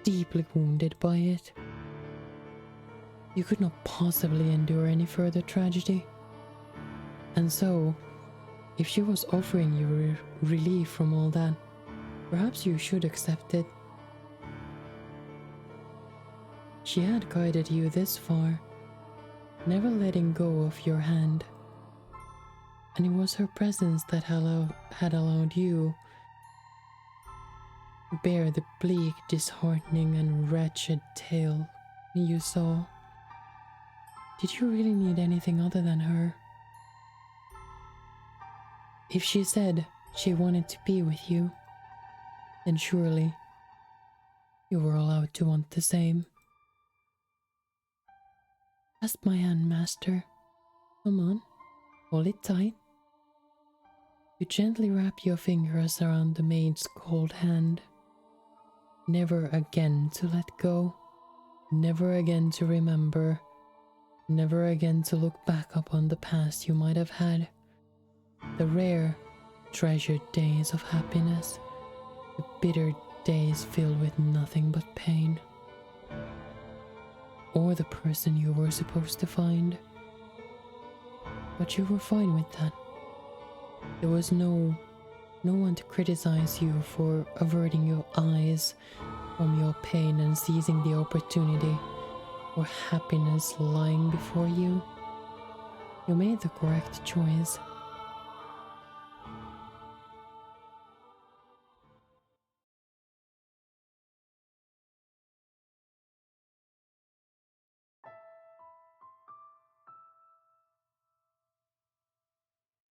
deeply wounded by it. You could not possibly endure any further tragedy. And so, if she was offering you relief from all that, perhaps you should accept it. She had guided you this far, never letting go of your hand. And it was her presence that had allowed you to bear the bleak, disheartening, and wretched tale you saw. Did you really need anything other than her? If she said she wanted to be with you, then surely you were allowed to want the same. Clasp my hand, Master. Come on, hold it tight. You gently wrap your fingers around the maid's cold hand. Never again to let go, never again to remember, never again to look back upon the past you might have had. The rare, treasured days of happiness, the bitter days filled with nothing but pain. Or the person you were supposed to find. But you were fine with that. There was no one to criticize you for averting your eyes from your pain and seizing the opportunity for happiness lying before you. You made the correct choice.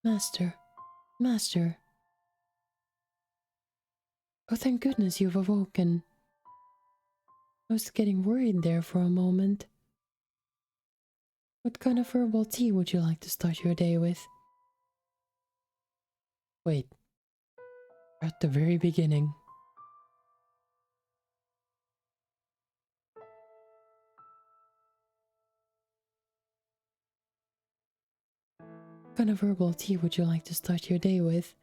Master, Master. Oh, thank goodness you've awoken. I was getting worried there for a moment. What kind of herbal tea would you like to start your day with? Wait. We're at the very beginning. What kind of herbal tea would you like to start your day with?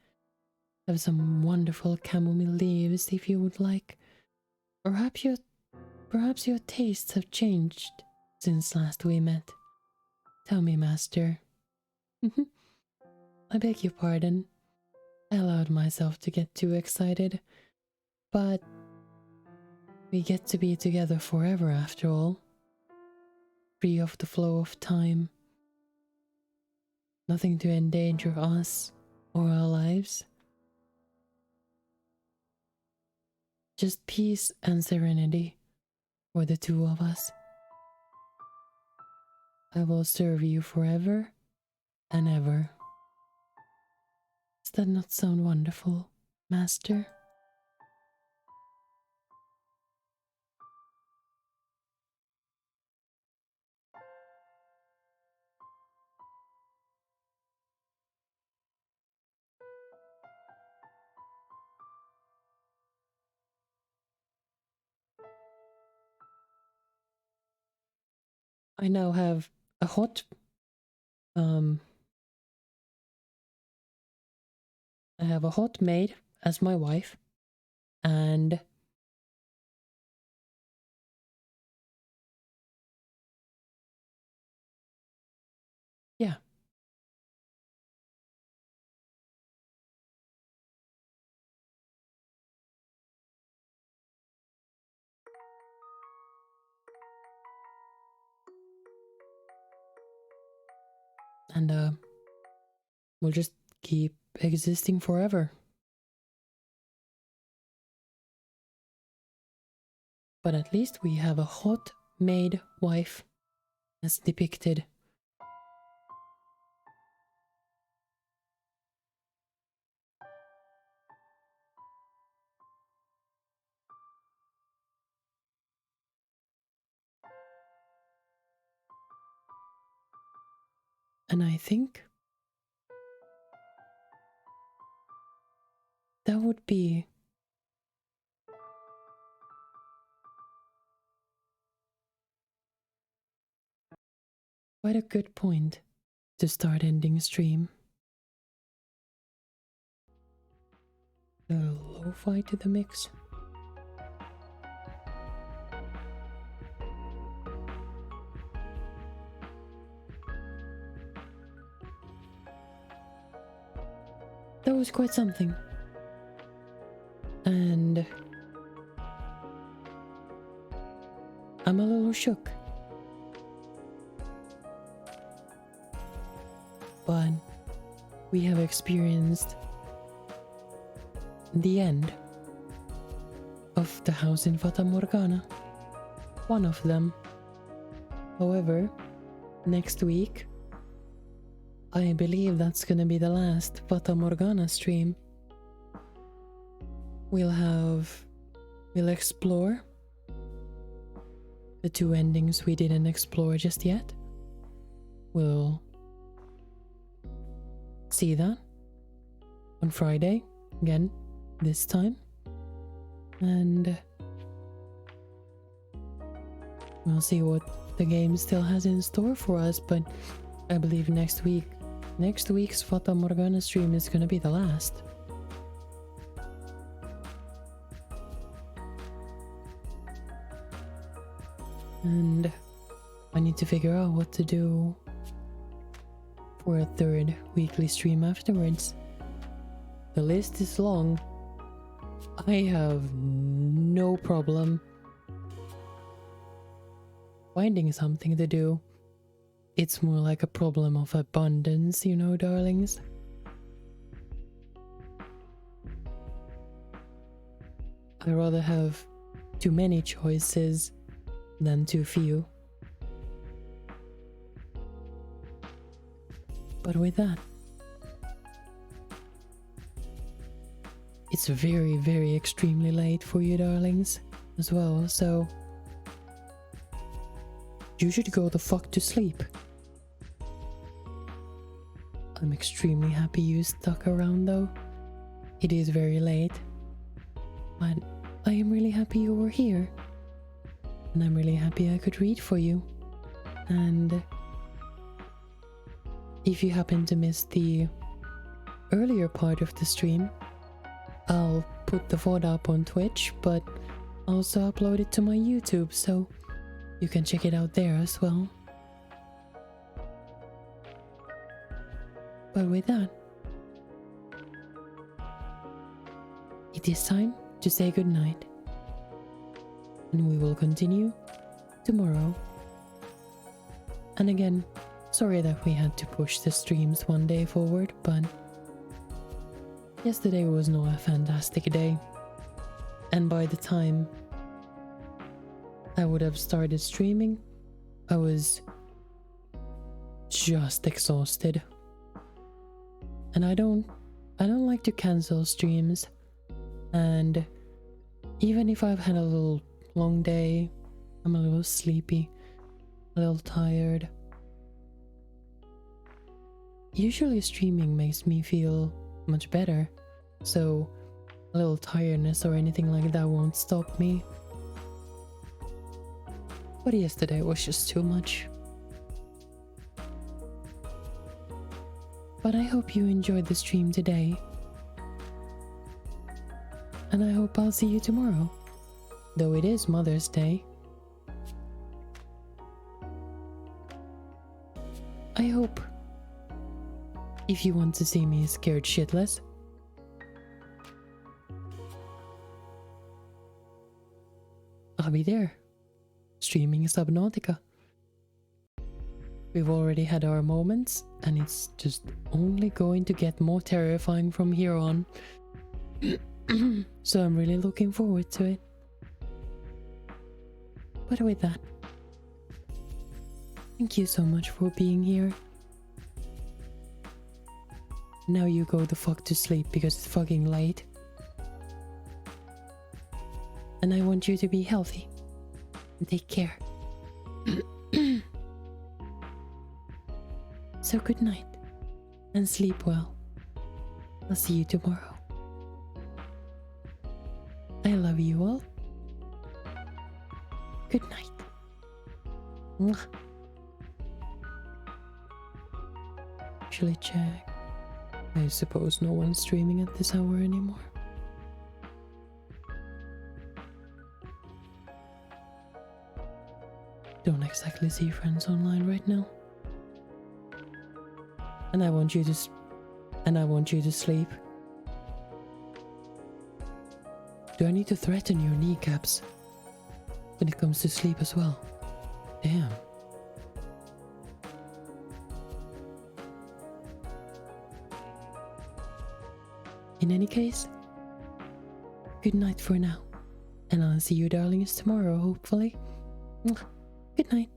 Have some wonderful chamomile leaves if you would like. Perhaps your tastes have changed since last we met. Tell me, master. I beg your pardon. I allowed myself to get too excited. But we get to be together forever after all. Free of the flow of time. Nothing to endanger us or our lives. Just peace and serenity for the two of us. I will serve you forever and ever. Does that not sound wonderful, master? I now have a hot I have a hot maid as my wife, and yeah. And we'll just keep existing forever. But at least we have a hot maid wife as depicted. And I think that would be quite a good point to start ending stream. A little lo-fi to the mix. That was quite something. And I'm a little shook. But we have experienced the end of the house in Fata Morgana. One of them. However, next week, I believe that's gonna be the last Fata Morgana stream. We'll explore the two endings we didn't explore just yet. We'll see that on Friday, again, this time. And we'll see what the game still has in store for us, but I believe next week's Fata Morgana stream is gonna be the last. And I need to figure out what to do for a third weekly stream afterwards. The list is long. I have no problem finding something to do. It's more like a problem of abundance, you know, darlings. I'd rather have too many choices than too few. But with that, it's very, very extremely late for you darlings as well, so you should go the fuck to sleep. I'm extremely happy you stuck around though. It is very late, but I am really happy you were here. And I'm really happy I could read for you. And if you happen to miss the earlier part of the stream, I'll put the VOD up on Twitch, but also upload it to my YouTube, so you can check it out there as well. But with that, it is time to say goodnight, and we will continue tomorrow. And again, sorry that we had to push the streams one day forward, but yesterday was not a fantastic day, and by the time I would have started streaming, I was just exhausted. And I don't like to cancel streams, and even if I've had a little long day, I'm a little sleepy, a little tired. Usually streaming makes me feel much better, so a little tiredness or anything like that won't stop me. But yesterday was just too much. But I hope you enjoyed the stream today. And I hope I'll see you tomorrow, though it is Mother's Day. I hope, if you want to see me scared shitless, I'll be there, streaming Subnautica. We've already had our moments, and it's just only going to get more terrifying from here on. So I'm really looking forward to it. But with that, thank you so much for being here. Now you go the fuck to sleep because it's fucking late. And I want you to be healthy and take care. So good night and sleep well. I'll see you tomorrow. I love you all. Good night. Mwah. Actually check. I suppose no one's streaming at this hour anymore. Don't exactly see friends online right now. And I want you to sleep. Do I need to threaten your kneecaps when it comes to sleep as well? Damn. In any case, good night for now. And I'll see you darlings tomorrow, hopefully. Good night.